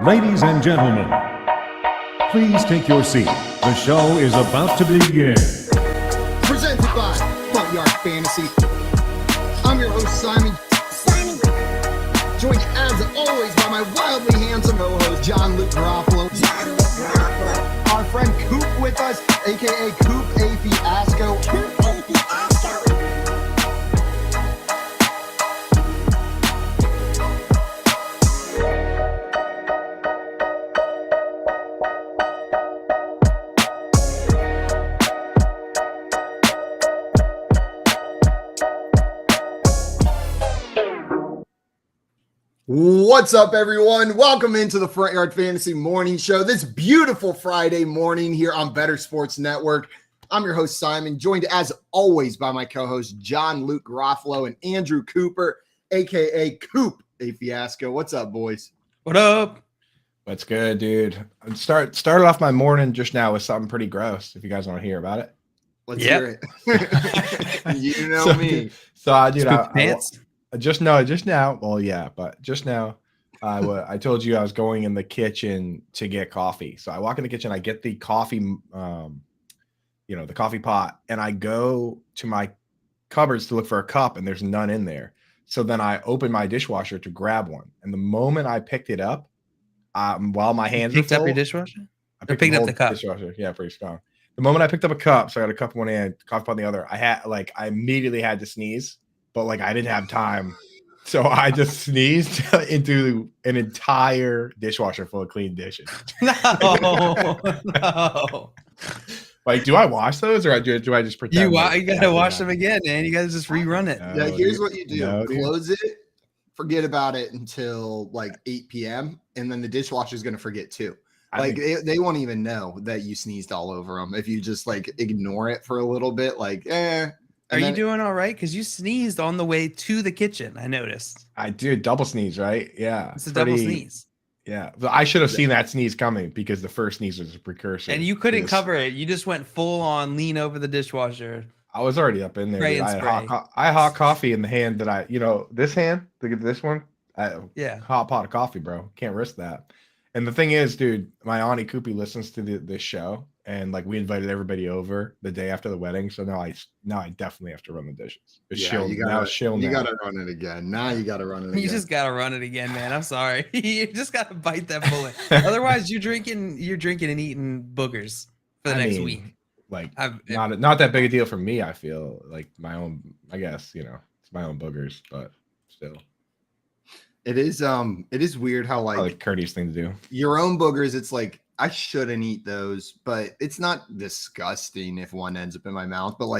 Ladies and gentlemen, please take your seat. The show is about to begin. Presented by Front Yard Fantasy. I'm your host, Simon. Joined as always by my wildly handsome co-host, John Luke Garofalo. Our friend Coop with us, aka Coop A. Fiasco. What's up, everyone? Welcome into the Front Yard Fantasy Morning Show. This beautiful Friday morning here on Bettor Sports Network. I'm your host, Simon, joined as always by my co-host, John Luke Garofalo and Andrew Cooper, aka Coop A. Fiasco. What's up, boys? What up? What's good, dude? Started off my morning just now with something pretty gross. If you guys want to hear about it, Let's hear it. You know so, me. So, dude, Pants? just now. Well, yeah, but just now, I told you I was going in the kitchen to get coffee. So I walk in the kitchen, I get the coffee, the coffee pot, and I go to my cupboards to look for a cup, and there's none in there. So then I open my dishwasher to grab one, and the moment I picked it up, while my hands picked were up full, your dishwasher? I Picked up the cup. Dishwasher. Yeah, pretty strong. The moment I picked up a cup, so I got a cup in one hand, coffee pot in the other. I immediately had to sneeze, but I didn't have time, so I just sneezed into an entire dishwasher full of clean dishes. No. Do I wash those or do I just pretend? You gotta wash them again, man. You gotta just rerun it. No, Yeah, here's what you do. No, Close it, forget about it until 8 p.m., and then the dishwasher is going to forget too. They won't even know that you sneezed all over them if you just ignore it for a little bit. Are you doing all right? Because you sneezed on the way to the kitchen. I noticed. I do double sneeze, right? Yeah, It's a double sneeze. Yeah, but I should have seen that sneeze coming because the first sneeze was a precursor. And you couldn't cover it. You just went full on lean over the dishwasher. I was already up in there. Spray Dude. and I had hot coffee in the hand that this hand, look at this one. Hot pot of coffee, bro. Can't risk that. And the thing is, dude, my auntie Koopy listens to this show, and we invited everybody over the day after the wedding. So now I definitely have to run the dishes. You gotta run it again. Now you gotta run it again. You just gotta run it again, man. I'm sorry. You just gotta bite that bullet. Otherwise, you're drinking and eating boogers for the next week. Not that big a deal for me. I feel my own. I guess it's my own boogers, but still. It is weird how probably the courteous thing to do. Your own boogers, it's I shouldn't eat those, but it's not disgusting if one ends up in my mouth. But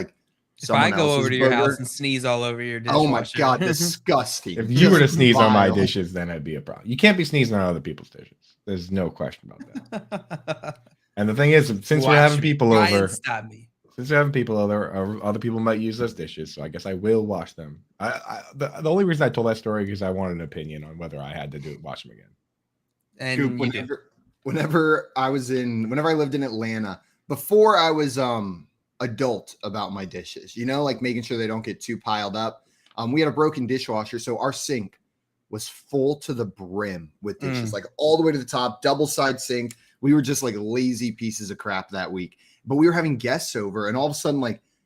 if I go over to your house and sneeze all over your dishwasher, oh my god, disgusting! If you were to sneeze on my dishes, then it'd be a problem. You can't be sneezing on other people's dishes. There's no question about that. And the thing is, since we're having people over, other people might use those dishes, so I guess I will wash them. The only reason I told that story is I wanted an opinion on whether I had to wash them again. And whenever I lived in Atlanta, before I was adult about my dishes, making sure they don't get too piled up. We had a broken dishwasher, so our sink was full to the brim with dishes, all the way to the top, double side sink. We were just lazy pieces of crap that week. But we were having guests over, and all of a sudden,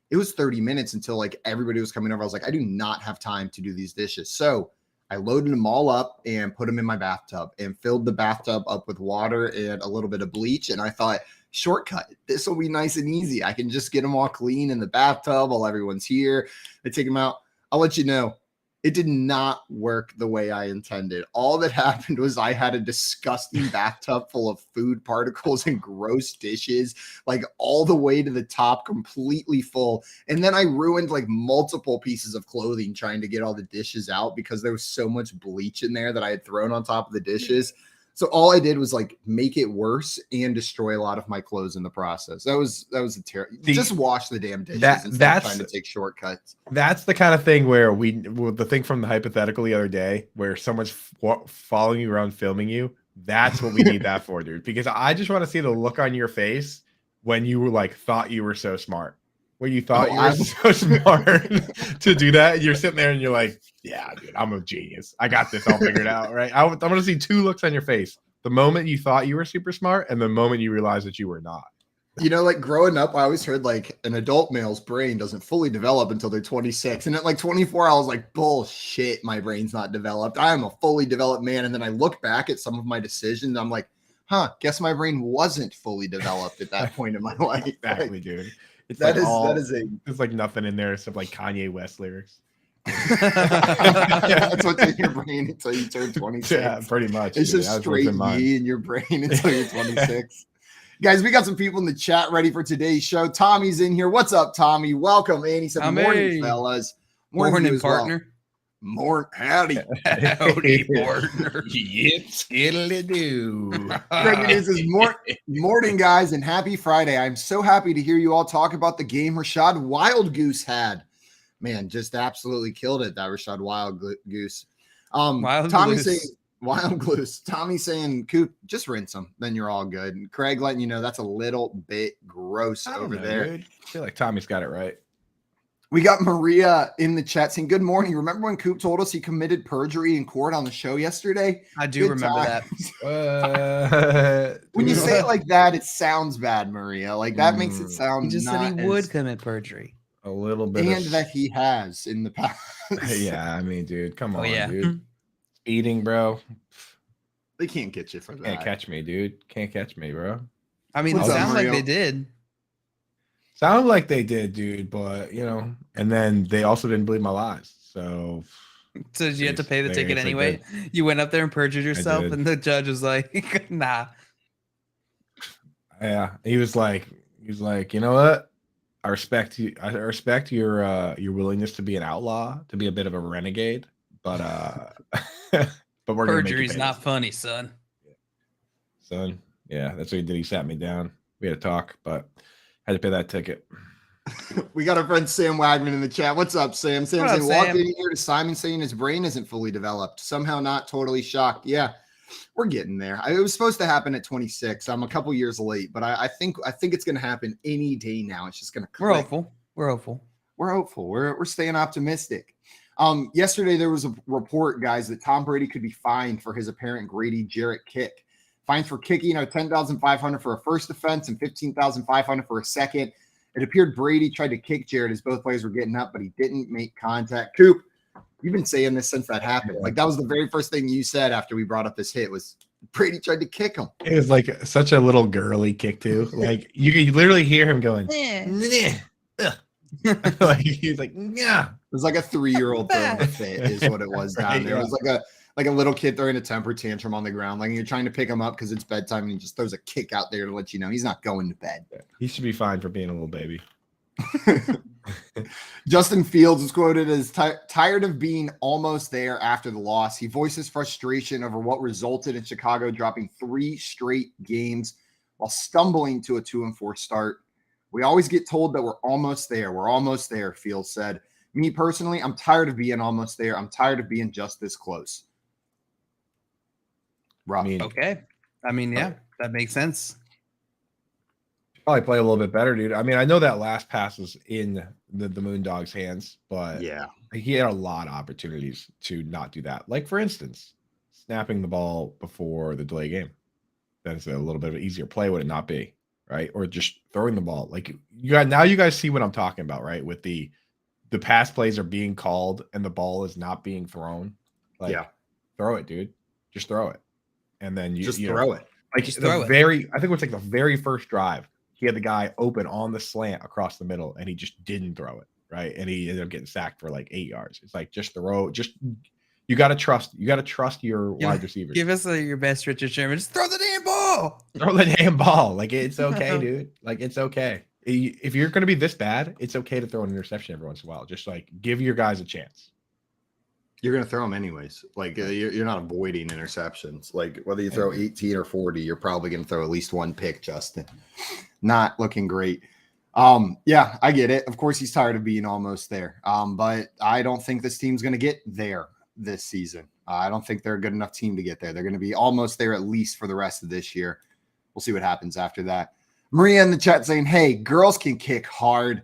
it was 30 minutes until everybody was coming over. I was I do not have time to do these dishes. So I loaded them all up and put them in my bathtub and filled the bathtub up with water and a little bit of bleach. And I thought, shortcut, this will be nice and easy. I can just get them all clean in the bathtub while everyone's here. I take them out. I'll let you know. It did not work the way I intended. All that happened was I had a disgusting bathtub full of food particles and gross dishes, all the way to the top, completely full. And then I ruined multiple pieces of clothing trying to get all the dishes out because there was so much bleach in there that I had thrown on top of the dishes. So all I did was make it worse and destroy a lot of my clothes in the process. That was a terrible. Just wash the damn dishes instead of trying to take shortcuts. That's the kind of thing where the thing from the hypothetical the other day where someone's following you around filming you. That's what we need that for, dude. Because I just want to see the look on your face when you were thought you were so smart. When you thought you were so smart to do that, and you're sitting there and you're like, yeah, dude, I'm a genius. I got this all figured out, right? I'm going to see two looks on your face. The moment you thought you were super smart, and the moment you realized that you were not. You know, like growing up, I always heard like an adult male's brain doesn't fully develop until they're 26. And at like 24, I was like, bullshit, my brain's not developed. I am a fully developed man. And then I look back at some of my decisions. I'm like, guess my brain wasn't fully developed at that point in my life. Exactly, Like, dude. It's that like is a there's like nothing in there except like Kanye West lyrics. that's what's in your brain until you turn 26. Yeah, pretty much. It's dude. just That's what's straight in mine. ye in your brain until you're 26. Guys, we got some people in the chat ready for today's show. Tommy's in here. What's up, Tommy? Welcome. And he said, Tommy. morning, fellas. Morning, to you Morning, as well. partner. Howdy. Howdy, partner. Yep, skiddly do. Greg News is morning, guys, and happy Friday. I'm so happy to hear you all talk about the game Rashad Wild Goose had. Man, just absolutely killed it, that Rashad Wild Goose. Wild Tommy Goose. saying Wild Goose. Tommy saying, Coop, just rinse them, then you're all good. And Craig letting you know that's a little bit gross over there. Dude. I feel like Tommy's got it right. We got Maria in the chat saying, good morning. Remember when Coop told us he committed perjury in court on the show yesterday? I do Good remember times. that. When you say it like that, it sounds bad, Maria. Like that makes it sound He just said not he would as- commit perjury. A little bit and of that he has in the past. yeah, I mean, dude, come Oh, on, yeah. dude. Eating, bro. They can't get you for that. Can't catch me, dude. Can't catch me, bro. I mean, it What's up, sounds like Mario? they did. Sounded like they did, dude, but and then they also didn't believe my lies. So So did you have to pay the I ticket guess I anyway? You went up there and perjured yourself, did. and the judge was like, nah. yeah, he was like, you know what? I respect you. I respect your willingness to be an outlaw, to be a bit of a renegade, but but we're gonna make you Perjury's pay not this, funny, son. son. Yeah, that's what he did. He sat me down. We had to talk, but had to pay that ticket. We got our friend Sam Wagman in the chat. What's up, Sam? Sam What up, saying, walked Sam? in here to Simon saying his brain isn't fully developed. Somehow not totally shocked. Yeah, we're getting there. It was supposed to happen at 26. I'm a couple years late, but I think it's going to happen any day now. It's just going to We're hopeful. We're hopeful. We're hopeful. We're staying optimistic. Yesterday there was a report, guys, that Tom Brady could be fined for his apparent Grady Jarrett kick. Fines for kicking are $10,500 for a first offense and $15,500 for a second. It appeared Brady tried to kick Jarrett as both players were getting up, but he didn't make contact. Coop, you've been saying this since that happened. Like that was the very first thing you said after we brought up this hit was Brady tried to kick him. It was like such a little girly kick too. Like you could literally hear him going. "Nyeh, ugh." Like he's like, yeah. It was like a 3-year-old throwing a fit is what it was down Right, there. It yeah. was like a little kid throwing a temper tantrum on the ground. Like you're trying to pick him up because it's bedtime and he just throws a kick out there to let you know he's not going to bed. He should be fine for being a little baby. Justin Fields is quoted as tired of being almost there after the loss. He voices frustration over what resulted in Chicago dropping 3 straight games while stumbling to a 2-4 start. We always get told that we're almost there. We're almost there, Fields said. Me personally, I'm tired of being almost there. I'm tired of being just this close. Rough. I mean, Okay. I mean, yeah, that makes sense. probably play a little bit better, dude. I mean, I know that last pass was in the Moondog's hands, but yeah. he had a lot of opportunities to not do that. Like, for instance, snapping the ball before the delay game. That's a little bit of an easier play, would it not be? Right? Or just throwing the ball. Like you guys see what I'm talking about, right? With the pass plays are being called and the ball is not being thrown. Like, Yeah. throw it, dude. Just throw it. And then you throw it. Like Just the throw it. I think it was like the very first drive. He had the guy open on the slant across the middle, and he just didn't throw it, right? And he ended up getting sacked for like 8 yards. It's like just throw, you got to trust your wide receivers. Give us your best Richard Sherman. Just throw the damn ball. Throw the damn ball. Like it's okay, dude. Like it's okay. If you're going to be this bad, it's okay to throw an interception every once in a while. Just like give your guys a chance. You're going to throw them anyways. Like you're not avoiding interceptions. Like whether you throw 18 or 40, you're probably going to throw at least one pick, Justin. Not looking great. Yeah, I get it. Of course, he's tired of being almost there. But I don't think this team's going to get there this season. I don't think they're a good enough team to get there. They're going to be almost there at least for the rest of this year. We'll see what happens after that. Maria in the chat saying, hey, girls can kick hard.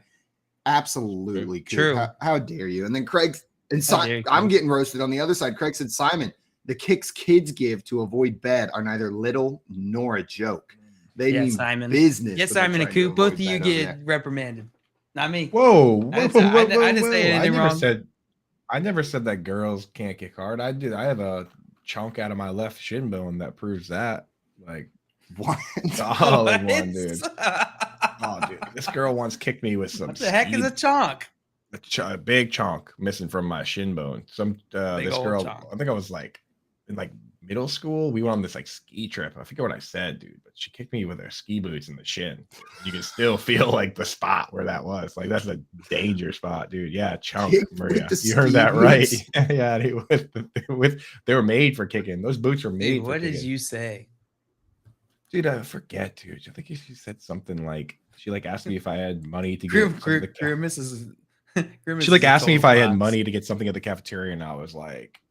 Absolutely. True. How dare you? And then Craig and How dare you. I'm getting roasted on the other side. Craig said, Simon, The kicks kids give to avoid bed are neither little nor a joke. They mean Simon. business. Yes, when they're Simon and trying to Coop. Both avoid of you bed over get there. reprimanded. Not me. Whoa, I didn't say anything wrong. I never said that girls can't kick hard. I did. I have a chunk out of my left shin bone that proves that. Like, What? solid one, dude. Oh, dude, this girl once kicked me with some. What the heck is a chonk? A big chunk missing from my shin bone. This girl, chonk. I think I was like in like middle school. We went on this like ski trip. I forget what I said, dude, but she kicked me with her ski boots in the shin. You can still feel like the spot where that was. Like, that's a danger spot, dude. Yeah, chunk, Kicked Maria. with the You heard ski that right. boots? Yeah, they were made for kicking. Those boots were made. Dude, for what did kicking. you say? Dude, I forget, dude. I think she said something like she like asked me if I had money to get Grimace is. Grimace she like is a asked me if I had total money to get something at the cafeteria, and I was like,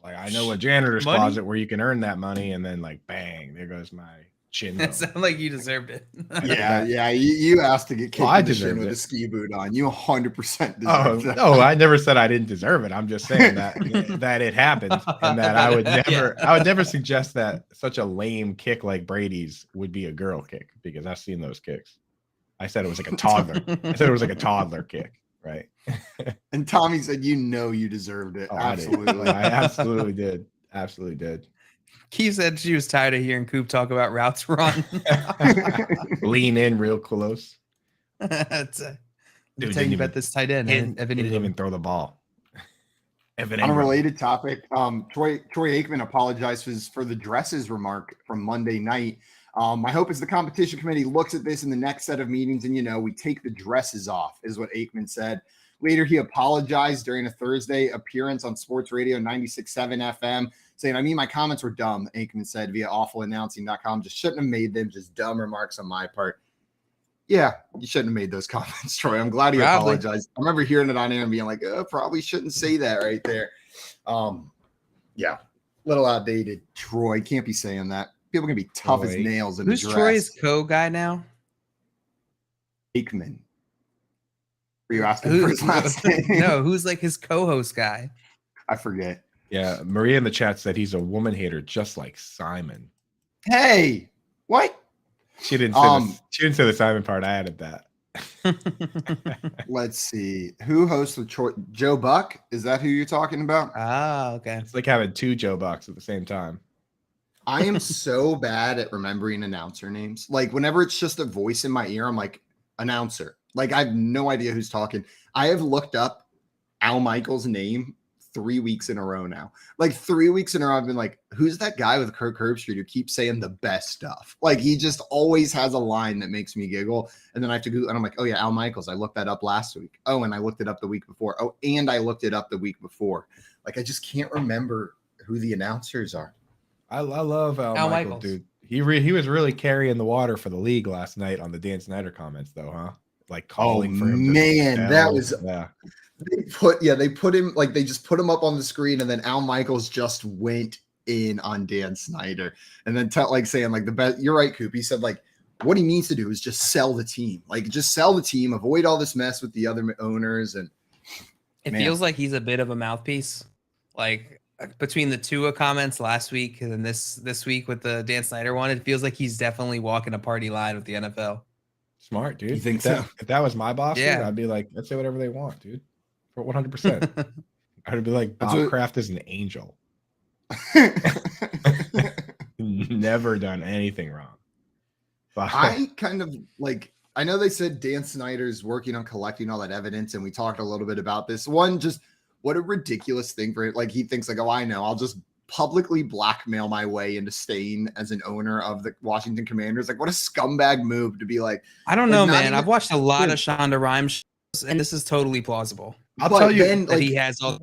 I know a janitor's Money? closet where you can earn that money, and then like bang, there goes my chin. That sounded like you deserved it. Yeah. You asked to get kicked I in the shin deserved with it. a ski boot on. You 100% deserve Oh that. no, I never said I didn't deserve it. I'm just saying that that it happened, and that I would never suggest that such a lame kick like Brady's would be a girl kick, because I've seen those kicks. I said it was like a toddler. I said it was like a toddler kick, right? And Tommy said, you deserved it. Oh, Absolutely. I absolutely did. Absolutely did. Keith said she was tired of hearing Coop talk about routes run. Lean in real close. That's Dude, tell you didn't about even- this tight end. He Evan didn't Ingram. even throw the ball. Evan On a Ingram. related topic, Troy Aikman apologized for the dresses remark from Monday night. My hope is the competition committee looks at this in the next set of meetings and, we take the dresses off, is what Aikman said. Later, he apologized during a Thursday appearance on Sports Radio 96.7 FM, saying, my comments were dumb, Aikman said via awfulannouncing.com. Just shouldn't have made them, just dumb remarks on my part. Yeah, you shouldn't have made those comments, Troy. I'm glad he apologized. I remember hearing it on air and being like, probably shouldn't say that right there. Yeah, little outdated. Troy, can't be saying that. People can be tough as nails in Who's the dress. Troy's co-guy now? Aikman. Were you asking for his last name? No, who's like his co-host guy? I forget. Yeah, Maria in the chat said he's a woman hater just like Simon. Hey, what? She didn't say she didn't say the Simon part. I added that. Let's see. Who hosts the Joe Buck? Is that who you're talking about? Ah, okay. It's like having two Joe Bucks at the same time. I am so bad at remembering announcer names. Like, whenever it's just a voice in my ear, I'm like, announcer. Like, I have no idea who's talking. I have looked up Al Michaels' name 3 weeks in a row now. Like, 3 weeks in a row, I've been like, who's that guy with Kirk Herbstreit who keeps saying the best stuff? Like, he just always has a line that makes me giggle. And then I have to go, and I'm like, oh yeah, Al Michaels. I looked that up last week. Oh, and I looked it up the week before. Oh, and I looked it up the week before. Like, I just can't remember who the announcers are. I love Al Michaels, dude. He was really carrying the water for the league last night on the Dan Snyder comments, though, huh? Like calling for him. Man, that was yeah. They put him, like, they just put him up on the screen, and then Al Michaels just went in on Dan Snyder, and then saying like the best. You're right, Coop. He said like what he needs to do is just sell the team, like just sell the team, avoid all this mess with the other owners, and it feels like he's a bit of a mouthpiece, like between the Tua comments last week and then this week with the Dan Snyder one. It feels like he's definitely walking a party line with the NFL. Smart, dude. You think if that was my boss, yeah, dude, I'd be like, let's say whatever they want, dude. For 100%. I'd be like, Bob Kraft is an angel. Never done anything wrong. But I kind of like, I know they said Dan Snyder's working on collecting all that evidence, and we talked a little bit about this. One, just what a ridiculous thing for it. Like, he thinks like, oh, I know, I'll just publicly blackmail my way into staying as an owner of the Washington Commanders. Like, what a scumbag move to be like. I don't know, man. I've watched a lot of Shonda Rhimes shows, and this is totally plausible. I'll tell you then, that he has all.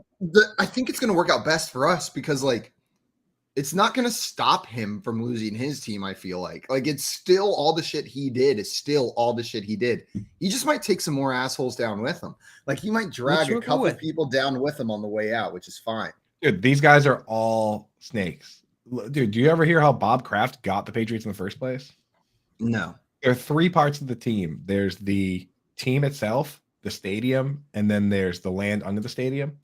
I think it's going to work out best for us because, like, it's not going to stop him from losing his team. I feel like it's still all the shit he did is still all the shit he did. He just might take some more assholes down with him. Like, he might drag a couple of people down with him on the way out, which is fine. Dude, these guys are all snakes. Dude, do you ever hear how Bob Kraft got the Patriots in the first place? No. There are three parts of the team. There's the team itself, the stadium, and then there's the land under the stadium.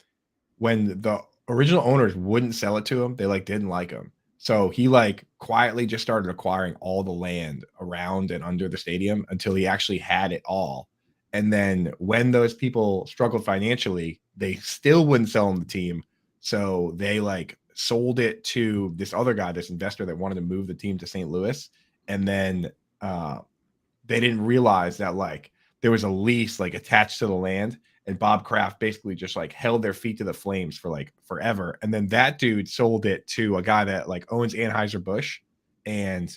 When the original owners wouldn't sell it to him. They like didn't like him. So he like quietly just started acquiring all the land around and under the stadium until he actually had it all. And then when those people struggled financially, they still wouldn't sell him the team. So they like sold it to this other guy, this investor that wanted to move the team to St. Louis. And then they didn't realize that like there was a lease like attached to the land. And Bob Kraft basically just like held their feet to the flames for like forever. And then that dude sold it to a guy that like owns Anheuser-Busch, and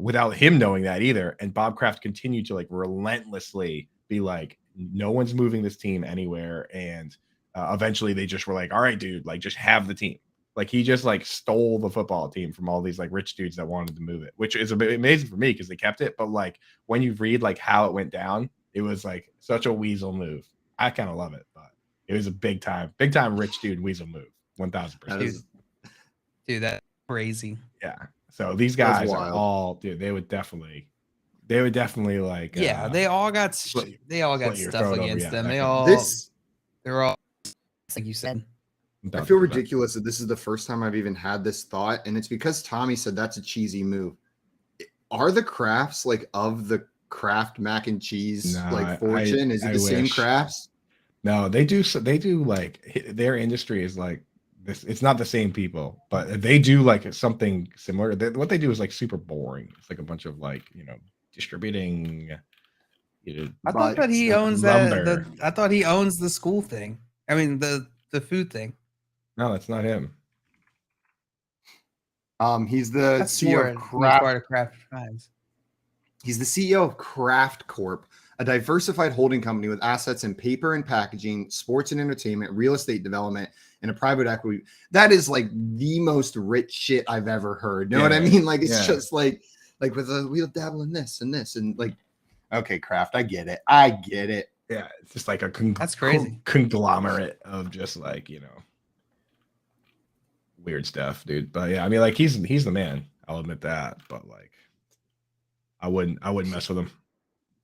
without him knowing that either. And Bob Kraft continued to like relentlessly be like, no one's moving this team anywhere. And eventually they just were like, all right, dude, like just have the team. Like he just like stole the football team from all these like rich dudes that wanted to move it, which is a bit amazing for me because they kept it. But like when you read like how it went down, it was like such a weasel move. I kind of love it, but it was a big time rich dude weasel move. 1000%. Dude, that's crazy. Yeah. So these guys are all, dude, they would definitely like, they all got stuff against them. They're all, like you said. I feel ridiculous that this is the first time I've even had this thought, and it's because Tommy said that's a cheesy move. Are the Crafts like of the Kraft mac and cheese fortune? Is it the same Crafts? No, they do like their industry is like this. It's not the same people, but they do like something similar. What they do is like super boring. It's like a bunch of like, distributing. I thought that he owns that. I thought he owns the school thing. I mean the food thing. No, that's not him. He's the CEO of Kraft. He's the CEO of Kraft Corp, a diversified holding company with assets in paper and packaging, sports and entertainment, real estate development, and a private equity. That is like the most rich shit I've ever heard. Know what I mean? Like it's just like with we'll dabble in this and this and like, okay, Kraft, I get it. Yeah, it's just like a that's crazy conglomerate of just like weird stuff, dude. But yeah, I mean, like he's the man. I'll admit that. But like, I wouldn't mess with him.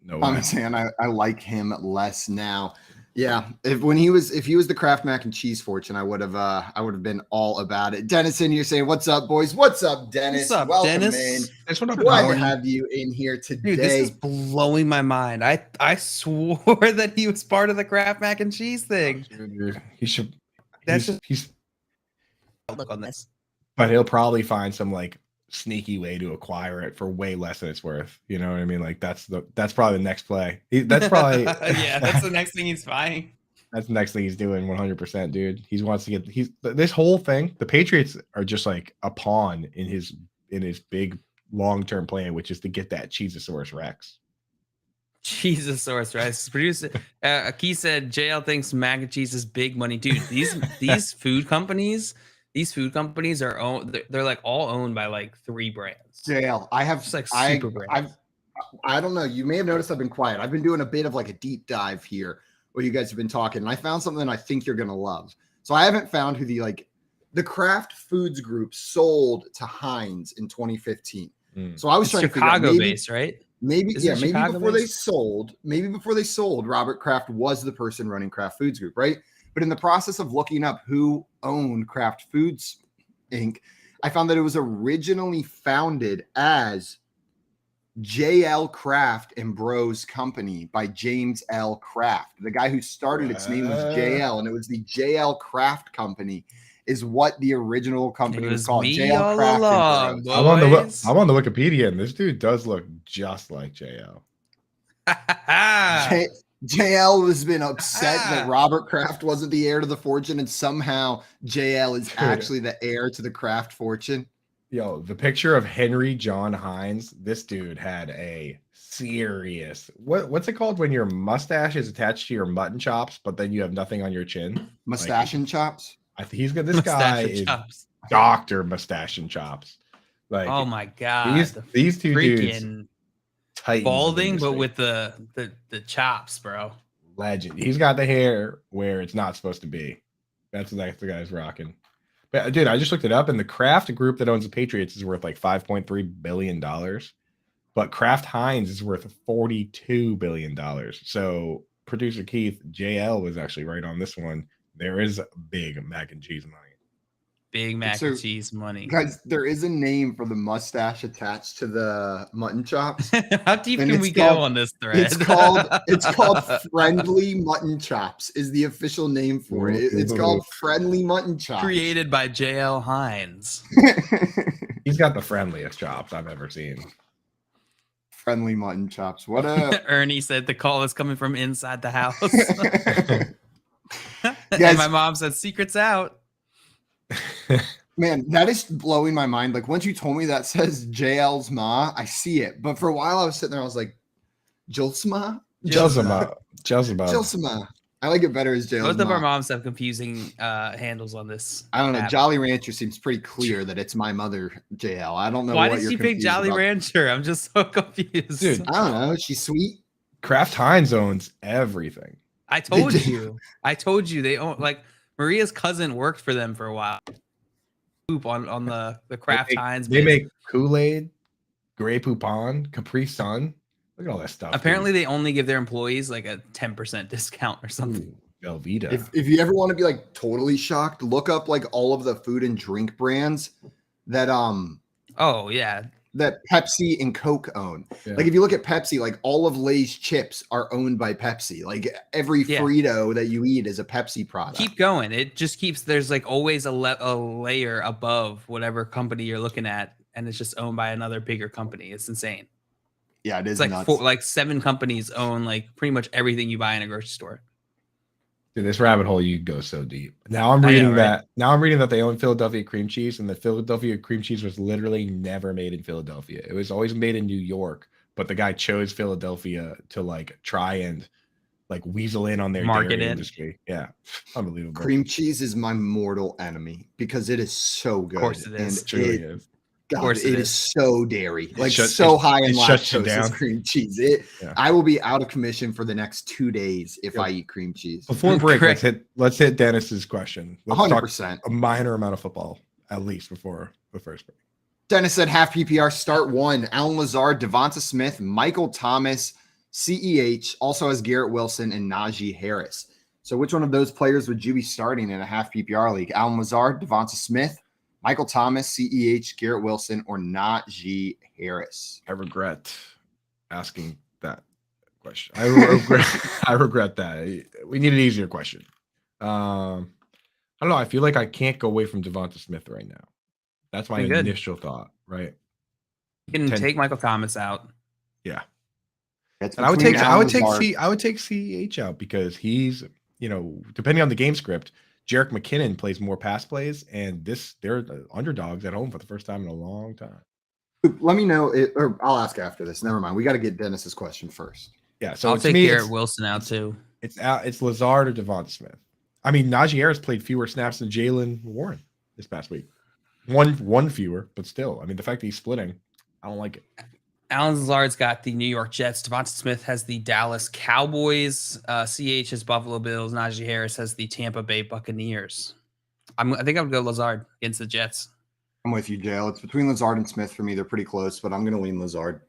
No way. I'm saying I like him less now. Yeah, if he was the Kraft mac and cheese fortune, I would have been all about it. Dennis in here saying, "What's up, boys? What's up, Dennis? What's up, welcome Dennis? in. That's what I'm glad to have you in here today." Dude, this is blowing my mind. I swore that he was part of the Kraft mac and cheese thing. Dude, he should. He's look on this, but he'll probably find some like sneaky way to acquire it for way less than it's worth. You know what I mean? Like that's probably the next play. That's probably that's the next thing he's buying. That's the next thing he's doing. 100%, dude. He wants to get this whole thing. The Patriots are just like a pawn in his big long-term plan, which is to get that Cheezosaurus Rex. Cheezosaurus Rex. Producer Key said JL thinks mac and cheese is big money, dude. These food companies. These food companies are owned. They're like all owned by like 3 brands. JL, I have just like super brands. I don't know. You may have noticed I've been quiet. I've been doing a bit of like a deep dive here where you guys have been talking, and I found something I think you're gonna love. So I haven't found who the Kraft Foods Group sold to Heinz in 2015. So I was trying to figure out Chicago-based, right? Maybe before they sold, Robert Kraft was the person running Kraft Foods Group, right? But in the process of looking up who owned Kraft Foods Inc., I found that it was originally founded as J.L. Kraft and Bros Company by James L. Kraft. The guy who started its name was J.L., and it was the J.L. Kraft Company is what the original company was called. J.L. Kraft and Bros. I'm on the Wikipedia, and this dude does look just like J.L. JL has been upset that Robert Kraft wasn't the heir to the fortune, and somehow JL is actually the heir to the Kraft fortune. Yo, the picture of Henry John Heinz, this dude had a serious what's it called when your mustache is attached to your mutton chops, but then you have nothing on your chin? Mustache and chops. I think he's got this guy is Dr. Mustache and Chops. Like, oh my god, these two dudes. Balding, but with the chops, bro. Legend. He's got the hair where it's not supposed to be. That's the guy's rocking. But dude, I just looked it up, and the Kraft group that owns the Patriots is worth like $5.3 billion. But Kraft Heinz is worth $42 billion. So producer Keith, JL was actually right on this one. There is big mac and cheese money. Big mac So, and cheese money. Guys, there is a name for the mustache attached to the mutton chops. How deep And can it's we go called- on this thread? It's called friendly mutton chops is the official name for it. It's called friendly mutton chops. Created by JL Hines. He's got the friendliest chops I've ever seen. Friendly mutton chops. What a Ernie said the call is coming from inside the house. Guys- And my mom said secrets out. man, that is blowing my mind. Like once you told me that says JL's ma, I see it. But for a while I was sitting there, I was like, Jilsma? Jelsima. Jilsma. I like it better as JL's Both of our ma. moms have confusing handles on this. I don't know. app. Jolly Rancher seems pretty clear that it's my mother, JL. I don't know Why what did you're she pick confused Jolly about. Rancher? I'm just so confused. Dude. I don't know. She's sweet. Kraft Heinz owns everything. I told do. you. I told you they own like Maria's cousin worked for them for a while. Poop on the Kraft Heinz. They biz. make Kool-Aid, Grey Poupon, Capri Sun. Look at all that stuff. Apparently they only give their employees like a 10% discount or something. Ooh, Velveeta. If you ever want to be like totally shocked, look up like all of the food and drink brands that Oh yeah. that Pepsi and Coke own. Yeah. Like if you look at Pepsi, like all of Lay's chips are owned by Pepsi. Like every Yeah. Frito that you eat is a Pepsi product. Keep going. It just keeps there's like always a layer above whatever company you're looking at, and it's just owned by another bigger company. It's insane. Yeah, it is It's like nuts. like 7 companies own like pretty much everything you buy in a grocery store. Dude, this rabbit hole you go so deep. Now I'm I know, reading right? that. Now I'm reading that they own Philadelphia cream cheese, and the Philadelphia cream cheese was literally never made in Philadelphia. It was always made in New York, but the guy chose Philadelphia to like try and like weasel in on their Market dairy it. industry. Yeah, unbelievable. Cream cheese is my mortal enemy because it is so good. course it is. And It truly it, is. God, course it it is is. so dairy, like shuts- so it- high in it shuts you lactose down. is cream cheese. Yeah. I will be out of commission for the next 2 days if Yep. I eat cream cheese. Before break, Correct. let's hit Dennis's question. Let's talk 100%. a minor amount of football at least before the first break. Dennis said half PPR start 1. Alan Lazard, Devonta Smith, Michael Thomas, CEH, also has Garrett Wilson and Najee Harris. So which one of those players would you be starting in a half PPR league? Alan Lazard, Devonta Smith, Michael Thomas, CEH, Garrett Wilson, or Najee Harris? I regret asking that question. I regret that. We need an easier question. I don't know. I feel like I can't go away from Devonta Smith right now. That's my You're good. initial thought, right? You can 10 take Michael Thomas out. Yeah. It's And I would between take Alan Lazard- I would take CEH out because he's, depending on the game script, Jerick McKinnon plays more pass plays, and they're the underdogs at home for the first time in a long time. Let me know, or I'll ask after this. Never mind. We got to get Dennis's question first. Yeah, so I'll to take me, Garrett Wilson out too. it's Lazard or Devonta Smith. I mean, Najee Harris played fewer snaps than Jalen Warren this past week. One fewer, but still. I mean, the fact that he's splitting, I don't like it. Alan Lazard's got the New York Jets. Devonta Smith has the Dallas Cowboys. CH has Buffalo Bills. Najee Harris has the Tampa Bay Buccaneers. I think I would go Lazard against the Jets. I'm with you, Jail. It's between Lazard and Smith for me. They're pretty close, but I'm going to lean Lazard.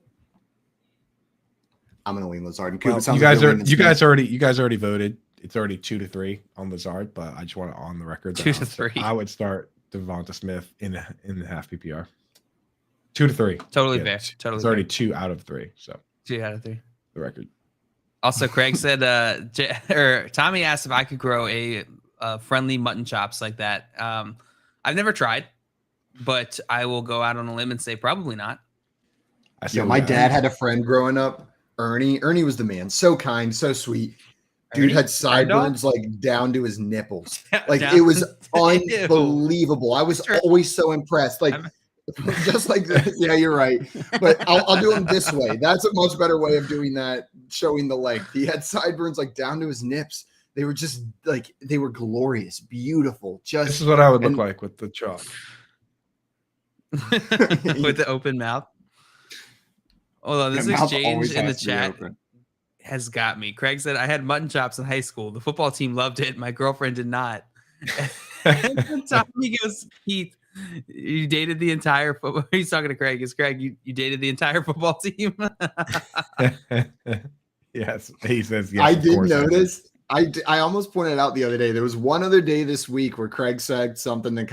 I'm going to lean Lazard. And Coop, Well, it sounds you guys like you're are leaning you Smith. guys already voted. It's already 2-3 on Lazard, but I just want it on the record. that 2-3. I would start Devonta Smith in the half PPR. 2-3. Totally Yeah, fair. It's Totally already fair. 2 out of 3. So 2 out of 3. the record. Also, Craig said, Tommy asked if I could grow a friendly mutton chops like that. I've never tried, but I will go out on a limb and say probably not. I Yeah, said my that. dad had a friend growing up, Ernie. Ernie was the man. So kind, so sweet. Dude Ernie? had Bird dog? sideburns like down to his nipples. Like Down- it was Ew. unbelievable. I was Sure. always so impressed. Like I'm- just like this. Yeah, you're right. But I'll do him this way. That's a much better way of doing that, showing the length. He had sideburns like down to his nips. They were just like they were glorious, beautiful. This Just is what I would look and- like with the chalk. with the open mouth. Hold on, this Your mouth exchange always in the has to be chat open. has got me. Craig said, I had mutton chops in high school. The football team loved it. My girlfriend did not. Tommy goes, Keith, you dated the entire football. He's talking to Craig. Is Craig, you dated the entire football team? Yes, he says yes. I of did course did. notice. I almost pointed out the other day. There was one other day this week where Craig said something that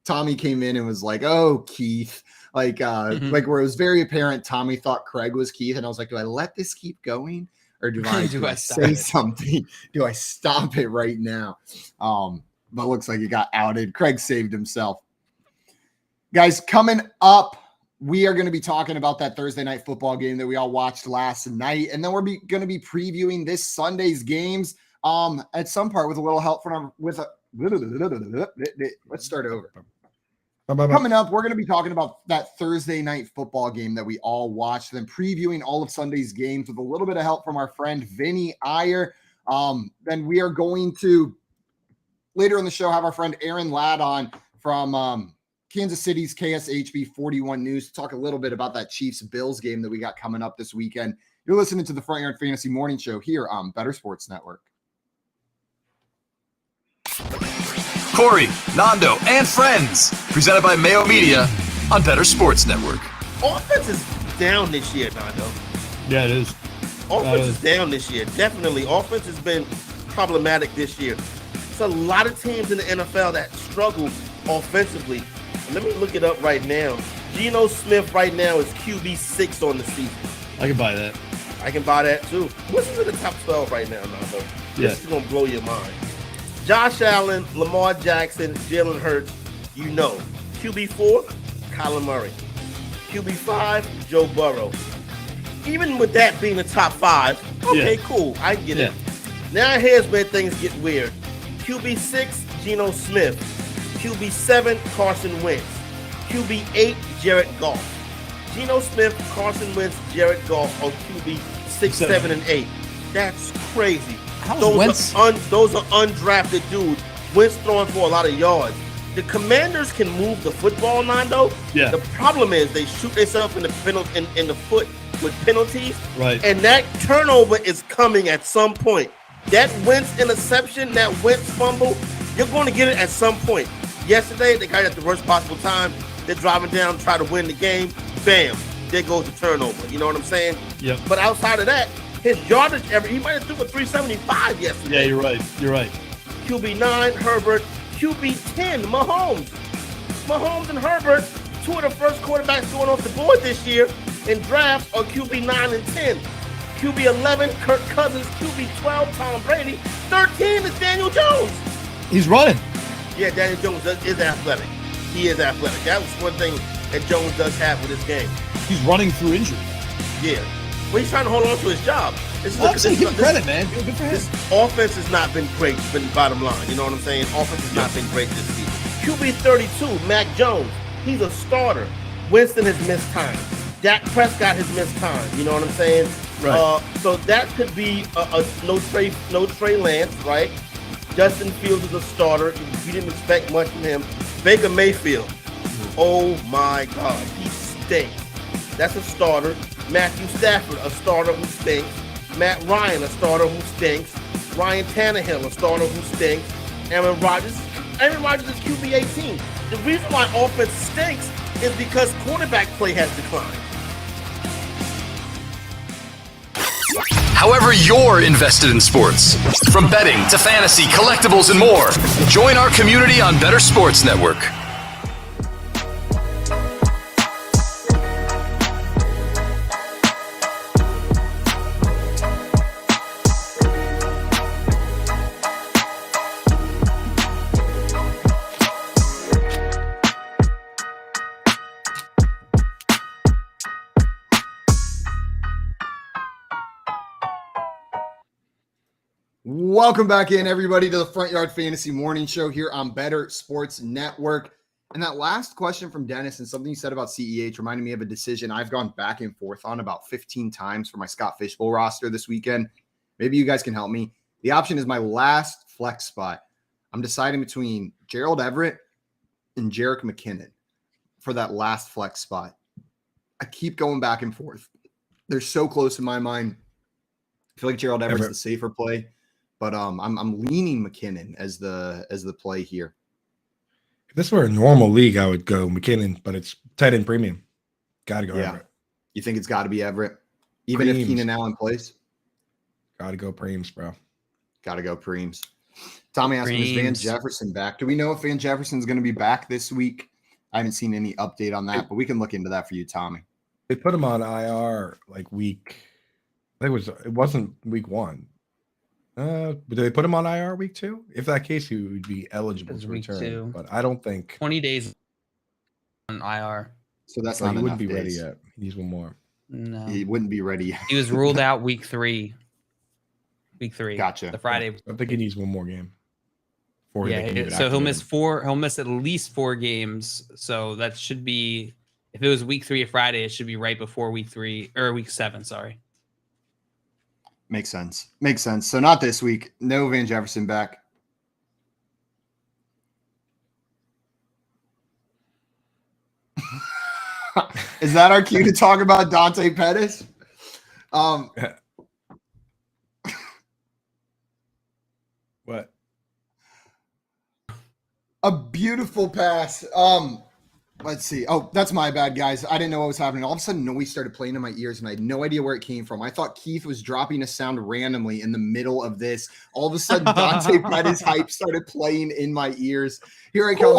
Tommy came in and was like, "Oh, Keith," like where it was very apparent Tommy thought Craig was Keith, and I was like, "Do I let this keep going, or do I Do I stop say it? something? Do I stop it right now?" But looks like he got outed. Craig saved himself. Guys, coming up, we are going to be talking about that Thursday night football game that we all watched last night, and then we're going to be previewing this Sunday's games. At some part with a little help from let's start over. Coming up, we're going to be talking about that Thursday night football game that we all watched, then previewing all of Sunday's games with a little bit of help from our friend Vinny Iyer. Then we are going to later in the show have our friend Aaron Ladd on from Kansas City's KSHB 41 News to talk a little bit about that Chiefs-Bills game that we got coming up this weekend. You're listening to the Front Yard Fantasy Morning Show here on Bettor Sports Network. Corey, Nando, and friends, presented by Mayo Media on Bettor Sports Network. Offense is down this year, Nando. Yeah, it is. Offense is down this year. Definitely. Offense has been problematic this year. There's a lot of teams in the NFL that struggle offensively. Let me look it up right now. Geno Smith right now is QB 6 on the season. I can buy that. I can buy that too. What's in the top 12 right now, Nando? Yeah. This is going to blow your mind. Josh Allen, Lamar Jackson, Jalen Hurts, you know. QB4, Kyler Murray. QB5, Joe Burrow. Even with that being the top 5, okay, cool. I get it. Now here's where things get weird. QB6, Geno Smith. QB7, Carson Wentz. QB8, Jared Goff. Geno Smith, Carson Wentz, Jared Goff are QB 6, 7, and 8. That's crazy. Those are undrafted dudes. Wentz throwing for a lot of yards. The Commanders can move the football, Nando. Yeah. The problem is they shoot themselves in the foot with penalties. Right. And that turnover is coming at some point. That Wentz interception, that Wentz fumble, you're going to get it at some point. Yesterday, they got it at the worst possible time. They're driving down, try to win the game. Bam, there goes the turnover. You know what I'm saying? Yep. But outside of that, his yardage he might have threw for 375 yesterday. Yeah, you're right. You're right. QB9, Herbert. QB10, Mahomes. Mahomes and Herbert, two of the first quarterbacks going off the board this year in drafts are QB9 and 10. QB11, Kirk Cousins. QB12, Tom Brady. 13 is Daniel Jones. He's running. Yeah, Daniel Jones is athletic. He is athletic. That was one thing that Jones does have with his game. He's running through injury. Yeah. Well, he's trying to hold on to his job. I'm saying give him credit, man. Good for him. This offense has not been great, been bottom line. You know what I'm saying? Offense has not been great this season. QB 32, Mac Jones. He's a starter. Winston has missed time. Dak Prescott has missed time. You know what I'm saying? Right. So that could be no Trey Lance, right? Justin Fields is a starter. You didn't expect much from him. Baker Mayfield. Oh my God, he stinks. That's a starter. Matthew Stafford, a starter who stinks. Matt Ryan, a starter who stinks. Ryan Tannehill, a starter who stinks. Aaron Rodgers is QB 18. The reason why offense stinks is because quarterback play has declined. However you're invested in sports, from betting to fantasy, collectibles, and more, join our community on Bettor Sports Network. Welcome back in, everybody, to the Front Yard Fantasy Morning Show here on Bettor Sports Network. And that last question from Dennis and something you said about CEH reminded me of a decision I've gone back and forth on about 15 times for my Scott Fishbowl roster this weekend. Maybe you guys can help me. The option is my last flex spot. I'm deciding between Gerald Everett and Jerick McKinnon for that last flex spot. I keep going back and forth. They're so close in my mind. I feel like Gerald Everett's the safer play. But I'm leaning McKinnon as the play here. If this were a normal league, I would go McKinnon, but it's tight end premium. Got to go Everett. You think it's got to be Everett? Even if Keenan Allen plays? Got to go Preems, bro. Got to go Preems. Tommy asked me, is Van Dreams. Jefferson back? Do we know if Van Jefferson's going to be back this week? I haven't seen any update on that, but we can look into that for you, Tommy. They put him on IR like it wasn't week 1. But did they put him on IR week 2? If that case, he would be eligible It's to week return. 2. But I don't think 20 days on IR. So that's he not wouldn't enough be ready days. yet. He needs one more. No. He wouldn't be ready yet. He was ruled out week 3. Week 3. Gotcha. The Friday. I think he needs one more game. So he'll miss 4. He'll miss at least 4 games. So that should be, if it was week 3 of Friday, it should be right before week 3 or week 7. Sorry. Makes sense. Makes sense. So not this week. No Van Jefferson back. Is that our cue to talk about Dante Pettis? What? A beautiful pass. Let's see. Oh, that's my bad, guys. I didn't know what was happening. All of a sudden, noise started playing in my ears, and I had no idea where it came from. I thought Keith was dropping a sound randomly in the middle of this. All of a sudden, Dante Pettis hype started playing in my ears. Here I come.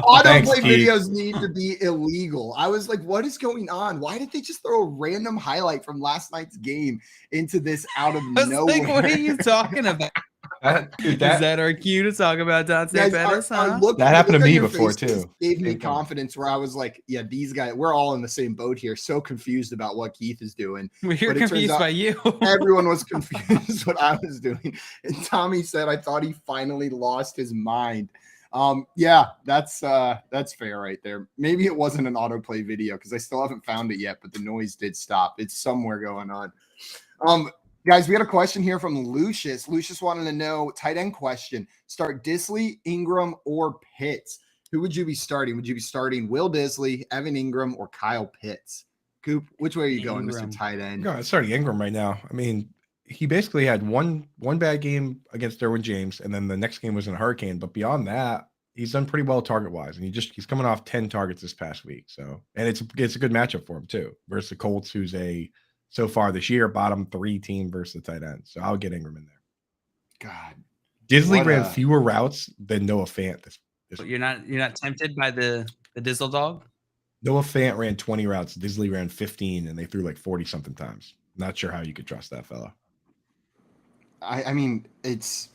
Autoplay videos need to be illegal. I was like, what is going on? Why did they just throw a random highlight from last night's game into this out of nowhere? Like, what are you talking about? Is that our cue to talk about Dante Pettis? That happened to me before too. Gave me confidence where I was like, yeah, these guys, we're all in the same boat here. So confused about what Keith is doing. We're confused by you. Everyone was confused what I was doing. And Tommy said, I thought he finally lost his mind. Yeah, that's fair right there. Maybe it wasn't an autoplay video because I still haven't found it yet, but the noise did stop. It's somewhere going on. Guys, we had a question here from Lucius. Lucius wanted to know, tight end question. Start Disley, Ingram, or Pitts? Who would you be starting? Would you be starting Will Disley, Evan Ingram, or Kyle Pitts? Coop, which way are you going, Mr. Tight End? No, I'm starting Ingram right now. I mean, he basically had one bad game against Derwin James, and then the next game was in a hurricane. But beyond that, he's done pretty well target-wise, and he's coming off 10 targets this past week. So, and it's a good matchup for him too, versus the Colts, who's so far this year, bottom 3 team versus the tight end. So I'll get Ingram in there. God. Disley ran fewer routes than Noah Fant. You're not tempted by the Dizzle dog? Noah Fant ran 20 routes. Disley ran 15, and they threw like 40-something times. Not sure how you could trust that fella. I mean, it's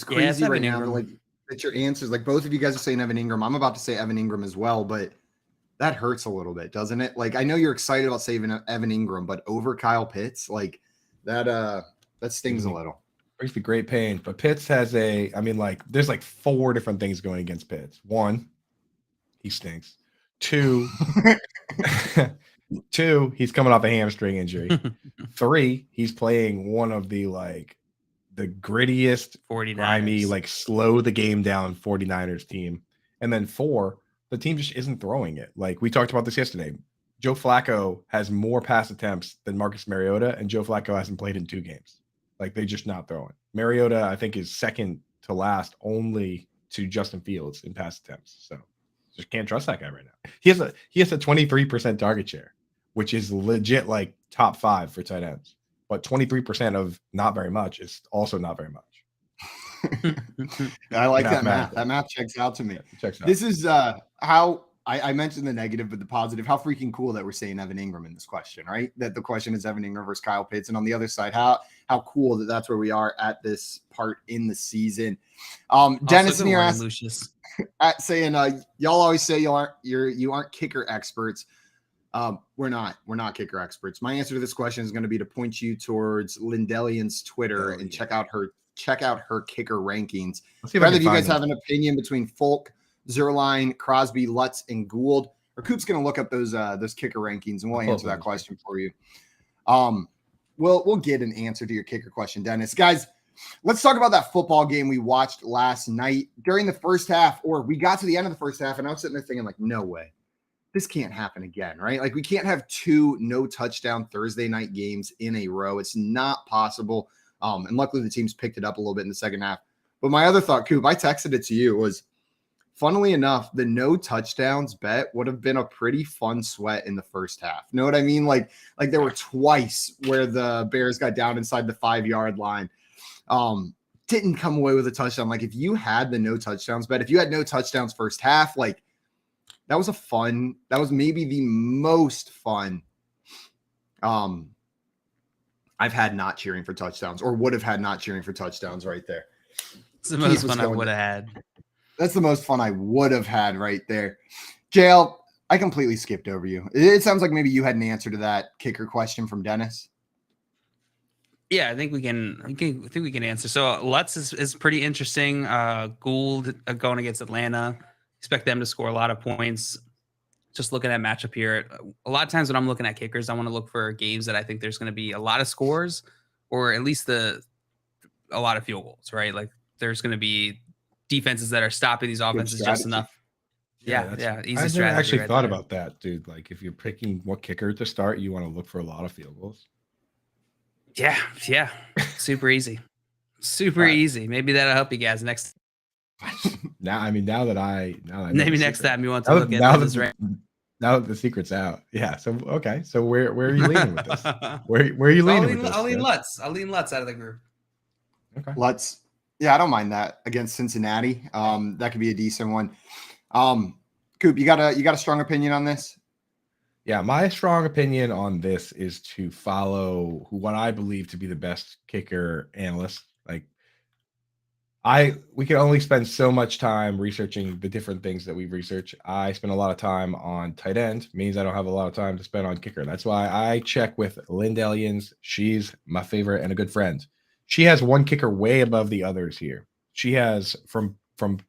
crazy right now. Like, it's your answers. Like, both of you guys are saying Evan Ingram. I'm about to say Evan Ingram as well, but that hurts a little bit, doesn't it? Like, I know you're excited about saving Evan Ingram, but over Kyle Pitts, like that stings a little. Brings me great pain. But Pitts has there's like 4 different things going against Pitts. 1, he stinks. 2, he's coming off a hamstring injury. 3, he's playing one of the grittiest, 49ers. grimy, slow the game down 49ers team. And then 4, the team just isn't throwing it. Like we talked about this yesterday. Joe Flacco has more pass attempts than Marcus Mariota, and Joe Flacco hasn't played in 2 games. Like they're just not throwing. Mariota, I think, is second to last only to Justin Fields in pass attempts. So just can't trust that guy right now. He has a 23% target share, which is legit like top 5 for tight ends. But 23% of not very much is also not very much. I like that math. That math checks out to me. Yeah, checks out. This is how I mentioned the negative, but the positive. How freaking cool that we're saying Evan Ingram in this question, right? That the question is Evan Ingram versus Kyle Pitts, and on the other side, how cool that that's where we are at this part in the season. Dennis here asks, saying, y'all always say you aren't kicker experts. We're not kicker experts. My answer to this question is going to be to point you towards Lindelian's Twitter and check out her kicker rankings. Whether you guys have an opinion between Folk, Zerline, Crosby, Lutz, and Gould, or Coop's going to look up those kicker rankings, and we'll answer that question for you. We'll get an answer to your kicker question, Dennis. Guys, let's talk about that football game we watched last night during the first half, or we got to the end of the first half, and I was sitting there thinking, like, no way. This can't happen again, right? Like, we can't have 2 no touchdown Thursday night games in a row. It's not possible. And luckily the teams picked it up a little bit in the second half. But my other thought, Coop, I texted it to you, was funnily enough, the no touchdowns bet would have been a pretty fun sweat in the first half. Know what I mean? Like there were twice where the Bears got down inside the 5-yard line. Didn't come away with a touchdown. Like if you had the no touchdowns bet, if you had no touchdowns first half, like that was maybe the most fun I've had not cheering for touchdowns, or would have had not cheering for touchdowns right there. It's the most fun I would have had. That's the most fun I would have had right there. JL, I completely skipped over you. It sounds like maybe you had an answer to that kicker question from Dennis. Yeah, I think we can answer. So Lutz is pretty interesting. Gould going against Atlanta. Expect them to score a lot of points. Just looking at matchup here. A lot of times when I'm looking at kickers, I want to look for games that I think there's going to be a lot of scores, or at least a lot of field goals, right? Like there's going to be defenses that are stopping these offenses just enough. Yeah. Easy I never strategy. actually right thought there. about that, dude. Like if you're picking what kicker to start, you want to look for a lot of field goals. Yeah. Super easy. Super easy. Maybe that'll help you guys next. Now that I know Maybe the next secret. time you want to look at this rank. Now that the secret's out. Yeah. So okay. So where are you leaning with this? Where are you leaning with this? I'll lean Lutz. I'll lean Lutz out of the group. Okay. Lutz. Yeah, I don't mind that against Cincinnati. That could be a decent one. Coop, you got a strong opinion on this? Yeah, my strong opinion on this is to follow what I believe to be the best kicker analyst. Like we can only spend so much time researching the different things that we research. I spend a lot of time on tight end, means I don't have a lot of time to spend on kicker. That's why I check with Lynn Delians. She's my favorite and a good friend. She has one kicker way above the others here. She has from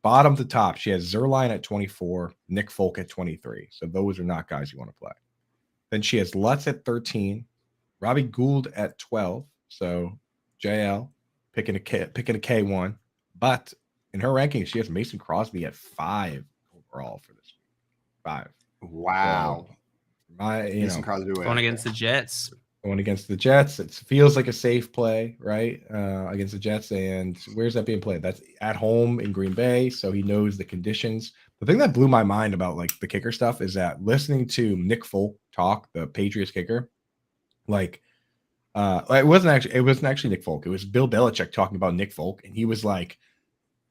bottom to top, she has Zerline at 24, Nick Folk at 23. So those are not guys you want to play. Then she has Lutz at 13, Robbie Gould at 12. So JL picking a K1. But in her rankings, she has Mason Crosby at 5 overall for this week. 5. Wow. So Mason Crosby Going against the Jets. Going against the Jets, it feels like a safe play, right? Against the Jets. And where's that being played? That's at home in Green Bay. So he knows the conditions. The thing that blew my mind about like the kicker stuff is that listening to Nick Folk talk, the Patriots kicker, like it wasn't actually Nick Folk. It was Bill Belichick talking about Nick Folk, and he was like,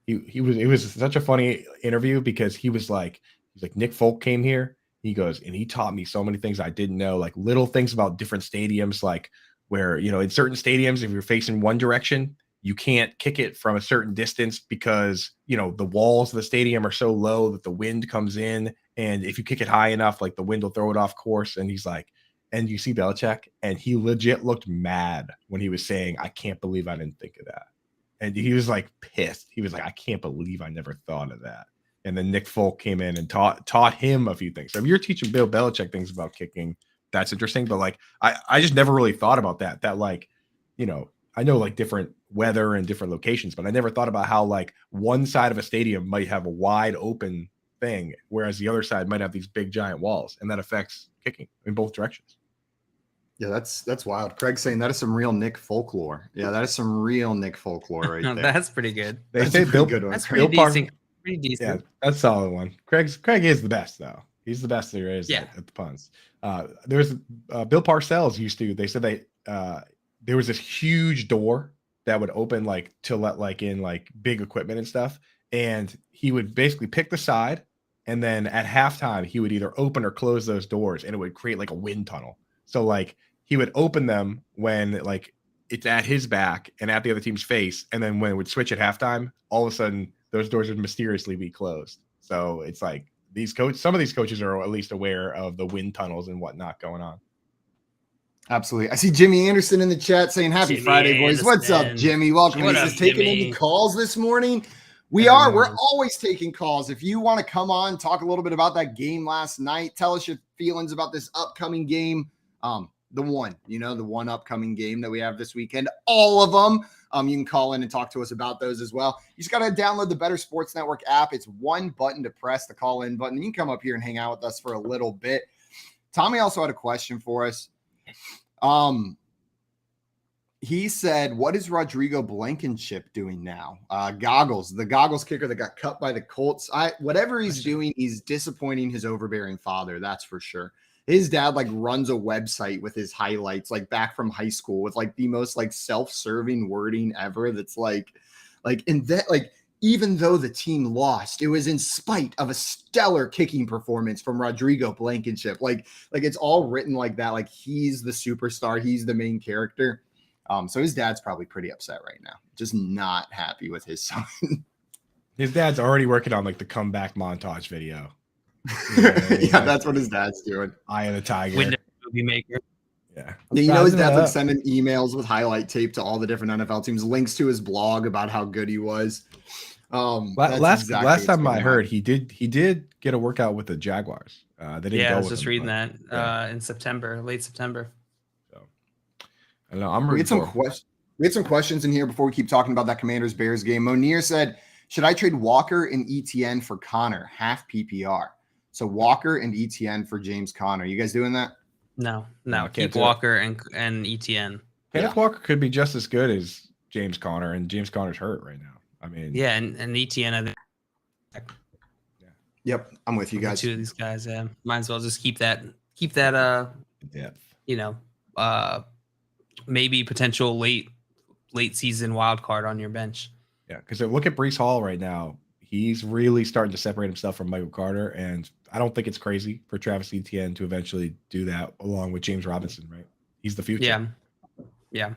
it was such a funny interview because he's like Nick Folk came here. He goes, and he taught me so many things I didn't know, like little things about different stadiums, like where, in certain stadiums, if you're facing one direction, you can't kick it from a certain distance because, the walls of the stadium are so low that the wind comes in. And if you kick it high enough, like the wind will throw it off course. And he's like, and you see Belichick, and he legit looked mad when he was saying, I can't believe I didn't think of that. And he was like pissed. He was like, I can't believe I never thought of that. And then Nick Folk came in and taught him a few things. So if you're teaching Bill Belichick things about kicking, that's interesting. But like, I just never really thought about that. That like, I know like different weather and different locations, but I never thought about how like one side of a stadium might have a wide open thing, whereas the other side might have these big giant walls, and that affects kicking in both directions. Yeah, that's wild. Craig's saying that is some real Nick folklore. Yeah, that is some real Nick folklore right there. That's pretty good. They say Bill, good one. That's pretty decent. Pretty decent. Yeah, that's a solid one. Craig is the best though. He's the best there is at the puns. There's Bill Parcells used to. They said there was this huge door that would open like to let like in like big equipment and stuff, and he would basically pick the side, and then at halftime he would either open or close those doors, and it would create like a wind tunnel. So like he would open them when like it's at his back and at the other team's face, and then when it would switch at halftime, all of a sudden those doors would mysteriously be closed. So it's like some of these coaches are at least aware of the wind tunnels and whatnot going on. Absolutely. I see Jimmy Anderson in the chat saying happy Jimmy Friday, boys. Anderson. What's up, Jimmy? Welcome. What He's up, taking Jimmy? any calls this morning. We're always taking calls. If you want to come on, talk a little bit about that game last night, tell us your feelings about this upcoming game. The one upcoming game that we have this weekend, all of them. You can call in and talk to us about those as well. You just got to download the Bettor Sports Network app. It's one button to press, the call in button. You can come up here and hang out with us for a little bit. Tommy also had a question for us. He said, "What is Rodrigo Blankenship doing now? Goggles, the goggles kicker that got cut by the Colts. Whatever he's doing, he's disappointing his overbearing father. That's for sure. His dad like runs a website with his highlights, like back from high school, with like the most like self-serving wording ever. That's and that like." Even though the team lost, it was in spite of a stellar kicking performance from Rodrigo Blankenship. Like it's all written like that. Like he's the superstar, he's the main character. So his dad's probably pretty upset right now, just not happy with his son. His dad's already working on like the comeback montage video. Yeah, that's what his dad's doing. Eye of the Tiger. Window movie maker. Yeah. Yeah, you know his dad's like sending emails with highlight tape to all the different NFL teams, links to his blog about how good he was. Last time I heard, he did get a workout with the Jaguars. They didn't Yeah, go I was with just him, reading but, that in September, late September. So I don't know. I'm We rooting had some questions. We had some questions in here before we keep talking about that Commanders Bears game. Monir said, "Should I trade Walker and ETN for Connor, half PPR?" So Walker and ETN for James Conner. You guys doing that? No, can't keep do it. Walker and ETN. Kenneth Walker could be just as good as James Conner, and James Conner's hurt right now. I mean, Yeah, and ETN. I think Yep, I'm with you guys. two of these guys. Yeah, might as well just keep that. depth. Maybe potential late season wild card on your bench. Yeah, because look at Brees Hall right now. He's really starting to separate himself from Michael Carter, and I don't think it's crazy for Travis Etienne to eventually do that along with James Robinson, right? He's the future. Yeah.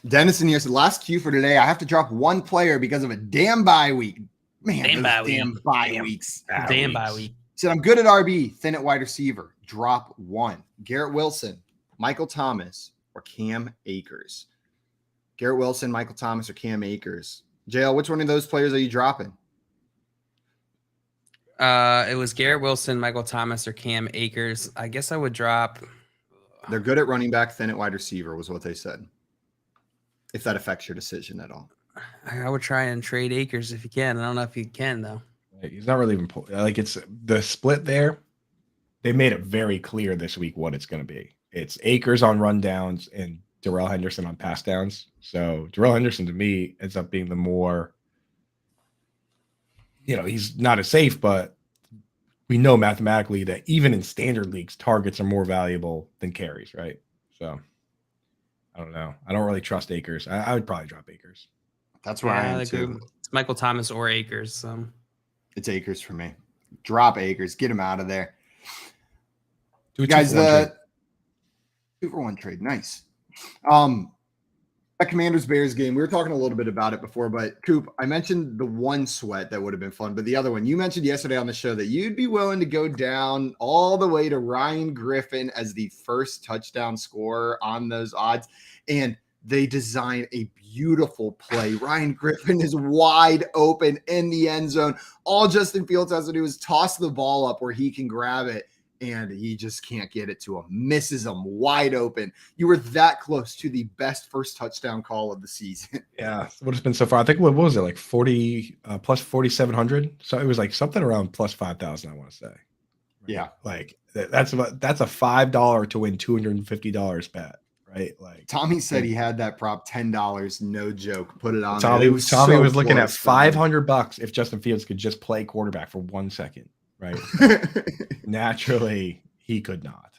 Dennis in here said, "Last cue for today. I have to drop one player because of a damn bye week. Man, Damn bye week. damn bye weeks. Damn bye week. Said, I'm good at RB, thin at wide receiver. Drop one. Garrett Wilson, Michael Thomas, or Cam Akers. Garrett Wilson, Michael Thomas, or Cam Akers. JL, which one of those players are you dropping? It was Garrett Wilson, Michael Thomas, or Cam Akers. I guess I would drop. They're good at running back, thin at wide receiver, was what they said. If that affects your decision at all. I would try and trade Akers if you can. I don't know if you can though. He's not really even like it's the split there. They made it very clear this week what it's going to be. It's Akers on rundowns and Darrell Henderson on pass downs. So Darrell Henderson to me ends up being the more, he's not as safe, but we know mathematically that even in standard leagues, targets are more valuable than carries, right? So I don't know. I don't really trust Akers. I would probably drop Akers. That's where I am too. It's Michael Thomas or Akers. It's Akers for me. Drop Akers. Get him out of there. Guys, the 2-for-1 trade. Nice. That Commanders Bears game, we were talking a little bit about it before, but Coop, I mentioned the one sweat that would have been fun, but the other one, you mentioned yesterday on the show that you'd be willing to go down all the way to Ryan Griffin as the first touchdown scorer on those odds. And they design a beautiful play. Ryan Griffin is wide open in the end zone. All Justin Fields has to do is toss the ball up where he can grab it, and he just can't get it to him. Misses him wide open. You were that close to the best first touchdown call of the season. Yeah, what it's been so far. I think what was it, like 40 plus 4,700? So it was like something around plus 5,000, I want to say. Right? Yeah, like that's a $5 to win $250 bet, right? Like Tommy said he had that prop $10, no joke. Put it on. Tommy was looking at $500 if Justin Fields could just play quarterback for 1 second, right? Naturally, he could not.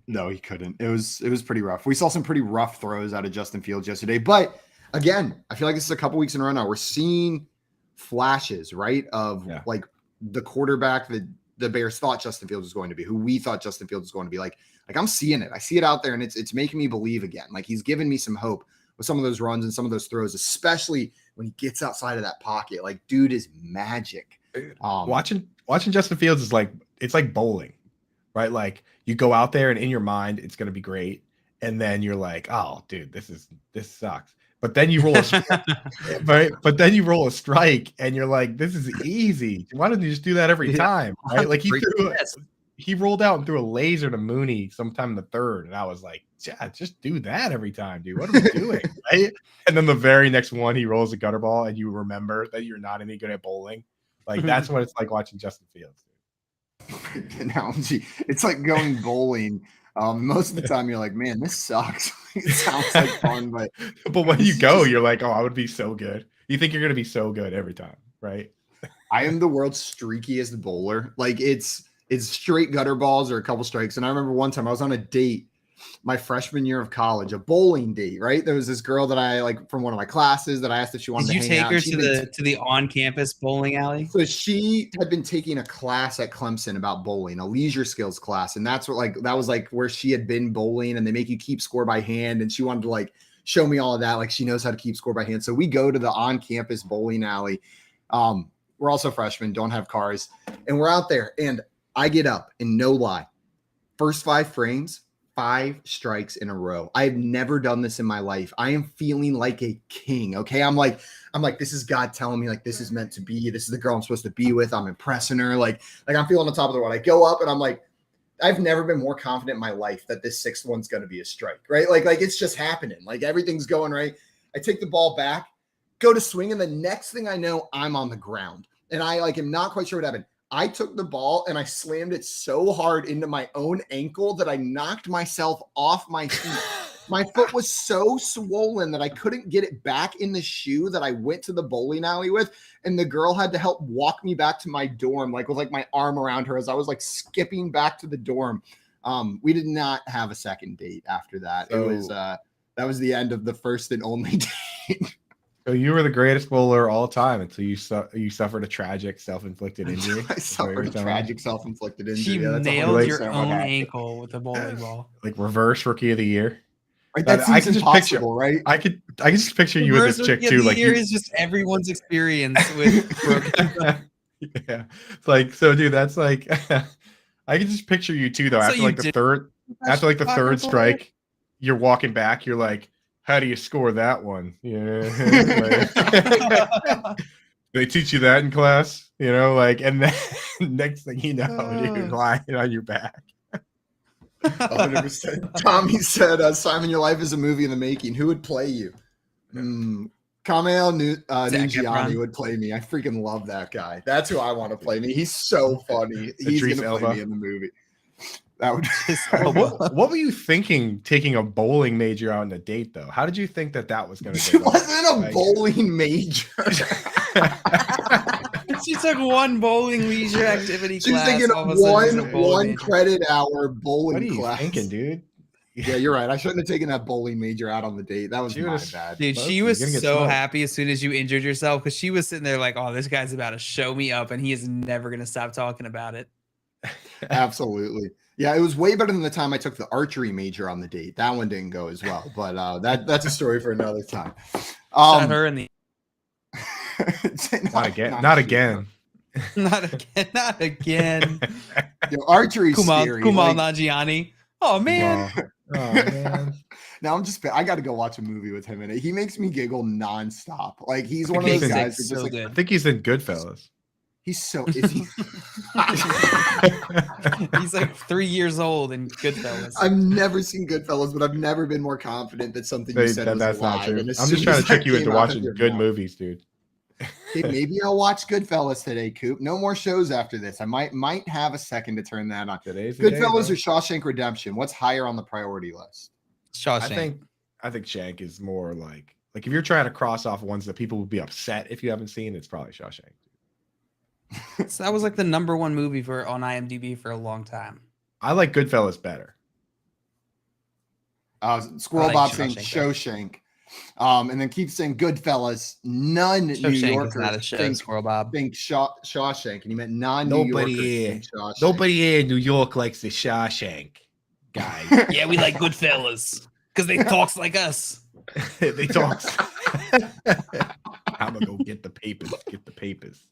No, he couldn't. It was pretty rough. We saw some pretty rough throws out of Justin Fields yesterday. But again, I feel like this is a couple weeks in a row now. We're seeing flashes, right? Of like the quarterback that the Bears thought Justin Fields was going to be, who we thought Justin Fields was going to be. Like I'm seeing it. I see it out there, and it's making me believe again. Like he's giving me some hope with some of those runs and some of those throws, especially when he gets outside of that pocket. Like, dude is magic. Watching Justin Fields is like, it's like bowling, right? Like you go out there and in your mind it's going to be great, and then you're like, oh dude, this sucks, but then you roll but then you roll a strike and you're like, this is easy. Why don't you just do that every time, right? Like he rolled out and threw a laser to Mooney sometime in the third, and I was like, yeah, just do that every time, dude. What are we doing? Right? And then the very next one he rolls a gutter ball and you remember that you're not any good at bowling. Like that's what it's like watching Justin Fields. Analogy. It's like going bowling Most of the time, you're like, man, this sucks. It sounds like fun, but when this you is go, just- you're like, oh, I would be so good. You think you're gonna be so good every time, right? I am the world's streakiest bowler. Like it's straight gutter balls or a couple strikes. And I remember one time I was on a date my freshman year of college, a bowling date, right? There was this girl that I like from one of my classes that I asked if she wanted Did to you hang take out. her She'd to been the on-campus bowling alley? So she had been taking a class at Clemson about bowling, a leisure skills class. And that's what that was where she had been bowling, and they make you keep score by hand. And she wanted to show me all of that. Like she knows how to keep score by hand. So we go to the on-campus bowling alley. We're also freshmen, don't have cars. And we're out there and I get up and no lie, first 5 frames, 5 strikes in a row. I've never done this in my life. I am feeling like a king. Okay. I'm like, this is God telling me this is meant to be. This is the girl I'm supposed to be with. I'm impressing her. Like I'm feeling on top of the world. I go up and I'm like, I've never been more confident in my life that this 6th one's going to be a strike, right? Like it's just happening. Like everything's going right. I take the ball back, go to swing. And the next thing I know, I'm on the ground and I am not quite sure what happened. I took the ball and I slammed it so hard into my own ankle that I knocked myself off my feet. My foot was so swollen that I couldn't get it back in the shoe that I went to the bowling alley with. And the girl had to help walk me back to my dorm, with my arm around her as I was skipping back to the dorm. We did not have a second date after that. It was, that was the end of the first and only date. So you were the greatest bowler all time until you suffered a tragic self-inflicted injury. I suffered a tragic self-inflicted injury. She Yeah, nailed your 100% what own happened. ankle with a bowling ball. Reverse rookie of the year. Right, that I seems can just impossible, right? I can just picture you with this chick too. Here is just everyone's experience with broken. Yeah, it's so dude, that's I can just picture you too though. So After you the did- third, after the Soccer third player? strike, you're walking back. You're like, how do you score that one? Yeah, they teach you that in class, and then next thing you know, you're lying on your back. 100%. Tommy said, Simon, your life is a movie in the making. Who would play you? Kamel Ninjiani would play me. I freaking love that guy. That's who I want to play me. He's so funny. He's going to play me in the movie. That would. What were you thinking taking a bowling major out on a date, though? How did you think that was going to It wasn't a bowling major. She took one bowling leisure activity She's class. thinking all of a sudden she's a bowling one major. credit hour bowling What are you class. thinking, dude? Yeah, you're right. I shouldn't have taken that bowling major out on the date. That was She my was- bad. Dude, Well, she you're was gonna get so smoked. happy as soon as you injured yourself because she was sitting there like, oh, this guy's about to show me up and he is never going to stop talking about it. Absolutely. Yeah, it was way better than the time I took the archery major on the date. That one didn't go as well, but that's a story for another time. Shot her in the Not again. Not again. not again, not again. Archery Kumal scary. Nanjiani. Oh man. Oh, man. Now I got to go watch a movie with him in it. He makes me giggle nonstop. Like he's one of He's those guys who's so just good. I think he's in Goodfellas. he's so. Is he? He's like 3 years old in Goodfellas. I've never seen Goodfellas, but I've never been more confident that something you said was That's a lie. not true. And as I'm soon just trying as to trick that you into came out of watching your good mouth- movies, dude. Okay, maybe I'll watch Goodfellas today, Coop. No more shows after this. I might have a second to turn that on. Today's the day, Goodfellas bro. or Shawshank Redemption? What's higher on the priority list? Shawshank. I think Shank is more like if you're trying to cross off ones that people would be upset if you haven't seen, it's probably Shawshank. So that was like the #1 movie on IMDb for a long time. I like Goodfellas better. Squirrel I like Bob saying Shawshank Shawshank. And then keep saying Goodfellas. None New Shawshank is Yorkers not a show, think, Squirrel Bob. think Shawshank, and he meant non-New Yorkers think Shawshank. Nobody here in New York likes the Shawshank guy. Yeah, we like Goodfellas because they talks like us. They talk. I'm gonna go get the papers. Get the papers.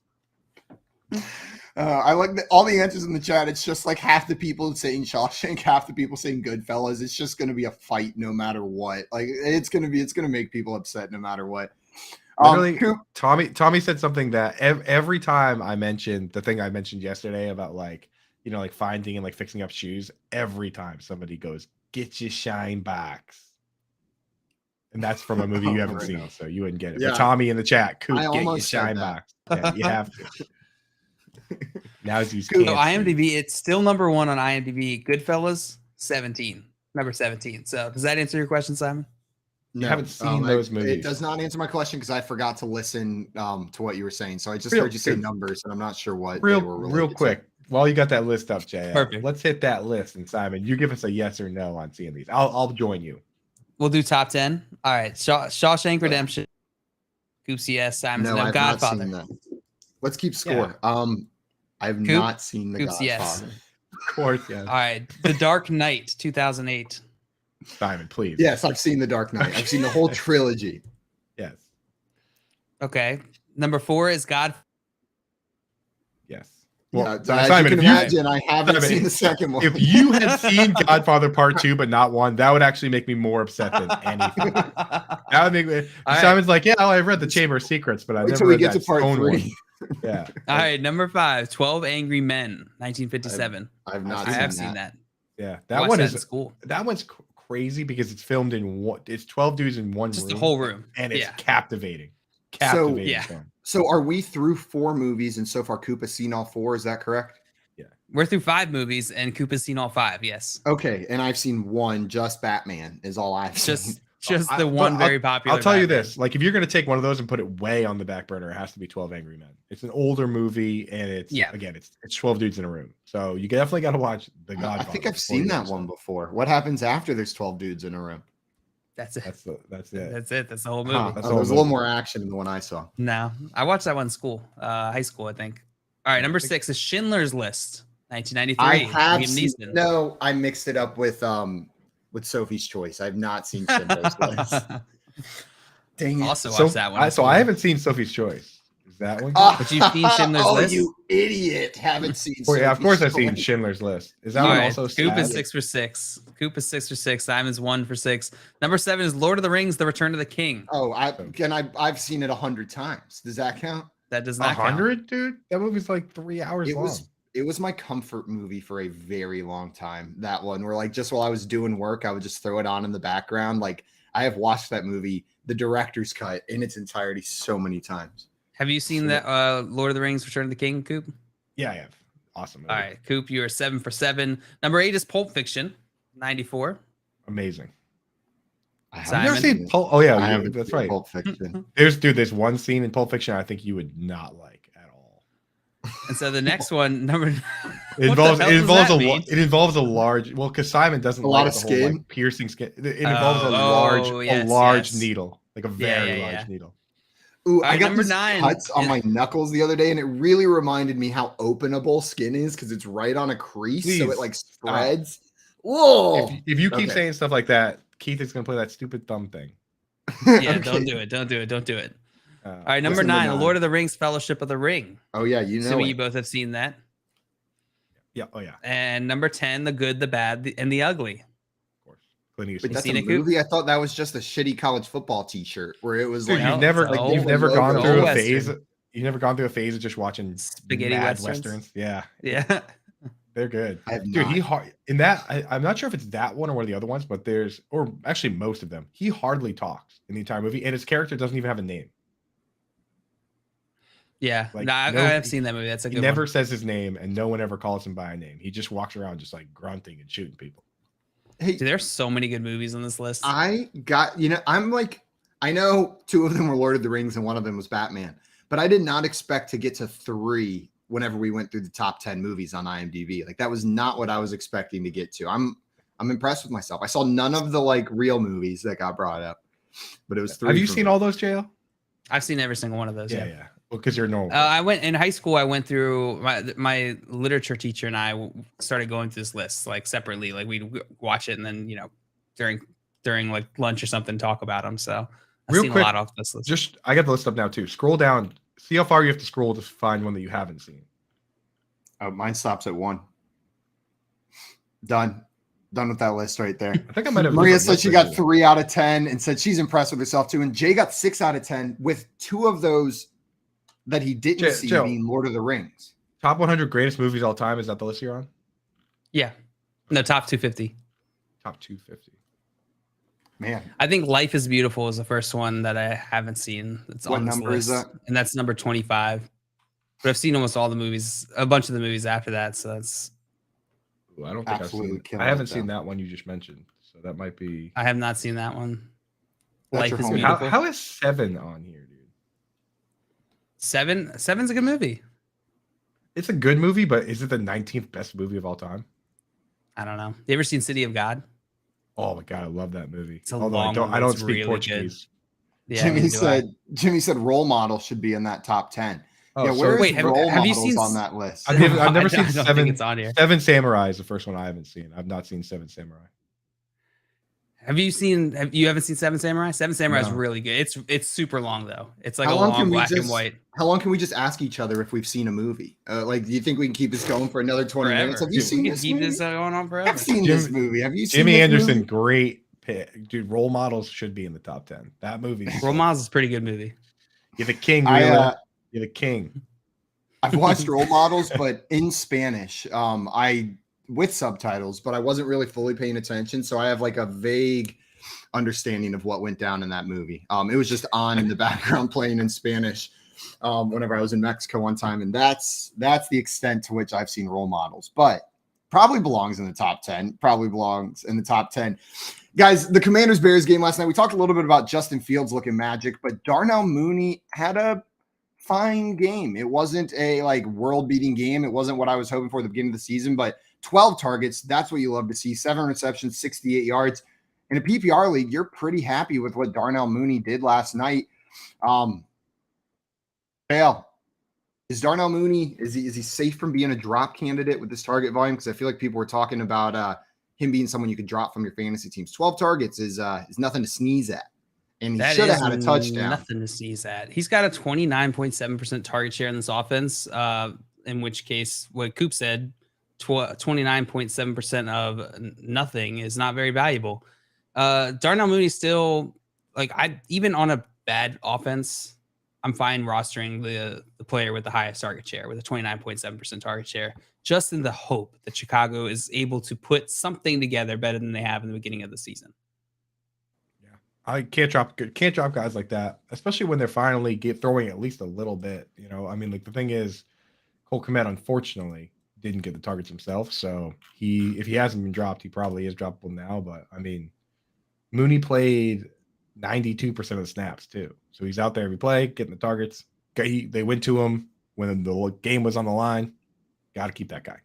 I like all the answers in the chat. It's just like half the people saying Shawshank, half the people saying Goodfellas. It's just going to be a fight no matter what. Like it's going to make people upset no matter what. Literally, Coop, Tommy said something that every time I mentioned the thing I mentioned yesterday about like finding and like fixing up shoes, every time somebody goes, "Get your shine box." And that's from a movie you haven't Right. seen, so you wouldn't get it. Yeah. But Tommy in the chat, Coop, I get your almost said shine that. box. Yeah, you have to. Now's you So IMDb, it's still #1 on IMDb. Goodfellas, 17. Number 17. So does that answer your question, Simon? No, haven't seen those It movies. does not answer my question because I forgot to listen to what you were saying. So I just Real- heard you say real- numbers, and I'm not sure what they Real, were real related to. quick, while you got that list up, JL, Perfect. let's hit that list. And Simon, you give us a yes or no on seeing these. I'll join you. We'll do top 10. All right. Shawshank Redemption. Coops, yes. Simon's No, no. I've not Godfather. seen that. Let's keep score. I've Coop? not seen The Coops, yes. Godfather. Of course, yes. All right. The Dark Knight, 2008. Simon, please. Yes, I've seen The Dark Knight. I've seen the whole trilogy. Yes. Okay. Number 4 is God. Yes. Well, So, as Simon, you if can imagine, I haven't Simon, seen the second one. if you had seen Godfather Part 2 but not 1, that would actually make me more upset than anything. That would make me. All right. Simon's like, yeah, I've read the Chamber of Secrets, but I Wait never till we read get that to part Stone 3. one. Yeah. All right. Number 5, 12 Angry Men, 1957. I've not I seen have that. seen that. Yeah. I That watched one that is in school. that one's crazy because it's filmed in one. It's 12 dudes in one Just room. the whole room. and it's Yeah. captivating. Captivating. yeah. film. So are we through 4 movies and so far Coop has seen all 4? Is that correct? We're through 5 movies and Coop has seen all 5. Yes. Okay, and I've seen 1. Just Batman is all I've seen. Just I- the one but very popular. I'll tell you Batman. this: like, if you're going to take one of those and put it way on the back burner, it has to be 12 Angry Men. It's an older movie, and it's again, it's 12 dudes in a room. So you definitely got to watch The Godfather. I think I've before seen you that watch one it. before. What happens after there's 12 dudes in a room? That's it. That's it. That's it. That's the whole movie. Huh, That's there all was a little movie. more action in the one I saw. No, I watched that one in school, high school, I think. All right, number 6 is Schindler's List, 1993. I have Liam seen. Neeson. No, I mixed it up with Sophie's Choice. I've not seen Schindler's List. Dang it. Also watched that one. So I haven't seen Sophie's Choice. Is that one? But you've seen Schindler's oh, List? you idiot! Haven't seen. Well, yeah, of course I've Sophie's seen Choice. Schindler's List. Is that All one right, also Coop sad? is 6 for 6. Coop is 6 for 6. Simon's 1 for 6. Number 7 is Lord of the Rings: The Return of the King. Oh, I've seen it 100 times. Does that count? That does not count. 100, dude? That movie's like 3 hours long. It was my comfort movie for a very long time. That one where like just while I was doing work, I would just throw it on in the background. Like I have watched that movie, the director's cut, in its entirety so many times. Have you seen that Lord of the Rings: Return of the King, Coop? Yeah, I have. Awesome movie. All right, Coop, you are 7 for 7. Number 8 is Pulp Fiction, 94. Amazing. I Simon? I've never seen Pulp. Oh yeah, I haven't that's seen right. Pulp Fiction. There's one scene in Pulp Fiction I think you would not like at all. And so the next one, number It What the involves hell it does involves that a mean? it involves a large because Simon doesn't A lot like of the whole, skin? like, piercing skin. It involves a yes, large yes. needle, like a Yeah, very yeah, large yeah. needle. Ooh, right, I got number these 9. cuts on my knuckles the other day, and it really reminded me how openable skin is because it's right on a crease, so Please it like stop. spreads. Whoa! If you keep Okay. saying stuff like that, Keith is gonna play that stupid thumb thing. Yeah, Okay. don't do it. Don't do it. Don't do it. Uh, All right, number What's number 9, 9? Lord of the Rings: Fellowship of the Ring. Oh yeah, you know Assuming it. you both have seen that. yeah. Oh yeah. And number 10, The Good, the Bad, and the Ugly. Of course. Clint Wait, Eastwood. that's seen a it, Coop? movie. I thought that was just a shitty college football T-shirt where it was Dude, like you've never like you've the never gone logo. through a Western. phase. You've never gone through a phase of just watching Spaghetti mad westerns? Yeah, Yeah. they're good. I have Dude, not. he hard in that. I'm not sure if it's that one or one of the other ones, but there's, or actually most of them. He hardly talks in the entire movie, and his character doesn't even have a name. Yeah. Like, no, I no- have seen that movie. That's a He good never one. says his name, and no one ever calls him by a name. He just walks around just like grunting and shooting people. Hey, Dude, there's so many good movies on this list. I got, I'm like, I know 2 of them were Lord of the Rings and 1 of them was Batman, but I did not expect to get to 3 whenever we went through the top 10 movies on IMDb. Like that was not what I was expecting to get to. I'm impressed with myself. I saw none of the like real movies that got brought up, but it was 3. Have you for seen me. all those, JL? I've seen every single one of those. Yeah, yeah. Well, because you're normal. I went in high school. I went through my literature teacher and I started going through this list like separately. Like we'd watch it and then during like lunch or something talk about them. So I've Real seen quick, a lot off this list. just I got the list up now too. Scroll down. See how far you have to scroll to find one that you haven't seen. Oh, mine stops at 1. Done with that list right there. I think I might have. Maria different said lists she than got you. 3 out of 10 and said she's impressed with herself too. And Jay got 6 out of 10 with 2 of those that he didn't see Joe. being Lord of the Rings. Top 100 greatest movies all time. Is that the list you're on? Yeah. No, top 250. Top 250. Man, I think Life is Beautiful is the first one that I haven't seen. It's What on this number is list. that? And that's number 25. But I've seen almost all the movies, a bunch of the movies after that. So that's Ooh, I don't think Absolutely I've seen. killing I haven't it, seen though. that one you just mentioned, so that might be. I have not seen that one. That's Life your is homework. Beautiful. How is 7 on here, dude? Seven's a good movie. It's a good movie, but is it the 19th best movie of all time? I don't know. You ever seen City of God? Oh my god, I love that movie. It's a Although long one, I but don't it's speak really Portuguese. good. Yeah, neither do I. Jimmy said role model should be in that top 10. Oh, Yeah, so- where is Wait, role have you models seen on that list? I've never I seen don't think Seven. it's on here. Seven Samurai is the first one I haven't seen. I've not seen Seven Samurai. You haven't seen Seven Samurai? Seven Samurai is No. really good. It's super long though. It's like How a long long can we black and just- white. How long can we just ask each other if we've seen a movie? Like, do you think we can keep this going for another 20 minutes? Forever. Have you seen We can this keep movie? this going on forever. I've seen this movie. Have you seen Jimmy this Anderson, movie? great pick, dude. Role models should be in the top 10. That movie. Role Models is a pretty good movie. You're the king, I, Wheeler. You're the king. I've watched Role Models, but in Spanish. I with subtitles, but I wasn't really fully paying attention, so I have like a vague understanding of what went down in that movie. It was just on in the background playing in Spanish whenever I was in Mexico one time, and that's the extent to which I've seen Role Models, but probably belongs in the top 10. Probably belongs in the top 10. Guys, the Commanders-Bears game last night, we talked a little bit about Justin Fields looking magic, but Darnell Mooney had a fine game. It wasn't a like world-beating game. It wasn't what I was hoping for at the beginning of the season, but 12 targets, that's what you love to see. 7 receptions, 68 yards. In a PPR league, you're pretty happy with what Darnell Mooney did last night. Dale, is Darnell Mooney, is he safe from being a drop candidate with this target volume? Because I feel like people were talking about him being someone you could drop from your fantasy teams. 12 targets is nothing to sneeze at. And he should have had a touchdown. Nothing to sneeze at. He's got a 29.7% target share in this offense, in which case, what Coop said, 29.7% of nothing is not very valuable. Darnell Mooney still, like, even on a bad offense, I'm fine rostering the player with the highest target share with a 29.7% target share, just in the hope that Chicago is able to put something together better than they have in the beginning of the season. Yeah, I can't drop guys like that, especially when they're finally throwing at least a little bit. You know, I mean, like the thing is, Cole Kmet unfortunately didn't get the targets himself, so if he hasn't been dropped, he probably is droppable now. But I mean, Mooney played 92% of the snaps too. So he's out there every play, getting the targets. They went to him when the game was on the line. Got to keep that guy.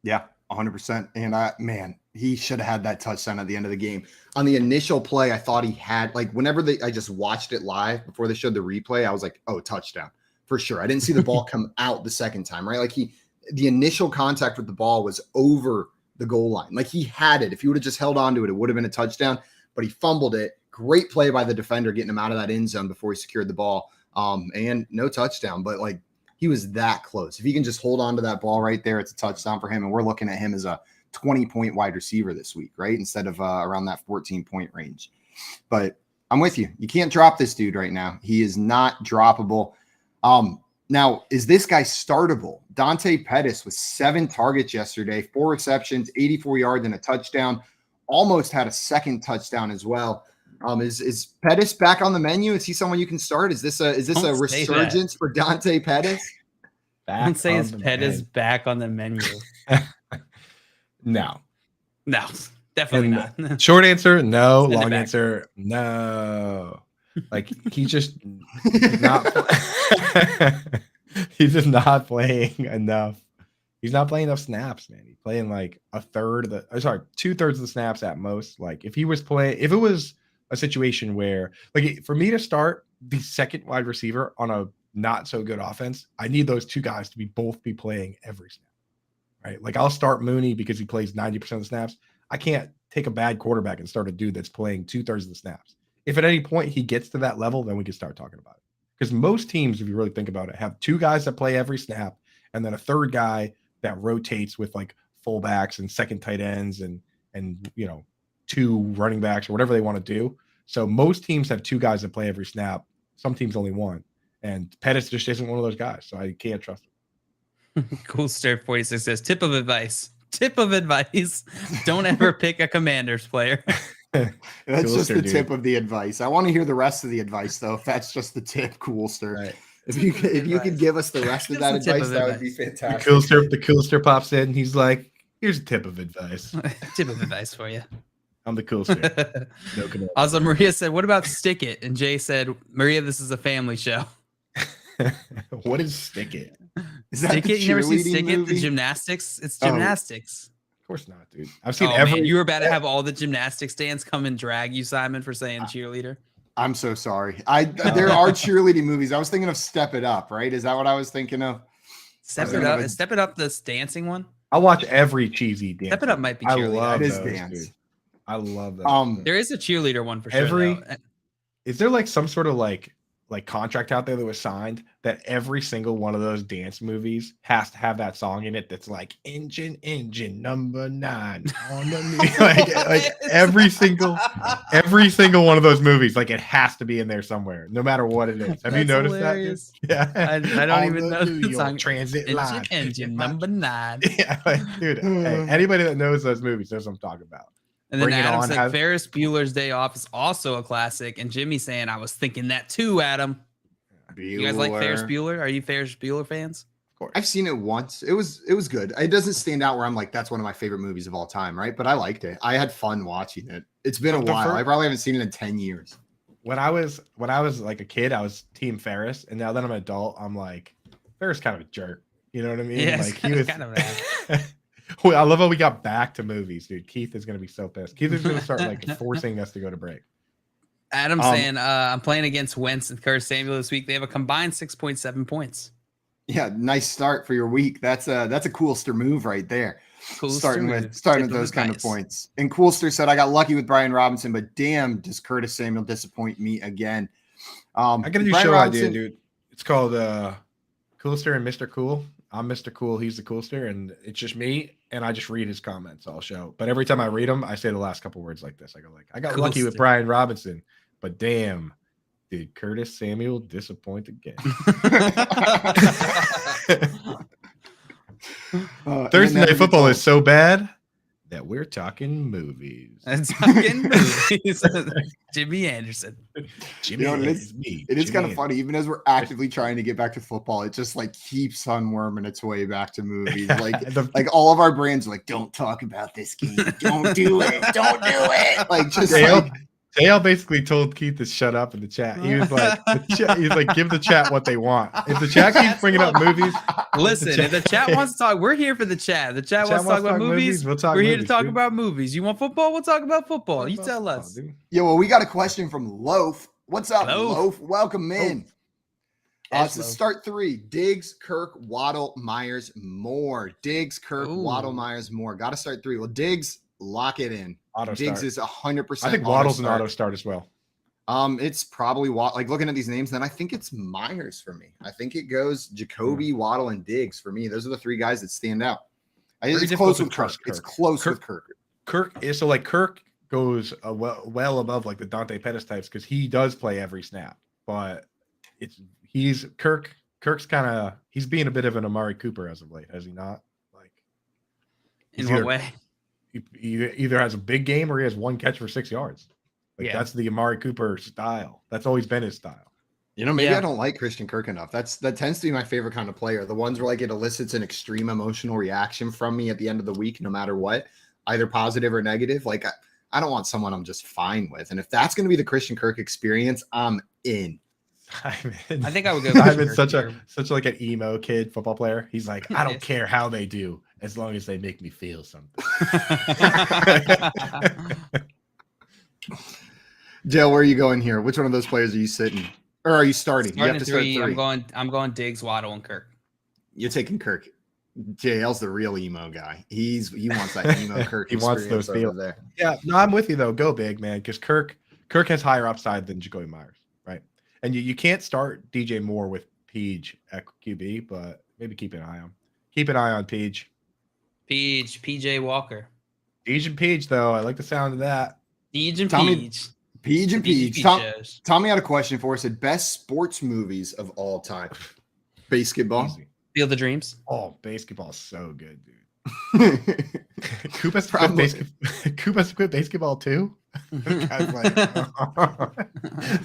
Yeah, 100%. And man, he should have had that touchdown at the end of the game. On the initial play, I thought he had, like, whenever I just watched it live before they showed the replay, I was like, oh, touchdown for sure. I didn't see the ball come out the second time, right? Like the initial contact with the ball was over the goal line. Like he had it. If he would have just held on to it, it would have been a touchdown, but he fumbled it. Great play by the defender getting him out of that end zone before he secured the ball. And no touchdown, but like he was that close. If he can just hold on to that ball right there, it's a touchdown for him. And we're looking at him as a 20-point wide receiver this week, right? Instead of around that 14-point range. But I'm with you. You can't drop this dude right now. He is not droppable. Now, is this guy startable? Dante Pettis with 7 targets yesterday, 4 receptions, 84 yards, and a touchdown. Almost had a second touchdown as well. Is Pettis back on the menu? Is he someone you can start? Is this a resurgence for Dante Pettis? Don't say his Pettis back on the menu. No, definitely not. Short answer, no. Send it Long back. answer, no. Like he's just not. He's just not playing enough. He's not playing enough snaps, man. He's playing like 2/3 of the snaps at most. Like if it was a situation where, like, for me to start the second wide receiver on a not so good offense, I need those two guys to both be playing every snap, right? Like I'll start Mooney because he plays 90% of the snaps. I can't take a bad quarterback and start a dude that's playing 2/3 of the snaps. If at any point he gets to that level, then we can start talking about it. Because most teams, if you really think about it, have 2 guys that play every snap and then a third guy that rotates with like fullbacks and second tight ends and 2 running backs or whatever they want to do. So most teams have 2 guys that play every snap. Some teams only 1. And Pettis just isn't one of those guys. So I can't trust him. Cool Star 46 says, tip of advice. Don't ever pick a Commanders player. That's just the tip of the advice. I want to hear the rest of the advice, though. If that's just the tip, Coolster. Right. If you could give us the rest of that Just a tip advice, of that would be advice. fantastic. The coolster pops in. He's like, "Here's a tip of advice. Tip of advice for you. I'm the coolster." No canola. Also, Maria said, "What about Stick It?" And Jay said, "Maria, this is a family show." What is Stick It? Is that Stick the It? You never seen cheerleading Stick It? The movie? gymnastics. It's Oh. gymnastics. Of course not, dude. I've seen Oh every. man, you were about to have all the gymnastics stands come and drag you, Simon, for saying cheerleader. I'm so sorry. There are cheerleading movies. I was thinking of Step It Up, right? Is that what I was thinking of? Step was It thinking Up. of Is Step It Up the dancing one? I watch every cheesy dance. Step It Up might be I cheerleader. love It is those, dance. dude. I love that. There is a cheerleader one for sure. Every- though. Is there like some sort of like contract out there that was signed that every single one of those dance movies has to have that song in it that's like engine number 9 on the knee. like every single one of those movies, like it has to be in there somewhere, no matter what it is. Have you That's noticed hilarious. that? Yeah. I don't On even know New the York song. Transit line. Engine number 9. Yeah, like, dude. Hey, anybody that knows those movies knows what I'm talking about. And then Bring It Adam On said has- Ferris Bueller's Day Off is also a classic. And Jimmy saying, I was thinking that too, Adam. You guys like Ferris Bueller? Are you Ferris Bueller fans? Of course. I've seen it once. It was good. It doesn't stand out where I'm like, that's one of my favorite movies of all time, right? But I liked it. I had fun watching it. It's been a while. I probably haven't seen it in 10 years. When I was like a kid, I was Team Ferris, and now that I'm an adult, I'm like, Ferris kind of a jerk. You know what I mean? Yeah, like he was kind of bad. Well, I love how we got back to movies, dude. Keith is gonna be so pissed. Keith is gonna start like forcing us to go to break. Adam saying, I'm playing against Wentz and Curtis Samuel this week. They have a combined 6.7 points. Yeah, nice start for your week. That's a coolster move right there. Coolster starting move. with Tip of those kind of advice. points. And Coolster said, I got lucky with Brian Robinson, but damn, does Curtis Samuel disappoint me again? I got a new Brian show Robinson- idea, dude. It's called Coolster and Mr. Cool. I'm Mr. Cool, he's the Coolster, and it's just me, and I just read his comments all show. But every time I read them, I say the last couple words like this. I go like, I got lucky with Coolster. Brian Robinson, but damn, did Curtis Samuel disappoint again? Thursday Night Football is so bad that we're talking movies. And talking movies. Jimmy Anderson. Jimmy, You know, it is me. It is kind of Jimmy. funny, even as we're actively trying to get back to football, it just like keeps on worming its way back to movies. Like, The- all of our brands are like, don't talk about this game. Don't do it. Don't do it. Like, just Dale, Dale basically told Keith to shut up in the chat. He was like, he's like, give the chat what they want. If the chat keeps bringing up movies, Listen, if the chat wants to talk, we're here for the chat. If the chat wants to talk about movies, we'll talk we're here to movies, talk dude. about movies. You want football? We'll talk about football. You tell Oh, us. dude. Yeah, well, we got a question from Loaf. What's up, Loaf? Loaf? Welcome in. Yes, To Loaf. start 3, Diggs, Kirk, Waddle, Myers, Moore. Diggs, Kirk, Ooh. Waddle, Myers, Moore. Got to start 3. Well, Diggs, lock it in. Auto Diggs start. is 100%. I think Waddle's an auto start as well. It's probably like looking at these names, then I think it's Myers for me. I think it goes Jacoby, Waddle, and Diggs for me. Those are the 3 guys that stand out. It's difficult close to with Kirk. trust It's Kirk. close Kirk- with Kirk. Kirk is so like Kirk goes well above like the Dante Pettis types because he does play every snap, but Kirk's kind of he's being a bit of an Amari Cooper as of late, has he not? Like In he's what either- way? he either has a big game or he has 1 catch for 6 yards. Like Yeah. that's the Amari Cooper style. That's always been his style. You know, maybe Yeah. I don't like Christian Kirk enough. That tends to be my favorite kind of player. The ones where like it elicits an extreme emotional reaction from me at the end of the week, no matter what, either positive or negative. Like I don't want someone I'm just fine with. And if that's going to be the Christian Kirk experience, I'm in. I think I would go. Simon's Kirk such like an emo kid football player. He's like, I don't Yes. care how they do, as long as they make me feel something. Dale, where are you going here? Which one of those players are you sitting? Or are you starting? You Starting have at to start 3. 3. I'm going Diggs, Waddle, and Kirk. You're taking Kirk. JL's the real emo guy. He wants that emo Kirk. He wants those experience over feelings. there. Yeah, no, I'm with you though. Go big, man, because Kirk has higher upside than Jacoby Myers, right? And you can't start DJ Moore with Peach at QB, but maybe keep an eye on Peach. PJ Walker. Peach and Peach, though, I like the sound of that. Peach and Tommy- Peach. Peach and Peach Peach. shows. Tommy had a question for us. Said best sports movies of all time. Basketball. Easy. Field of Dreams. Oh, basketball's so good, dude. It's Koopa's Probably. Koopa's quit basketball too. Guy's like,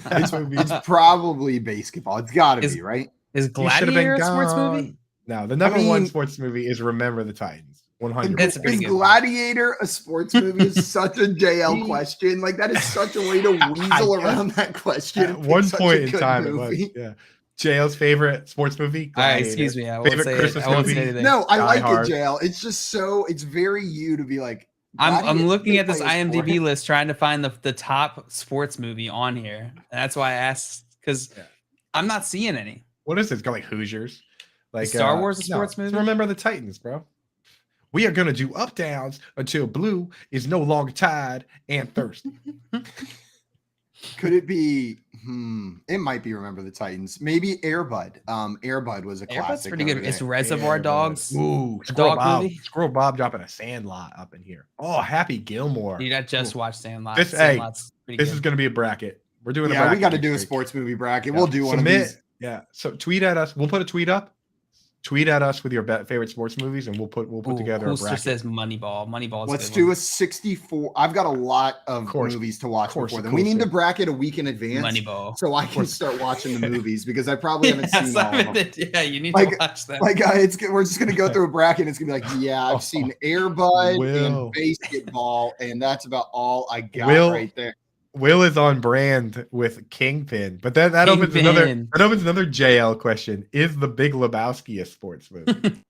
that's what we- probably basketball. It's got to Is- be, right? Is You should have been Gladiator a sports gone. movie? No, the number one mean- sports movie is Remember the Titans. 100. That's a pretty Is good one. Gladiator a sports movie? Is such a JL He- question. Like that is such a way to weasel around that question. At and pick one such a point in good time, it was. movie. Yeah. JL's favorite sports movie. All right, Gladiator. excuse me. I won't Favorite say it. Christmas I won't say movie? anything. No, I Die like Hard. it, JL. It's just so it's very you to be like. I'm Gladiator, looking they at this play a sport. IMDb list trying to find the top sports movie on here. And that's why I asked because Yeah. I'm not seeing any. What is it? It's got like Hoosiers. Like Star Wars a no, sports it's movie? Remember the Titans, bro. We are gonna do up downs until blue is no longer tired and thirsty. Could it be? It might be Remember the Titans. Maybe Air Bud. Air Bud was a Airbud's classic. pretty over good. It's there. Reservoir Air Bud. Dogs. Ooh, A Squirrel dog Bob. movie? Squirrel Bob dropping a Sandlot up in here. Oh, Happy Gilmore. Dude, I just watched Sandlot. This- hey, Sandlot's pretty This good. is gonna be a bracket. We're doing a Yeah, bracket. we got to next do a week. sports movie bracket. Yeah. We'll do one of Submit. these. Yeah. So tweet at us. We'll put a tweet up. Tweet at us with your favorite sports movies, and we'll put together a Coolster bracket. says Moneyball. Moneyball's Let's a do good a 64. I've got a lot of course. movies to watch Course, before of then. We course, need to yeah. bracket a week in advance one. Moneyball. so I can start watching the movies because I probably haven't Yes, seen all of them. yeah, you need Like- to watch that. Like we're just gonna go through a bracket. And it's gonna be like, yeah, I've seen Air Bud Will. and basketball, and that's about all I got Will. right there. Will is on brand with Kingpin, but then that opens Kingpin. another JL question. Is The Big Lebowski a sports movie?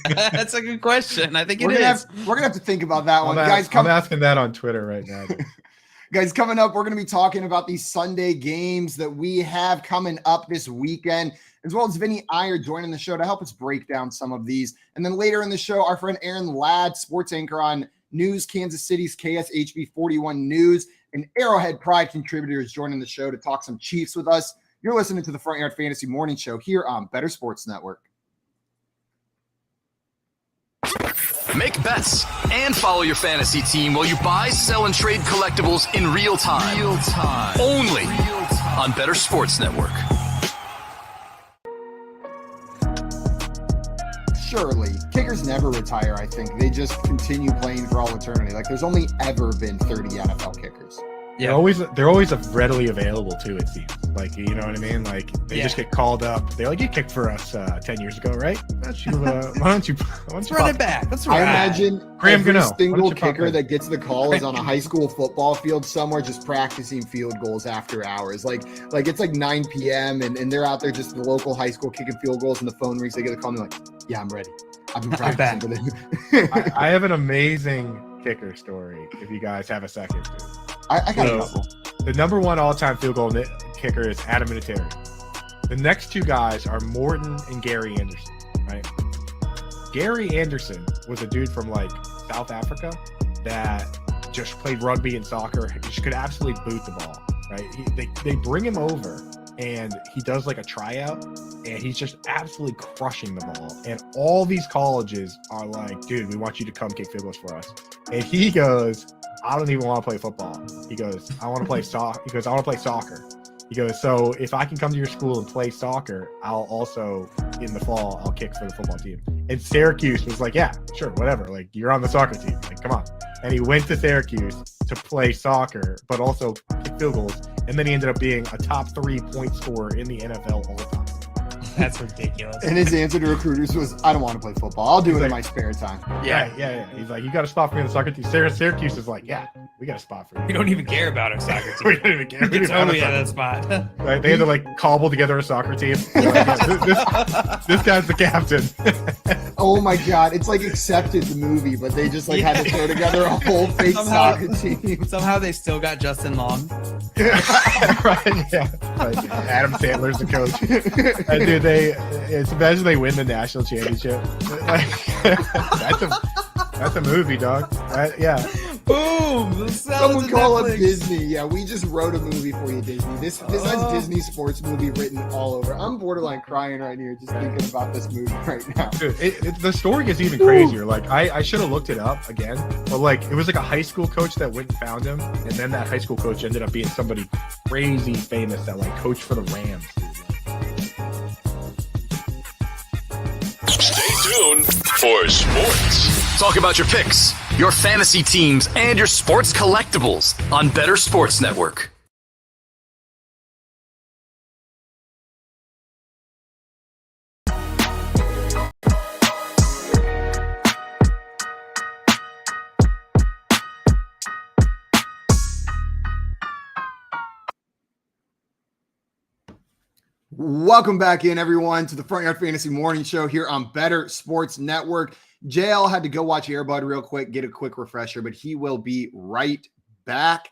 That's a good question. I think We're it is. gonna have to think about that one, guys. I'm asking that on Twitter right now. Guys, coming up, we're going to be talking about these Sunday games that we have coming up this weekend, as well as Vinny Iyer joining the show to help us break down some of these. And then later in the show, our friend Aaron Ladd, sports anchor on News Kansas City's KSHB 41 News, and Arrowhead Pride contributor is joining the show to talk some Chiefs with us. You're listening to the Front Yard Fantasy Morning Show here on Better Sports Network. Make bets and follow your fantasy team while you buy, sell, and trade collectibles in real time. Only on Better Sports Network. Surely, kickers never retire, I think. They just continue playing for all eternity. Like, there's only ever been 30 NFL kickers. They're always readily available too. It seems like, you know what I mean. Like they just get called up. They're like, you kicked for us 10 years ago, right? Why don't you Let's run it back. Let's I run it. imagine Graham every Gano, why don't single you pop kicker in? that gets the call is on a high school football field somewhere just practicing field goals after hours. Like it's like 9 p.m. and they're out there just at the local high school kicking field goals, and the phone rings. They get a call and they're like, yeah, I'm ready. I've been practicing for this. I have an amazing kicker story. If you guys have a second. I got a So, couple. The number one all-time field goal kicker is Adam Vinatieri. The next two guys are Morton and Gary Anderson, right? Gary Anderson was a dude from like South Africa that just played rugby and soccer. He just could absolutely boot the ball, right? They bring him over and he does like a tryout and he's just absolutely crushing the ball. And all these colleges are like, dude, we want you to come kick field goals for us. And he goes, I don't even want to play football. He goes, I want to play soccer. He goes, I want to play soccer. He goes, so if I can come to your school and play soccer, I'll also, in the fall, I'll kick for the football team. And Syracuse was like, yeah, sure, whatever. Like, you're on the soccer team. Like, come on. And he went to Syracuse to play soccer, but also kick field goals. And then he ended up being a top 3 point scorer in the NFL all the time. That's ridiculous. And his answer to recruiters was, I don't want to play football. I'll do He's it in like- my spare time. Yeah. He's like, you got a spot for me on the soccer team. Syracuse is like, yeah, we got a spot for you. We don't even care about our soccer We team. don't even care. We We don't have a totally at soccer that spot. Right? They had to like cobble together a soccer team. They're like, yeah, this guy's the captain. Oh my God. It's like Accepted, the movie, but they just like had to throw together a whole fake Somehow- soccer team. Somehow they still got Justin Long. Right? Yeah. Like, Adam Sandler's the coach. And dude, it's imagine they win the national championship. That's a movie, dog. Yeah. Boom! Someone call up Disney. Yeah, we just wrote a movie for you, Disney. This has Disney sports movie written all over. I'm borderline crying right here just thinking about this movie right now. Dude, the story gets even crazier. Like I should have looked it up again, but like it was like a high school coach that went and found him, and then that high school coach ended up being somebody crazy famous that like coached for the Rams. Stay tuned for sports. Talk about your picks, your fantasy teams, and your sports collectibles on Better Sports Network. Welcome back in, everyone, to the Front Yard Fantasy Morning Show here on Bettor Sports Network. JL had to go watch Airbud real quick, get a quick refresher, but he will be right back.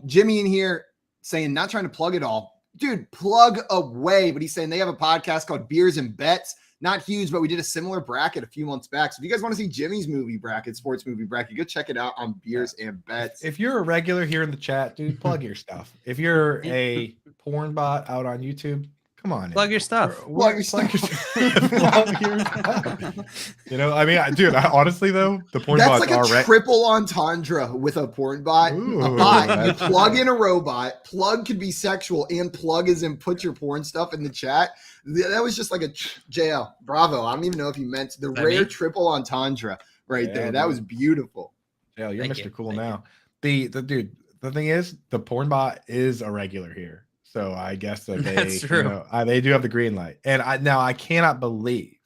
Jimmy in here saying, not trying to plug it all. Dude, plug away. But he's saying they have a podcast called Beers and Bets. Not huge, but we did a similar bracket a few months back. So if you guys want to see Jimmy's movie bracket, sports movie bracket, go check it out on Beers and Bets. If you're a regular here in the chat, dude, plug your stuff. If you're a porn bot out on YouTube, come on. Plug your stuff. Plug your stuff. Plug your stuff. You know, I mean, dude, honestly, though, the porn That's bots like are a triple entendre with a porn bot. Ooh, a bot. You that's- plug in a robot. Plug could be sexual, and plug is in put your porn stuff in the chat. That was just like a JL. Bravo. I don't even know if you meant the rare triple entendre right there. That was beautiful. Yeah, you're Thank Mr. you. Cool Thank now. The dude, the thing is, the porn bot is a regular here. So I guess that That's true. You know, they do have the green light. And I cannot believe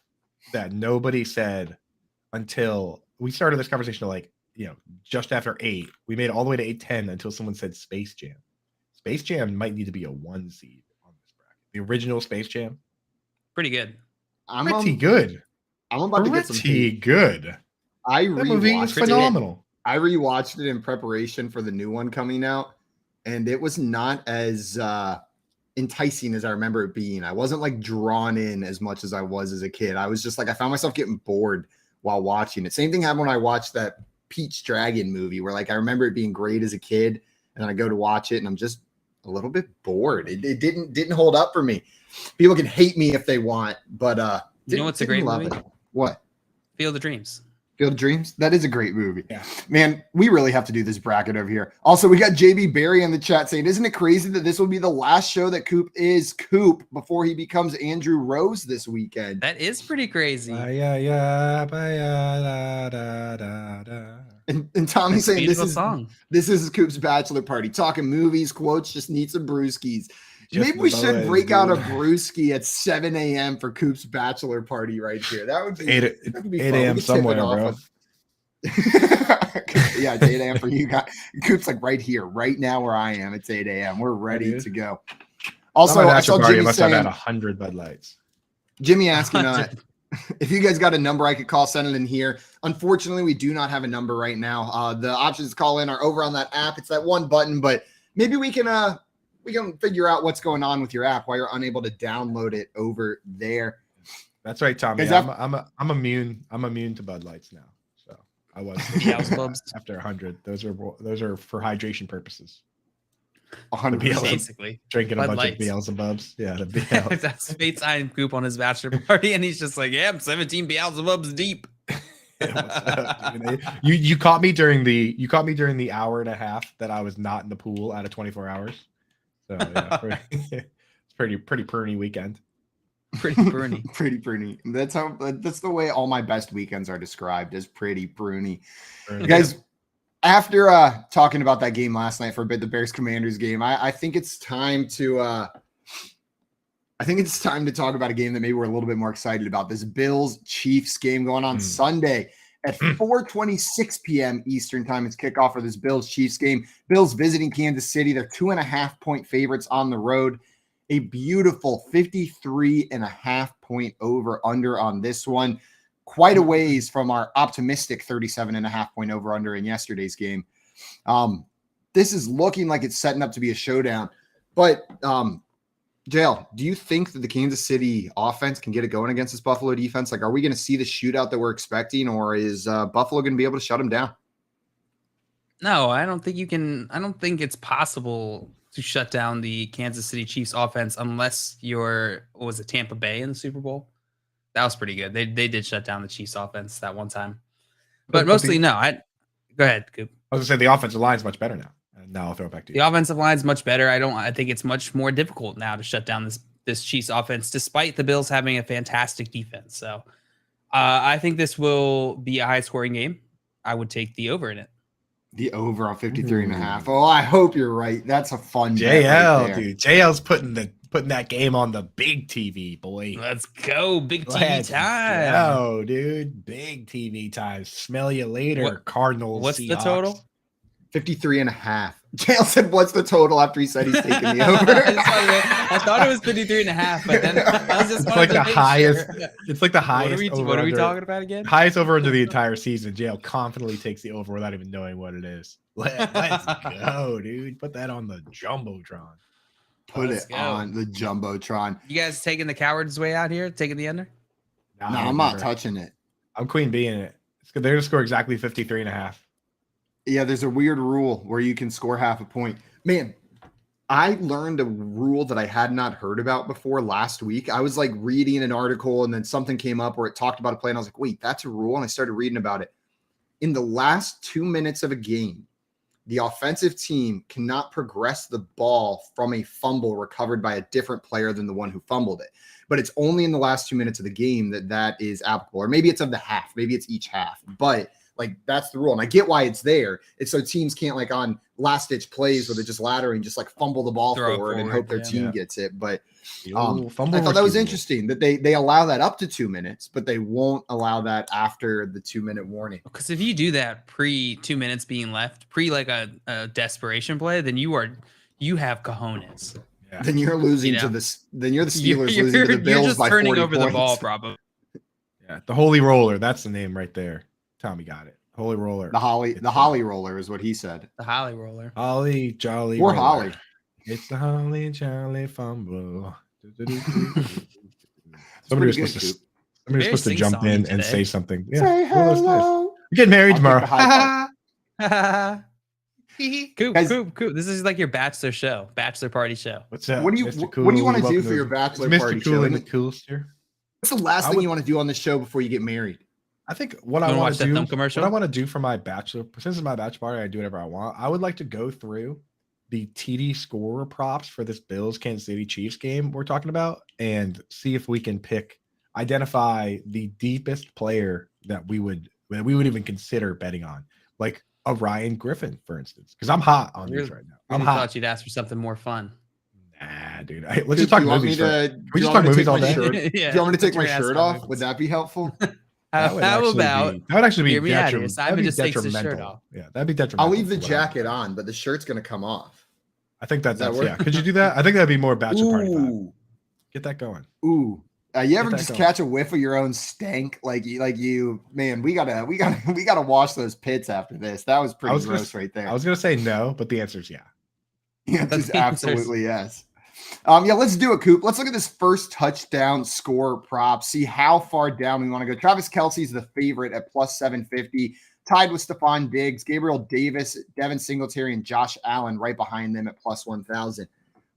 that nobody said until we started this conversation like, you know, just after 8. We made it all the way to 8:10 until someone said Space Jam. Space Jam might need to be a 1 seed on this bracket. The original Space Jam. Pretty good. Pretty good. I'm about to get some Pretty hate. good. I That movie is rewatched it. phenomenal. I rewatched it in preparation for the new one coming out, and it was not as enticing as I remember it being. I wasn't like drawn in as much as I was as a kid. I was just like, I found myself getting bored while watching it. Same thing happened when I watched that Peach Dragon movie, where like I remember it being great as a kid, and then I go to watch it, and I'm just a little bit bored. It didn't hold up for me. People can hate me if they want, but You know what's a great love movie? it. What? Field of Dreams. Field of Dreams? That is a great movie. Yeah. Man, we really have to do this bracket over here. Also, we got JB Barry in the chat saying, isn't it crazy that this will be the last show that Coop is Coop before he becomes Andrew Rose this weekend? That is pretty crazy. And Tommy's saying Beautiful this is Coop's bachelor party. Talking movies, quotes, just need some brewskis. Just Maybe we the should boys, break out a dude. brewski at 7 a.m. for Coop's bachelor party right here. That would be 8 that would be 8 fun. We a.m. could tip it somewhere, off bro. of- yeah, it's 8 a.m. for you guys. Coop's like right here, right now where I am. It's 8 a.m. We're ready dude. to go. Also, I saw party Jimmy must have had saying, 100 Bud Lights. Jimmy asking if you guys got a number I could call, send it in here. Unfortunately, we do not have a number right now. The options to call in are over on that app. It's that one button, but maybe we can figure out what's going on with your app while you're unable to download it over there. That's right, Tommy. Guys, I'm immune. I'm immune to Bud Lights now. So I was Beelzebubs. after 100. Those are for hydration purposes. 100%. Basically. Drinking Bud a bunch Lights. of Beelzebubs. Yeah, the Beelzebubs. That's Fate's Iron Coop on his bachelor party, and he's just like, yeah, I'm 17 Beelzebubs deep. You caught me during the hour and a half that I was not in the pool out of 24 hours. So yeah, it's pretty pruny weekend. Pretty pruny. Pretty pruny. That's the way all my best weekends are described, as pretty pruny. You guys, after talking about that game last night for a bit, the Bears Commanders game, I think it's time to talk about a game that maybe we're a little bit more excited about. This Bills Chiefs game going on Sunday at 4:26 p.m. Eastern time. It's kickoff for this Bills Chiefs game. Bills visiting Kansas City. They're 2.5-point favorites on the road. A beautiful 53.5-point over under on this one. Quite a ways from our optimistic 37.5-point over under in yesterday's game. This is looking like it's setting up to be a showdown. But JL, do you think that the Kansas City offense can get it going against this Buffalo defense? Like, are we going to see the shootout that we're expecting, or is Buffalo going to be able to shut them down? No, I don't think you can. I don't think it's possible to shut down the Kansas City Chiefs offense unless you're, what was it, Tampa Bay in the Super Bowl? That was pretty good. They did shut down the Chiefs offense that one time. But mostly, no. Go ahead, Coop. I was gonna say the offensive line is much better now. And now I'll throw it back to you. The offensive line is much better. I think it's much more difficult now to shut down this Chiefs offense, despite the Bills having a fantastic defense. So I think this will be a high scoring game. I would take the over in it. The over on 53.5. Oh, I hope you're right. That's a fun bet right JL, there. dude. JL's putting that game on the big TV, boy. Let's go. Big TV Let's time. go, dude. Big TV time. Smell you later, Cardinals. What's the Seahawks. total? 53.5 Jail said, "What's the total?" After he said he's taking the over. I thought it was 53.5, but then I was just It's like the highest. Sure. It's like the highest. What are we talking about again? Highest over under the entire season. Jail confidently takes the over without even knowing what it is. Let's go, dude. Put that on the jumbotron. Put Let's it go. on the jumbotron. You guys taking the coward's way out here? Taking the under? No, I'm not touching it. I'm queen being it. They're gonna score exactly 53.5. Yeah, there's a weird rule where you can score half a point. Man, I learned a rule that I had not heard about before last week. I was like reading an article and then something came up where it talked about a play and I was like, wait, that's a rule. And I started reading about it. In the last 2 minutes of a game, the offensive team cannot progress the ball from a fumble recovered by a different player than the one who fumbled it. But it's only in the last 2 minutes of the game that is applicable. Or maybe it's of the half. Maybe it's each half. But like that's the rule. And I get why it's there. It's so teams can't like on last ditch plays where they're just laddering, just like fumble the ball forward and hope their team gets it. But I thought that was interesting that they allow that up to 2 minutes, but they won't allow that after the 2 minute warning. Because if you do that pre 2 minutes being left, pre like a desperation play, then you have cojones. Yeah. Then you're losing to this. Then you're the Steelers losing to the Bills you're just by turning 40 over points. the ball, probably. Yeah, the Holy Roller. That's the name right there. Tommy got it. Holy Roller. The Holly Roller is what he said. The Holly Roller. Holly Jolly. Or Roller. Holly. It's the Holly Jolly Fumble. Somebody was pretty supposed to. good, Somebody was supposed to jump sing-songy in and today. say something. Yeah. Say Well, that's nice. hello. We're getting married I'll take tomorrow. the high Coop, Guys- Coop. This is like your bachelor show, bachelor party show. What's up? What do you Mr. what do you Cool? want to do Welcome for your to- bachelor It's party Mr. Cool show? and the Coolster. What's the last I thing would- you want to do on the show before you get married? I think what You I wanna want watch to that do, thumb commercial? what I want to do for my bachelor, since it's my bachelor party, I do whatever I want. I would like to go through the TD scorer props for this Bills Kansas City Chiefs game we're talking about, and see if we can identify the deepest player that we would even consider betting on, like a Ryan Griffin, for instance. Because I'm hot on these right now. I'm I hot. thought you'd ask for something more fun. Nah, dude. Let's Dude, just talk do you want me movies. to? Can we do just you talk want me to movies take all my day? shirt? Do you want me to take my shirt off? Would that be helpful? That would How actually about that would actually be hear me out here? detrimental. Simon That'd be just takes his shirt detrimental. off. Yeah, that'd be detrimental. I'll leave the for what I'm jacket doing. on, but the shirt's gonna come off. I think that's Does that yeah. work? Could you do that? I think that'd be more bachelor party vibe. Ooh, Get that going. ooh. You ever that just going. catch a whiff of your own stank? Man, we gotta wash those pits after this. That was pretty was gonna gross right there. I was gonna say no, but the answer is yeah. Yeah, That's just the answer. absolutely yes. Yeah, let's do it, Coop. Let's look at this first touchdown score prop. See how far down we want to go. Travis Kelce's the favorite at plus 750, tied with Stephon Diggs, Gabriel Davis, Devin Singletary, and Josh Allen right behind them at plus 1,000.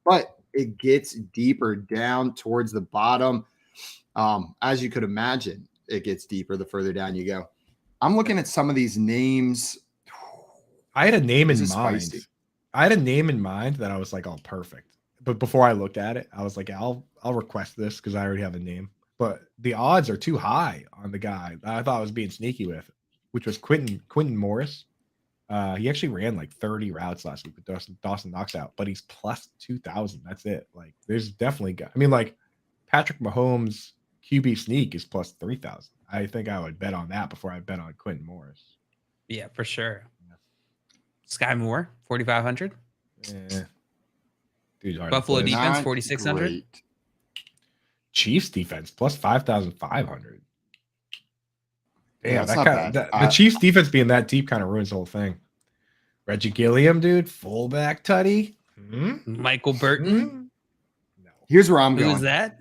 But it gets deeper down towards the bottom. As you could imagine, it gets deeper the further down you go. I'm looking at some of these names. I had a name in This is mind. spicy. I had a name in mind that I was like, oh, perfect. But before I looked at it, I was like, I'll request this because I already have a name. But the odds are too high on the guy that I thought I was being sneaky with, which was Quentin Morris. He actually ran like 30 routes last week with Dawson Knox out, but he's plus 2,000. That's it. Like, there's definitely like Patrick Mahomes QB sneak is plus 3,000. I think I would bet on that before I bet on Quentin Morris. Yeah, for sure. Sky Moore, 4,500. Yeah. Dude's hard to Buffalo play. defense, Not 4,600. great. Chiefs defense plus 5,500. Yeah, Yeah, it's that not kind bad. of the Chiefs defense being that deep kind of ruins the whole thing. Reggie Gilliam, dude, fullback tutty. Michael Burton. No. Here's where I'm Who going. is that?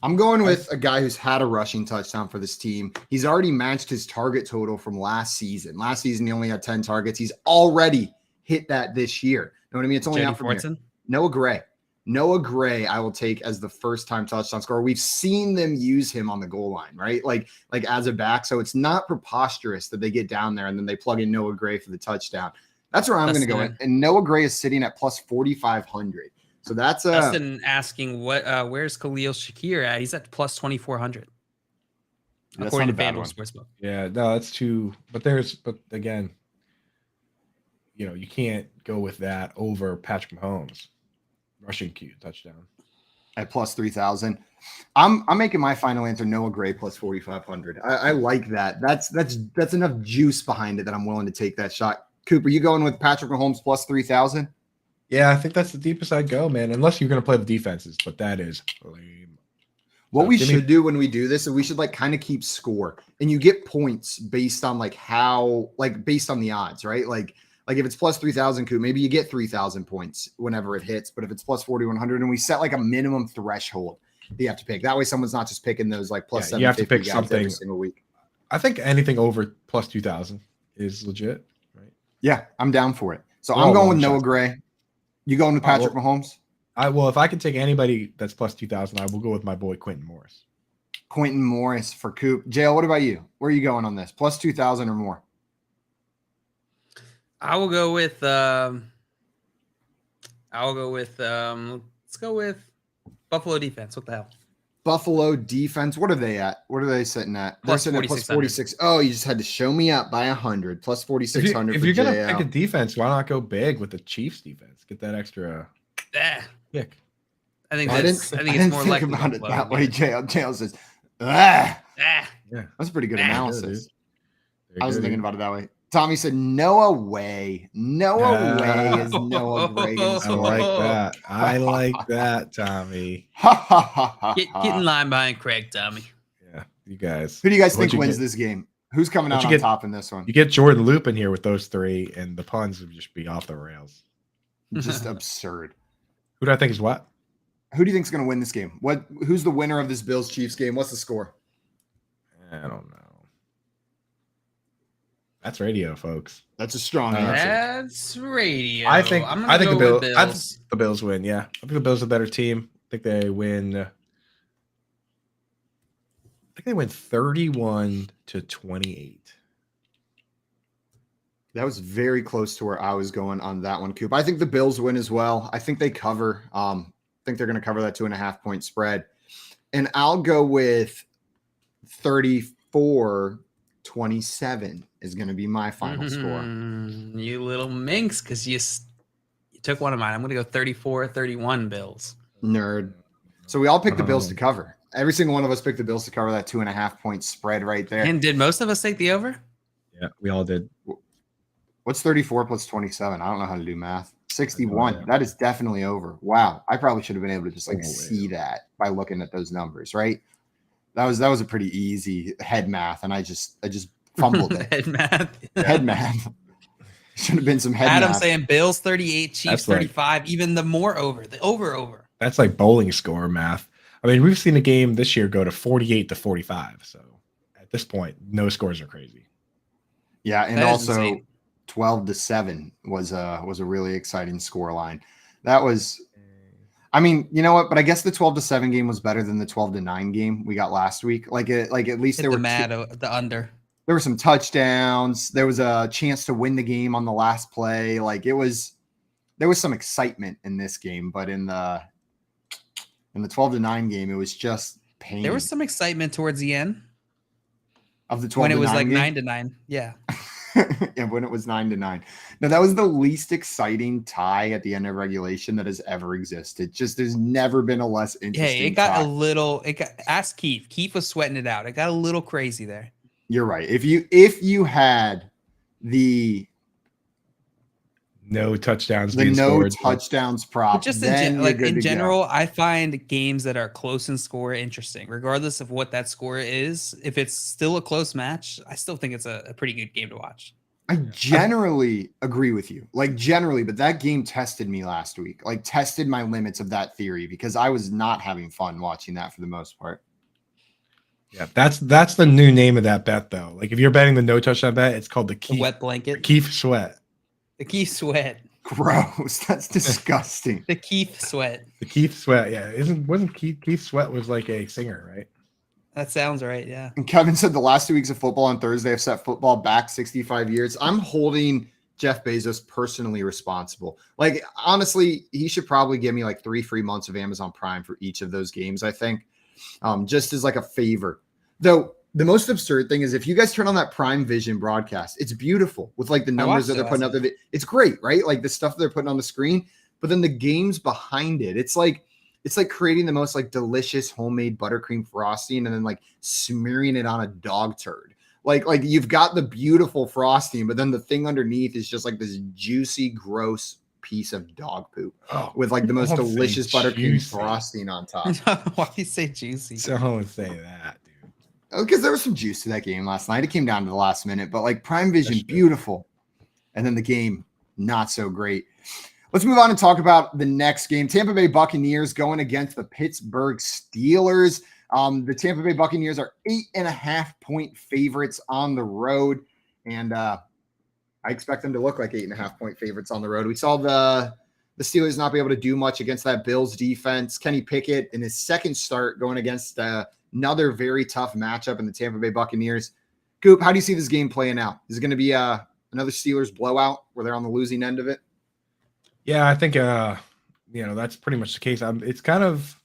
I'm going with a guy who's had a rushing touchdown for this team. He's already matched his target total from last season. Last season, he only had 10 targets. He's already hit that this year. Know what I mean? It's only Jody out from here. Fortson. Noah Gray. Noah Gray, I will take as the first-time touchdown scorer. We've seen them use him on the goal line, right? Like as a back. So it's not preposterous that they get down there and then they plug in Noah Gray for the touchdown. That's where I'm going to go. Dustin. And Noah Gray is sitting at plus 4,500. So that's Dustin asking where's Khalil Shakir at? He's at plus 2,400. That's According to not a bad FanDuel one. Sportsbook. Yeah, no, that's too. But again, you can't go with that over Patrick Mahomes rushing touchdown. at plus 3,000. I'm making my final answer Noah Gray plus 4,500. I like that. That's enough juice behind it that I'm willing to take that shot. Cooper, you going with Patrick Mahomes plus 3,000? Yeah, I think that's the deepest I'd go, man. Unless you're going to play the defenses, but that is lame. What So we give me- should do when we do this is we should like kind of keep score, and you get points based on like how, like based on the odds, right? Like if it's plus 3,000, Coop, maybe you get 3,000 points whenever it hits. But if it's plus 4,100, and we set like a minimum threshold that you have to pick, that way someone's not just picking those like plus Yeah, you have to 750 pick guys every something. single week. I think anything over plus 2,000 is legit, right? Yeah, I'm down for it. So We're I'm all going with long Noah shots. Gray. You going with Oh, Patrick well- Mahomes? Well, if I can take anybody that's plus 2,000, I will go with my boy Quentin Morris. Quentin Morris for Coop. JL, what about you? Where are you going on this? Plus 2,000 or more? I will go with let's go with Buffalo defense. What the hell? Buffalo defense. What are they at? What are they sitting at? They're Plus sitting at plus 4,600. 46. Oh, you just had to show me up by 100. Plus 4,600 If for you're going to JL. pick a defense, why not go big with the Chiefs defense? Get that extra Ah, kick. I think I that's. didn't, I think I it's didn't more think likely about it Buffalo that to way. get it. JL says, ah. Ah, Yeah. That's a pretty good Ah, analysis. Very I wasn't good. thinking about it that way. Tommy said, Noah way. Noah way is Noah Gray going to I like score. that. I like that, Tommy. Ha, ha, ha, ha, get ha. in line behind Craig, Tommy. Yeah, you guys. Who do you guys What'd think wins get? this game? Who's coming What'd out you on get? top in this one? You get Jordan Loop in here with those three, and the puns would just be off the rails. Just absurd. Who do I think is what? Who do you think is going to win this game? Who's the winner of this Bills Chiefs game? What's the score? I don't know. That's radio, folks. That's a strong answer. That's radio. I think I'm I gonna think go the with Bills. Bills. The Bills win. Yeah, I think the Bills are a better team. I think they win. I think they win 31-28. That was very close to where I was going on that one, Coop. I think the Bills win as well. I think they cover. I think they're going to cover that 2.5-point spread. And I'll go with 34-27 is going to be my final score. You little minx, because you took one of mine. I'm going to go 34-31 Bills. Nerd. So we all picked the Bills to cover. Every single one of us picked the Bills to cover that 2.5-point spread right there. And did most of us take the over? Yeah, we all did. What's 34 plus 27? I don't know how to do math. 61. Oh, yeah. That is definitely over. Wow. I probably should have been able to just like Oh, see yeah. that by looking at those numbers, right? That was a pretty easy head math, and I just fumbled it. Head math. Head math. Should have been some head Adam math. saying Bills 38, Chiefs That's like- 35, even the more over. The over. That's like bowling score math. I mean, we've seen a game this year go to 48-45. So at this point, no scores are crazy. Yeah, and That is also insane. 12-7 was a really exciting score line. That was, I mean, you know what? But I guess the 12-7 game was better than the 12-9 game we got last week. Like at least Hit there the were the under. there were some touchdowns. There was a chance to win the game on the last play. Like there was some excitement in this game, but in the 12-9 game, it was just pain. There was some excitement towards the end of the 12-9 when it was like game. 9-9. Yeah. Yeah, when it was 9-9. Now that was the least exciting tie at the end of regulation that has ever existed. Just there's never been a less interesting. Hey, it got tie. ask Keith. Keith was sweating it out. It got a little crazy there. You're right. If you had the No touchdowns the being no scored. touchdowns prop, But just then you're good in to go. general, I find games that are close in score interesting, regardless of what that score is. If it's still a close match, I still think it's a pretty good game to watch. I generally agree with you, like generally, but that game tested me last week, like tested my limits of that theory because I was not having fun watching that for the most part. Yeah, that's the new name of that bet though. Like if you're betting the no touchdown bet, it's called the The Keith, wet blanket, Keith Sweat. the Keith sweat, Gross. That's disgusting. the Keith sweat. The Keith Sweat. Yeah, wasn't Keith Sweat was like a singer, right? That sounds right. Yeah. And Kevin said the last 2 weeks of football on Thursday have set football back 65 years. I'm holding Jeff Bezos personally responsible. Like, honestly, he should probably give me like 3 free months of Amazon Prime for each of those games, I think, just as like a favor. Though the most absurd thing is if you guys turn on that Prime Vision broadcast, it's beautiful with like the numbers that they're putting out there. It's great, right? Like the stuff they're putting on the screen, but then the games behind it, it's like creating the most like delicious homemade buttercream frosting and then like smearing it on a dog turd. Like you've got the beautiful frosting, but then the thing underneath is just like this juicy, gross piece of dog poop with like the most don't say delicious buttercream juicy. frosting on top. Why do you say juicy? Don't say that, dude. Because there was some juice to that game last night. It came down to the last minute, but like Prime Vision, That's true. beautiful. And then the game, not so great. Let's move on and talk about the next game. Tampa Bay Buccaneers going against the Pittsburgh Steelers. The Tampa Bay Buccaneers are 8.5-point favorites on the road. And I expect them to look like 8.5-point favorites on the road. We saw the Steelers not be able to do much against that Bills defense. Kenny Pickett in his second start going against another very tough matchup in the Tampa Bay Buccaneers. Goop, how do you see this game playing out? Is it going to be another Steelers blowout where they're on the losing end of it? Yeah, I think that's pretty much the case. It's kind of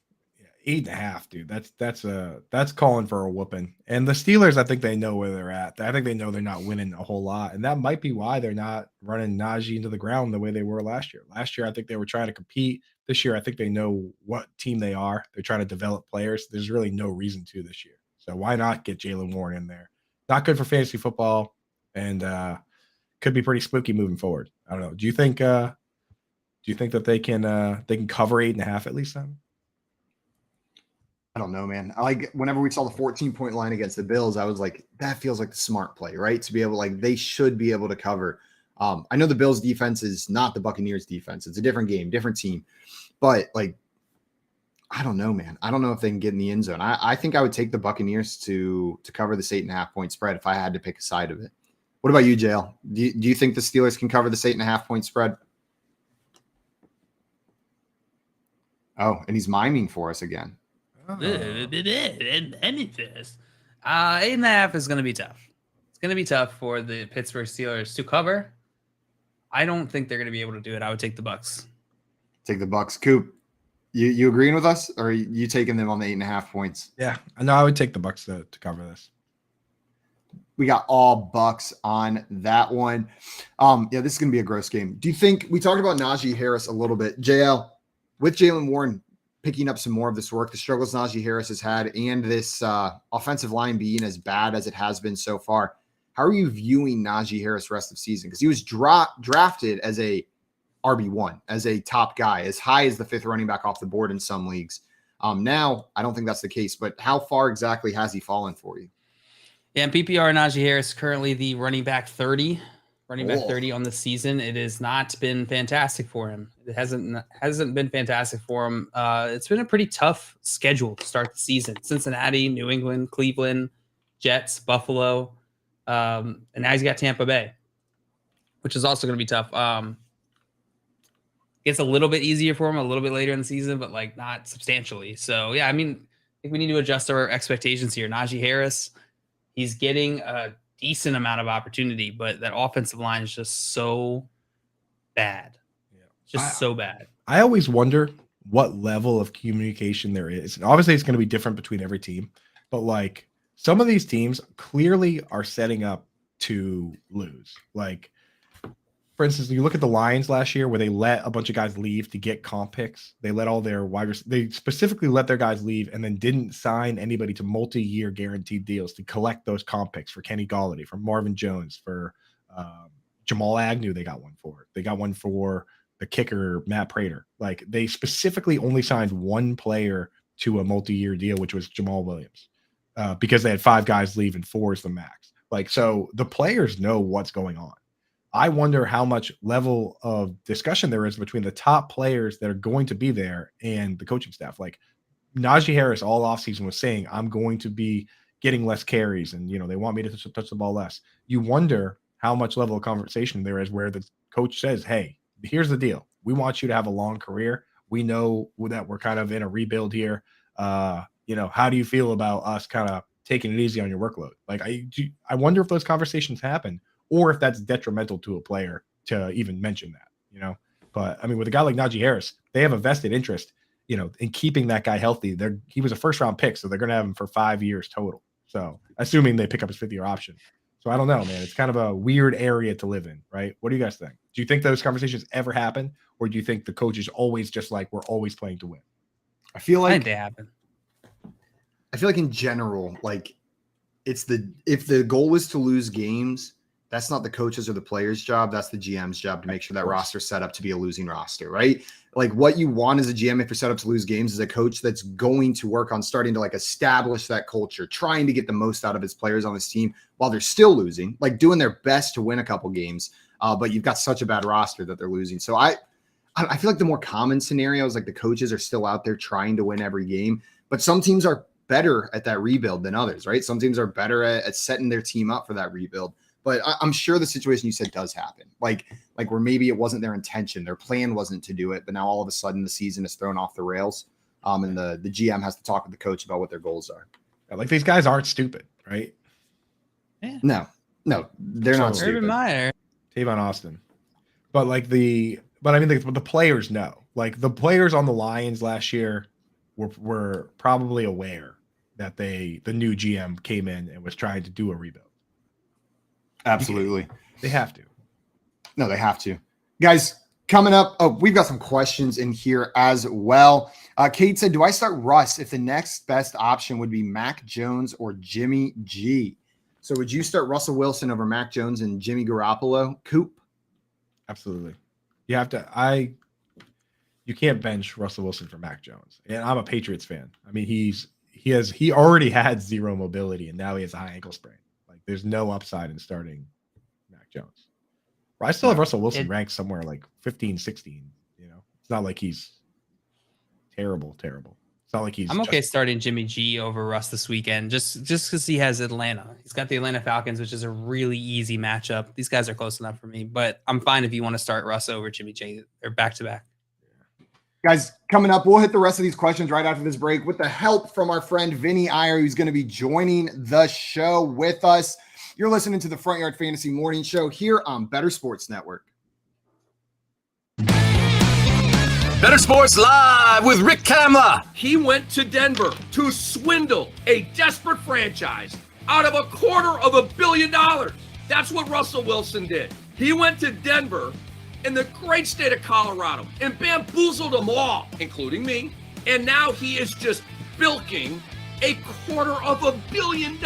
8.5, dude. That's calling for a whooping. And the Steelers, I think they know where they're at. I think they know they're not winning a whole lot, and that might be why they're not running Najee into the ground the way they were last year. Last year, I think they were trying to compete. This year, I think they know what team they are. They're trying to develop players. There's really no reason to this year. So why not get Jaylen Warren in there? Not good for fantasy football, and could be pretty spooky moving forward. I don't know. Do you think that they can cover 8.5 at least then? I don't know, man. Whenever we saw the 14-point line against the Bills, I was like, that feels like the smart play, right? To be able, they should be able to cover. I know the Bills defense is not the Buccaneers defense. It's a different game, different team. But I don't know, man. I don't know if they can get in the end zone. I think I would take the Buccaneers to cover this 8.5-point spread if I had to pick a side of it. What about you, JL? Do you think the Steelers can cover this 8.5-point spread? Oh, and he's miming for us again. 8.5 is going to be tough. It's going to be tough for the Pittsburgh Steelers to cover. I don't think they're going to be able to do it. I would take the Bucs. Take the Bucs. Coop, you agreeing with us, or are you taking them on the 8.5 points? Yeah, no, I would take the Bucs to cover this. We got all Bucs on that one. Yeah, this is going to be a gross game. Do you think we talked about Najee Harris a little bit, JL, with Jaylen Warren picking up some more of this work, the struggles Najee Harris has had, and this offensive line being as bad as it has been so far? How are you viewing Najee Harris rest of season? Because he was drafted as a RB1, as a top guy, as high as the 5th running back off the board in some leagues. Now, I don't think that's the case, but how far exactly has he fallen for you? Yeah, in PPR, Najee Harris currently the running back 30 on the season. It has not been fantastic for him. It hasn't been fantastic for him. It's been a pretty tough schedule to start the season. Cincinnati, New England, Cleveland, Jets, Buffalo, and now he's got Tampa Bay, which is also going to be tough. Gets a little bit easier for him a little bit later in the season, but not substantially. So yeah, I think we need to adjust our expectations here. Najee Harris, he's getting a decent amount of opportunity, but that offensive line is just so bad. Yeah. So bad. I always wonder what level of communication there is. And obviously it's going to be different between every team, but some of these teams clearly are setting up to lose. For instance, you look at the Lions last year where they let a bunch of guys leave to get comp picks. They let all their they specifically let their guys leave and then didn't sign anybody to multi-year guaranteed deals to collect those comp picks for Kenny Galladay, for Marvin Jones, for Jamal Agnew. They got one for. They got one for the kicker, Matt Prater. They specifically only signed one player to a multi-year deal, which was Jamal Williams, because they had 5 guys leave and 4 is the max. So the players know what's going on. I wonder how much level of discussion there is between the top players that are going to be there and the coaching staff. Najee Harris all offseason was saying, I'm going to be getting less carries and, they want me to touch the ball less. You wonder how much level of conversation there is where the coach says, hey, here's the deal. We want you to have a long career. We know that we're kind of in a rebuild here. How do you feel about us kind of taking it easy on your workload? I wonder if those conversations happen, or if that's detrimental to a player to even mention that, But with a guy like Najee Harris, they have a vested interest, in keeping that guy healthy. He was a 1st-round pick, so they're going to have him for 5 years total. So assuming they pick up his 5th-year option. So I don't know, man. It's kind of a weird area to live in, right? What do you guys think? Do you think those conversations ever happen, or do you think the coach is always just we're always playing to I feel like they happen. I feel like in general, if the goal is to lose games, that's not the coaches or the players' job. That's the GM's job to make sure that roster's set up to be a losing roster, right? Like what you want as a GM, if you're set up to lose games, is a coach that's going to work on starting to like establish that culture, trying to get the most out of his players on his team while they're still losing, like doing their best to win a couple games. But you've got such a bad roster that they're losing. So I feel like the more common scenario is like the coaches are still out there trying to win every game, but some teams are better at that rebuild than others, right? Some teams are better at setting their team up for that rebuild. But I'm sure the situation you said does happen, like where maybe it wasn't their intention, their plan wasn't to do it, but now all of a sudden the season is thrown off the rails, and the GM has to talk with the coach about what their goals are. Like these guys aren't stupid, right? Yeah. No, they're not stupid. Urban Meyer. Tavon Austin, but I mean the players know. Like the players on the Lions last year were probably aware that the new GM came in and was trying to do a rebuild. Absolutely. They have to. No, they have to. Guys, coming up, we've got some questions in here as well. Kate said, do I start Russ if the next best option would be Mac Jones or Jimmy G? So would you start Russell Wilson over Mac Jones and Jimmy Garoppolo? Coop? Absolutely. You have to. You can't bench Russell Wilson for Mac Jones. And I'm a Patriots fan. I mean, he already had zero mobility and now he has a high ankle sprain. Like there's no upside in starting Mac Jones. I still have Russell Wilson ranked somewhere like 15, 16. It's not like he's terrible. It's not like he's. I'm okay starting Jimmy G over Russ this weekend, just because he has Atlanta. He's got the Atlanta Falcons, which is a really easy matchup. These guys are close enough for me, but I'm fine if you want to start Russ over Jimmy G or back to back. Guys, coming up, we'll hit the rest of these questions right after this break with the help from our friend Vinny Iyer, who's going to be joining the show with us. You're listening to the Front Yard Fantasy Morning Show here on Bettor Sports Network. Bettor Sports Live with Rick Kamla. He went to Denver to swindle a desperate franchise out of $250 million. That's what Russell Wilson did. He went to Denver in the great state of Colorado and bamboozled them all, including me. And now he is just bilking $250 million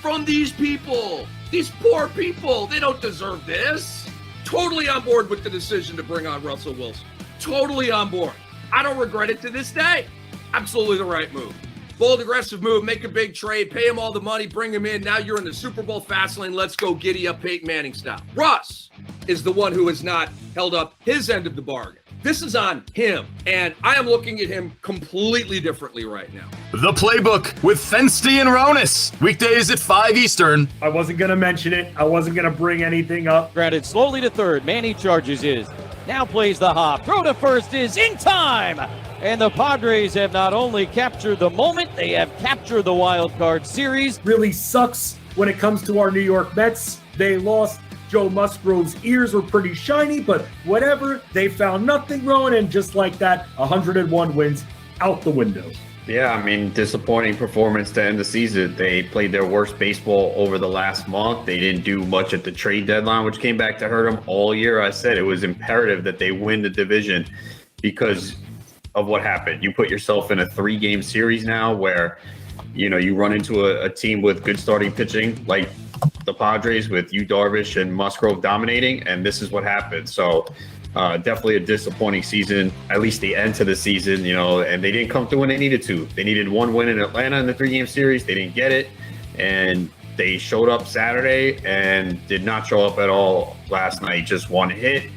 from these people. These poor people, they don't deserve this. Totally on board with the decision to bring on Russell Wilson. Totally on board. I don't regret it to this day. Absolutely the right move. Bold, aggressive move, make a big trade, pay him all the money, bring him in. Now you're in the Super Bowl fast lane. Let's go giddy up Peyton Manning style. Russ is the one who has not held up his end of the bargain. This is on him, and I am looking at him completely differently right now. The Playbook with Fensty and Ronis. Weekdays at 5 Eastern. I wasn't going to mention it. I wasn't going to bring anything up. Grounded slowly to third. Manny charges his. Now plays the hop. Throw to first is in time. And the Padres have not only captured the moment, they have captured the wild card series. Really sucks when it comes to our New York Mets. They lost. Joe Musgrove's ears were pretty shiny, but whatever. They found nothing growing, and just like that, 101 wins out the window. Yeah, I mean, disappointing performance to end the season. They played their worst baseball over the last month. They didn't do much at the trade deadline, which came back to hurt them all year. I said it was imperative that they win the division because of what happened. You put yourself in a 3-game series now where, you run into a team with good starting pitching like the Padres with Yu Darvish and Musgrove dominating, and this is what happened. So definitely a disappointing season, at least the end to the season, and they didn't come through when they needed to. They needed one win in Atlanta in the 3-game series. They didn't get it, and they showed up Saturday and did not show up at all last night. Just one hit,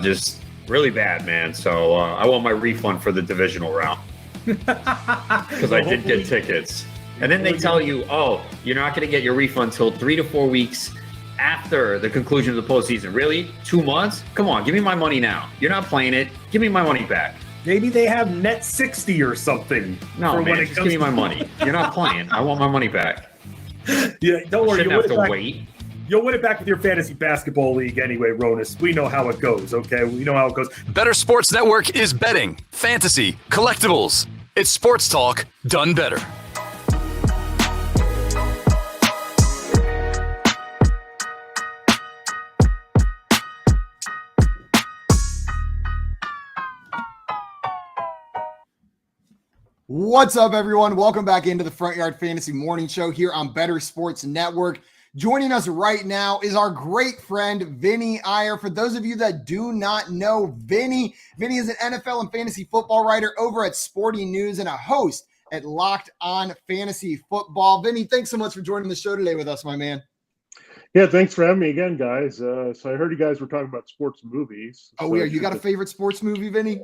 just really bad, man. So I want my refund for the divisional round because I did get tickets. And then they tell you, you're not going to get your refund until 3 to 4 weeks after the conclusion of the postseason. Really? 2 months? Come on, give me my money now. You're not playing it. Give me my money back. Maybe they have net 60 or something. No, man, just give me my money. You're not playing. I want my money back. Yeah, don't worry. Shouldn't have to wait. You'll win it back with your fantasy basketball league anyway, Ronis. We know how it goes, okay? We know how it goes. Bettor Sports Network is betting, fantasy, collectibles. It's sports talk done better. What's up, everyone? Welcome back into the Front Yard Fantasy Morning Show here on Bettor Sports Network. Joining us right now is our great friend, Vinny Iyer. For those of you that do not know Vinny is an NFL and fantasy football writer over at Sporting News and a host at Locked On Fantasy Football. Vinny, thanks so much for joining the show today with us, my man. Yeah, thanks for having me again, guys. So I heard you guys were talking about sports movies. Oh, so yeah. You got a favorite sports movie, Vinny?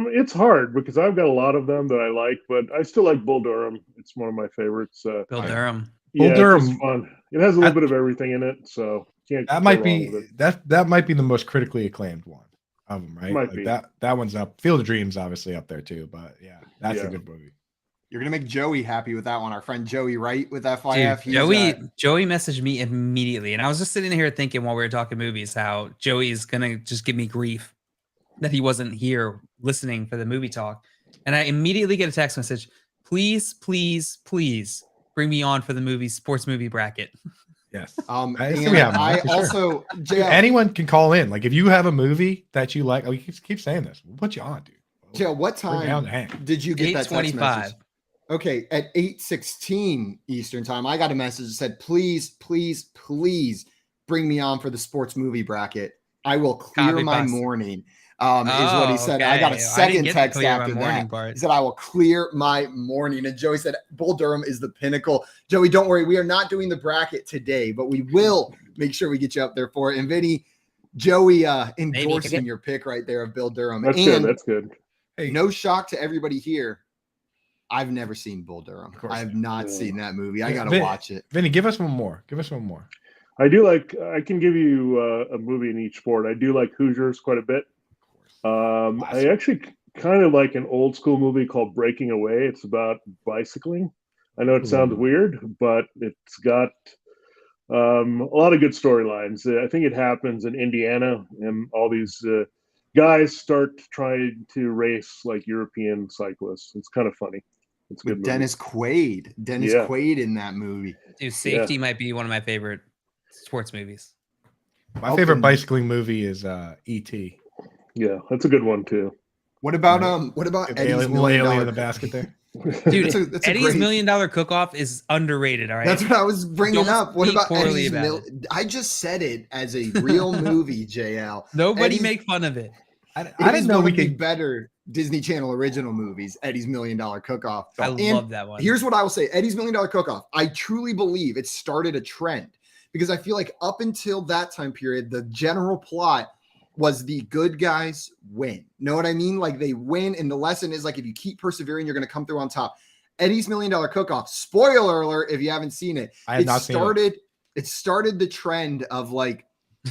It's hard because I've got a lot of them that I like, but I still like Bull Durham. It's one of my favorites. Bill Durham. Yeah, Bull Durham. it's just fun. It has a little bit of everything in it, so can't. That go might wrong be with it. that might be the most critically acclaimed one of them, right? Might Like be. that one's up. Field of Dreams obviously up there too, but yeah, that's a good movie. You're going to make Joey happy with that one. Our friend Joey Wright with FYF. Dude, Joey messaged me immediately. And I was just sitting here thinking while we were talking movies, how Joey's going to just give me grief that he wasn't here listening for the movie talk. And I immediately get a text message, please bring me on for the sports movie bracket. Yes. Anyone can call in. Like if you have a movie that you like, we keep saying this. We'll put you on, dude. Joe, what time did you get that text message? Okay, at 8:16 Eastern time, I got a message that said, please bring me on for the sports movie bracket. I will clear my morning, is what he said. Okay. I got a second text after that. He said, I will clear my morning. And Joey said, Bull Durham is the pinnacle. Joey, don't worry. We are not doing the bracket today, but we will make sure we get you up there for it. And Vinny, Joey endorsing your pick right there of Bill Durham. That's good. Hey, no shock to everybody here. I've never seen Bull Durham. I have not seen that movie. I got to watch it. Vinny, give us one more. I do like, I can give you a movie in each sport. I do like Hoosiers quite a bit. I actually kind of like an old school movie called Breaking Away. It's about bicycling. I know it sounds weird, but it's got a lot of good storylines. I think it happens in Indiana, and all these guys start trying to race like European cyclists. It's kind of funny. It's good. Dennis Quaid. Quaid in that movie. Dude, Safety might be one of my favorite sports movies. My favorite bicycling movie is E.T. Yeah, that's a good one too. What about Eddie's $1 million in the basket there? Dude, Eddie's $1 million cook-off is underrated. All right, that's what I was bringing up. What about Eddie's I just said it as a real movie, JL. Nobody make fun of it. I didn't know we could better Disney Channel original movies. Eddie's $1 million cook-off. I love that one. Here's what I will say: Eddie's $1 million cook-off. I truly believe it started a trend because I feel like up until that time period, the general plot was the good guys win. Know what I mean? Like they win, and the lesson is like if you keep persevering, you're going to come through on top. Eddie's $1 million cook-off. Spoiler alert! If you haven't seen it, it started the trend of like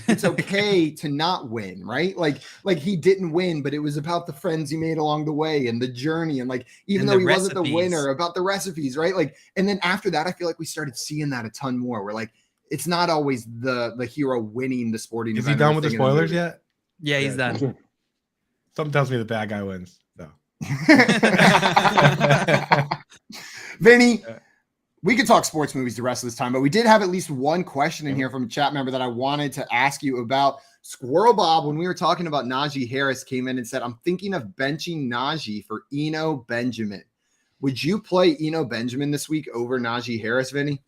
it's okay to not win, right? Like he didn't win, but it was about the friends he made along the way and the journey, and like even though he wasn't the winner, about the recipes, right? Like, and then after that, I feel like we started seeing that a ton more. Where like it's not always the hero winning the sporting. Is he done with the spoilers yet? Yeah, he's done. Something tells me the bad guy wins. No. Vinny, we could talk sports movies the rest of this time, but we did have at least one question in here from a chat member that I wanted to ask you about. Squirrel Bob, when we were talking about Najee Harris, came in and said, I'm thinking of benching Najee for Eno Benjamin. Would you play Eno Benjamin this week over Najee Harris, Vinny?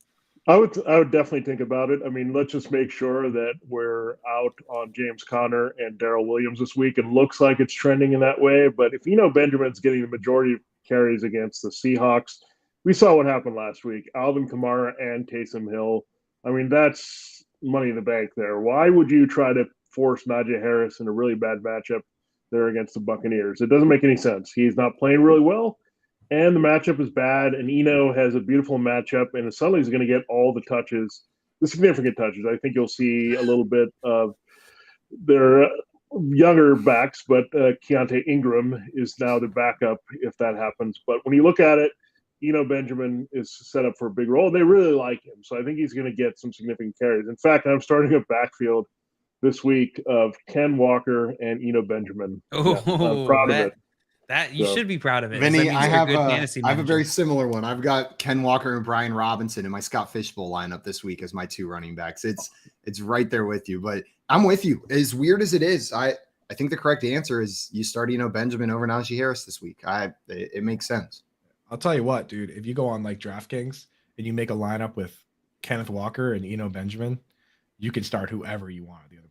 I would definitely think about it. I mean, let's just make sure that we're out on James Conner and Darrell Williams this week. It looks like it's trending in that way. But if Benjamin's getting the majority of carries against the Seahawks, we saw what happened last week. Alvin Kamara and Taysom Hill. I mean, that's money in the bank there. Why would you try to force Najee Harris in a really bad matchup there against the Buccaneers? It doesn't make any sense. He's not playing really well. And the matchup is bad, and Eno has a beautiful matchup, and suddenly he's going to get all the touches, the significant touches. I think you'll see a little bit of their younger backs, but Keontae Ingram is now the backup if that happens. But when you look at it, Eno Benjamin is set up for a big role. They really like him, so I think he's going to get some significant carries. In fact, I'm starting a backfield this week of Ken Walker and Eno Benjamin. Oh, I'm proud of it. That you should be proud of it. Vinny, I have a very similar one. I've got Ken Walker and Brian Robinson in my Scott Fishbowl lineup this week as my two running backs. It's right there with you, but I'm with you. As weird as it is, I think the correct answer is you start Eno Benjamin over Najee Harris this week. It makes sense. I'll tell you what, dude. If you go on like DraftKings and you make a lineup with Kenneth Walker and Eno Benjamin, you can start whoever you want at the other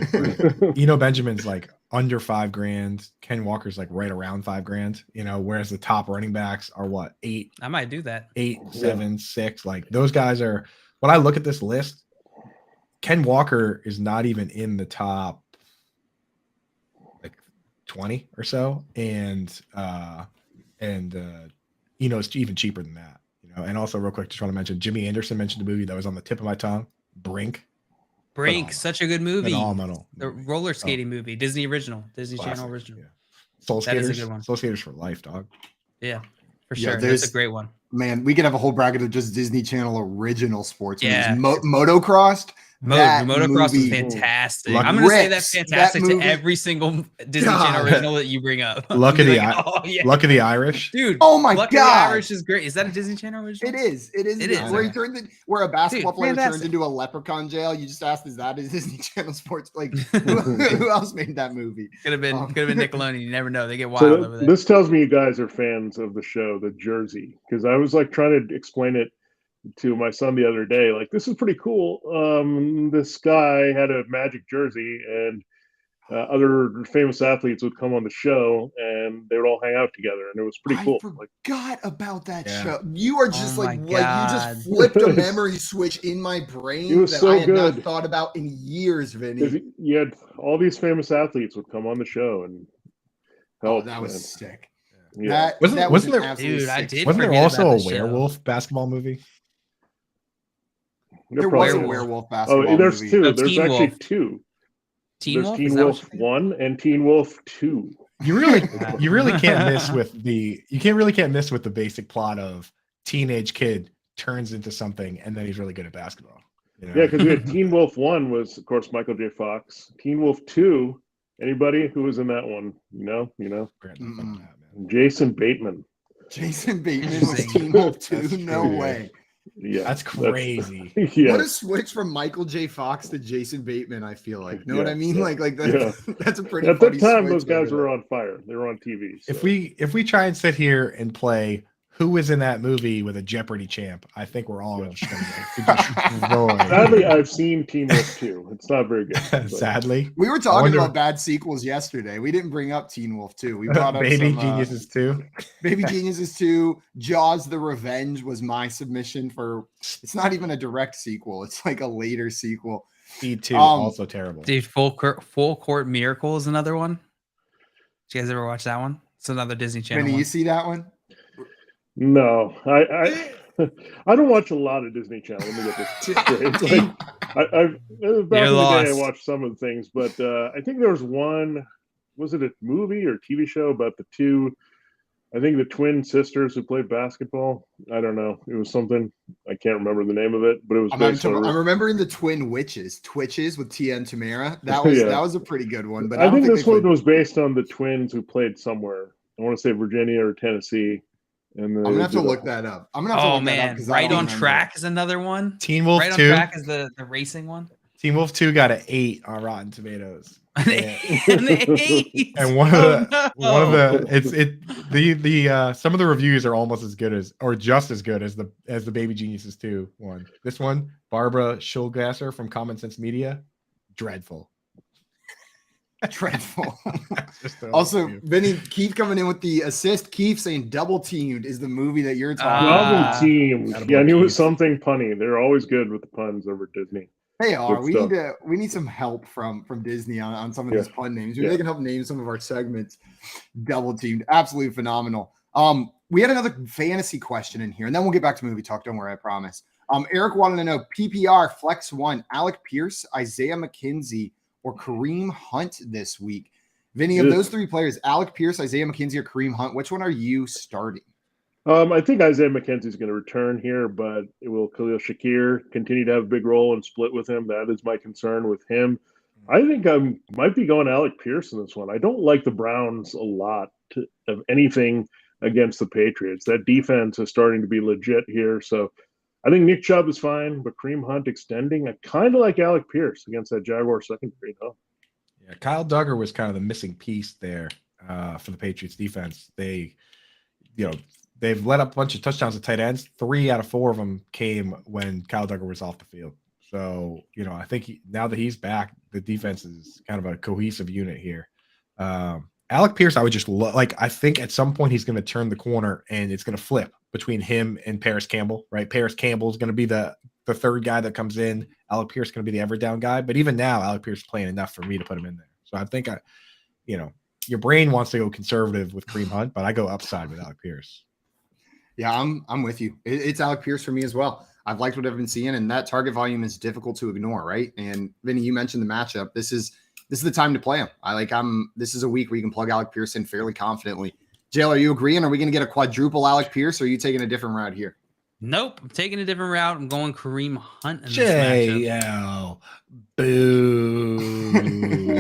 position. Eno Benjamin's like under $5,000. Ken Walker's like right around $5,000. Whereas the top running backs are what, I might do that. 8, 7, 6. Like those guys are. When I look at this list, Ken Walker is not even in the top like 20 or so, and Eno's even cheaper than that. And also real quick, just want to mention Jimmy Anderson mentioned a movie that was on the tip of my tongue, Brink. Phenomenal. Such a good movie. Phenomenal. The roller skating movie, Disney original, Disney Classic, Channel original. Yeah. Soul Skaters. That is a good one. Soul Skaters for life, dog. Yeah, for sure. there's- That's a great one. Man, we could have a whole bracket of just Disney Channel original sports movies. Yeah. Motocrossed. That Motocross was movie- fantastic. Lucky I'm going to say that's Rips, fantastic that to movie- every single Disney Channel original that you bring up. Luck of I'll be the like, oh, yeah. Luck of the Irish. Dude, Oh my Luck of the God. Irish is great. Is that a Disney Channel original? It is. It is. It is, Where, okay. where a basketball Dude, player turns fantastic. into a leprechaun jail. You just asked, is that a Disney Channel sports? Like, who else made that movie? Could have been Nickelodeon. You never know. They get wild So over there. this tells me you guys are fans of the show, The Jersey, because I was like trying to explain it to my son the other day. Like, this is pretty cool. This guy had a Magic jersey, and other famous athletes would come on the show, and they would all hang out together, and it was pretty cool. Like, Forgot about that Yeah. show. You are just Oh like my you just God. flipped a memory switch in my brain It was that so I had not good. thought about in years, 'cause Vinny. you had all these famous athletes would come on the show and Oh, help. that was and- sick. yeah. That Wasn't- that wasn't was an there- absolutely Dude, I sick did Wasn't there forget also about a the show. werewolf basketball movie? There probably was a was. werewolf basketball Oh, there's movie. two. No, There's Teen actually Wolf. two. Teen There's Wolf? Teen Is that what Wolf you're thinking? 1 and Teen Wolf 2. You really can't miss with the basic plot of teenage kid turns into something and then he's really good at basketball. Yeah, because we had Teen Wolf 1 was, of course, Michael J. Fox. Teen Wolf 2, anybody who was in that one? Jason Bateman. Jason Bateman was Interesting. Teen Wolf 2. That's No crazy. way. Yeah, That's crazy. Yeah. What a switch from Michael J. Fox to Jason Bateman, I feel like. Know what Yeah, I mean? yeah, Like that, that's a pretty At funny that time, switch those guys over were there. on fire. They were on TV. So. If we try and sit here and play who was in that movie with a Jeopardy champ, I think we're all just going to destroy. Sadly, I've seen Teen Wolf 2. It's not very good. but- Sadly, We were I talking wonder- about bad sequels yesterday. We didn't bring up Teen Wolf 2. We brought up Baby some, Geniuses too. Baby Geniuses 2. Jaws the Revenge was my submission for. It's not even a direct sequel. It's like a later sequel. Speed 2, Um, also terrible. Dude, Full Court Miracle is another one. Did you guys ever watch that one? It's another Disney Channel Vinny, one. you see that one? No, I don't watch a lot of Disney Channel. Let me get this straight. Like, back You're in the day, I lost. watched some of the things, but I think there was one. Was it a movie or TV show about the two? I think the twin sisters who played basketball. I don't know. It was something. I can't remember the name of it, but it was based on. I'm remembering the Twin Twitches with Tia and Tamara. That was Yeah. that was a pretty good one. But I don't think think this they one played- was based on the twins who played somewhere. I want to say Virginia or Tennessee. And I'm gonna have to look that up. I'm gonna have to Oh look that up man, because I Right don't on remember. Track is another one. Teen Wolf Right on 2. Track is the racing one. Teen Wolf 2 got an 8 on Rotten Tomatoes. An 8. And one of the Oh, the some of the reviews are almost as good as or just as good as the Baby Geniuses 2 one. This one, Barbara Schulgasser from Common Sense Media, dreadful. Dreadful. Just a Also, review. Vinny, Keith coming in with the assist. Keith saying Double Teamed is the movie that you're talking Double team. Attaboy, Yeah, I knew it Keith. was something punny. They're always good with the puns over at Disney. They are. Good We need some help from Disney on some of Yeah. these pun names. Maybe Yeah. they can help name some of our segments. Double Teamed. Absolutely phenomenal. We had another fantasy question in here, and then we'll get back to movie talk. Don't worry, I promise. Eric wanted to know PPR Flex 1, Alec Pierce, Isaiah McKenzie, or Kareem Hunt this week. Vinny, of Ugh. those three players, Alec Pierce, Isaiah McKenzie, or Kareem Hunt, which one are you starting? I think Isaiah McKenzie's going to return here, but will Khalil Shakir continue to have a big role and split with him? That is my concern with him. I think I might be going Alec Pierce in this one. I don't like the Browns a lot of anything against the Patriots. That defense is starting to be legit here. So I think Nick Chubb is fine, but Kareem Hunt extending. I kind of like Alec Pierce against that Jaguar secondary. No? Yeah, Kyle Duggar was kind of the missing piece there for the Patriots defense. They they've let up a bunch of touchdowns at tight ends. 3 out of 4 of them came when Kyle Duggar was off the field. So, I think now that he's back, the defense is kind of a cohesive unit here. Alec Pierce, I would just I think at some point he's going to turn the corner and it's going to flip between him and Paris Campbell, right? Paris Campbell is going to be the third guy that comes in. Alec Pierce is going to be the every down guy. But even now, Alec Pierce is playing enough for me to put him in there. So I think, your brain wants to go conservative with Kareem Hunt, but I go upside with Alec Pierce. Yeah, I'm with you. It's Alec Pierce for me as well. I've liked what I've been seeing, and that target volume is difficult to ignore, right? And Vinny, you mentioned the matchup. This is the time to play him. This is a week where you can plug Alec Pierce in fairly confidently. Jail, are you agreeing? Are we going to get a quadruple Alec Pierce, or are you taking a different route here? Nope, I'm taking a different route. I'm going Kareem Hunt in this matchup. JL, boo.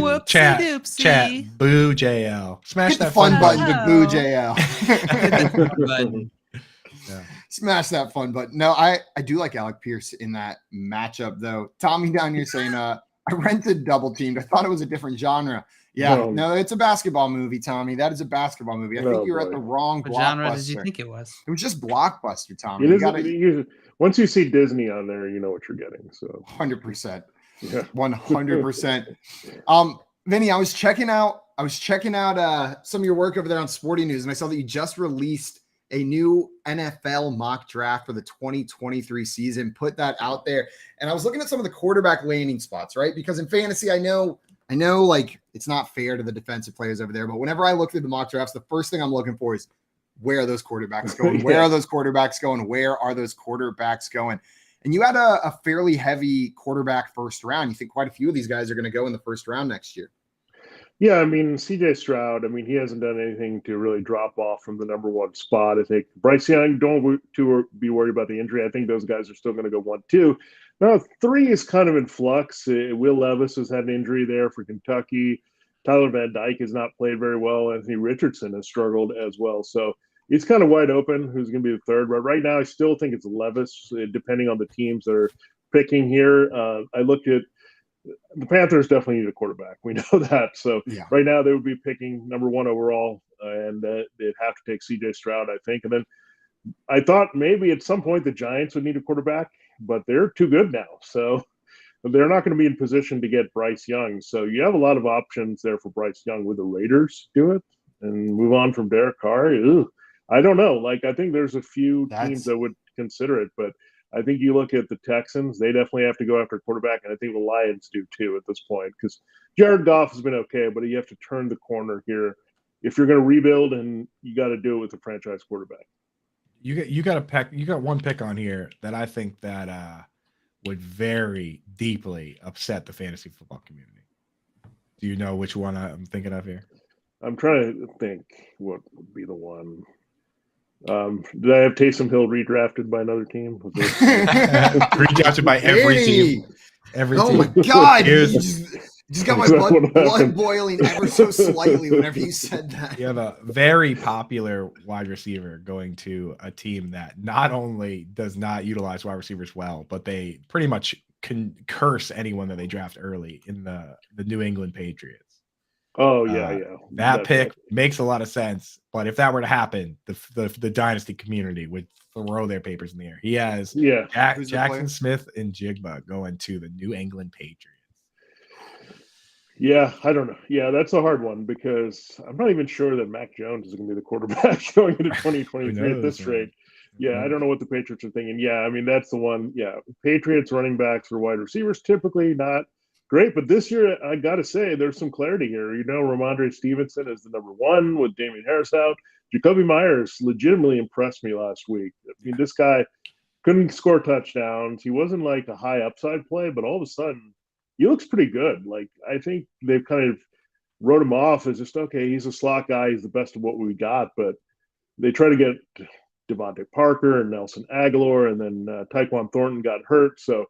Whoopsie Chat, doopsie. boo JL. Smash Hit that the fun button button. to boo JL. Button. Yeah. Smash that fun button. No, I do like Alec Pierce in that matchup, though. Tommy down here saying, I rented Double Teamed. I thought it was a different genre. Yeah, no, it's a basketball movie, Tommy. That is a basketball movie. I think you're at the wrong What Blockbuster. genre did you think it was? It was just Blockbuster, Tommy. Once you see Disney on there, you know what you're getting. So 100%. Yeah. 100%. Vinny, I was checking out some of your work over there on Sporting News, and I saw that you just released a new NFL mock draft for the 2023 season. Put that out there. And I was looking at some of the quarterback landing spots, right? Because in fantasy, I know like it's not fair to the defensive players over there, but whenever I look through the mock drafts, the first thing I'm looking for is where are those quarterbacks going? Yeah. Where are those quarterbacks going? Where are those quarterbacks going? And you had a fairly heavy quarterback first round. You think quite a few of these guys are going to go in the first round next year. Yeah, I mean, CJ Stroud, he hasn't done anything to really drop off from the number 1 spot. I think Bryce Young, don't be worried about the injury. I think those guys are still going to go 1, 2. Now, 3 is kind of in flux. Will Levis has had an injury there for Kentucky. Tyler Van Dyke has not played very well. Anthony Richardson has struggled as well. So it's kind of wide open who's going to be the third. But right now, I still think it's Levis, depending on the teams that are picking here. I looked at the Panthers definitely need a quarterback. We know that. So right now they would be picking number 1 overall, and they'd have to take CJ Stroud, I think. And then I thought maybe at some point the Giants would need a quarterback, but they're too good now. So they're not going to be in position to get Bryce Young. So you have a lot of options there for Bryce Young. Would the Raiders do it and move on from Derek Carr? I don't know. I think there's a few teams that would consider it, but I think you look at the Texans, they definitely have to go after a quarterback, and I think the Lions do too at this point, because Jared Goff has been okay, but you have to turn the corner here if you're going to rebuild, and you got to do it with a franchise quarterback. You got one pick on here that I think that would very deeply upset the fantasy football community. Do you know which one I'm thinking of here? I'm trying to think what would be the one. Did I have Taysom Hill redrafted by another team? Redrafted by every team. Every team. My God. Just got my blood boiling ever so slightly whenever you said that. You have a very popular wide receiver going to a team that not only does not utilize wide receivers well, but they pretty much can curse anyone that they draft early in the New England Patriots. Oh, yeah. That pick makes a lot of sense. But if that were to happen, the dynasty community would throw their papers in the air. He has Jackson Smith and Jigba going to the New England Patriots. Yeah, I don't know. Yeah, that's a hard one because I'm not even sure that Mac Jones is going to be the quarterback going into 2023 at this rate. Yeah, I don't know what the Patriots are thinking. Yeah, that's the one. Yeah, Patriots running backs or wide receivers typically not great, but this year I got to say there's some clarity here. Ramondre Stevenson is the number 1 with Damian Harris out. Jacoby Myers legitimately impressed me last week. This guy couldn't score touchdowns. He wasn't like a high upside play, but all of a sudden he looks pretty good. I think they've kind of wrote him off as just, okay, he's a slot guy. He's the best of what we got, but they try to get Devontae Parker and Nelson Aguilar, and then Tyquan Thornton got hurt. So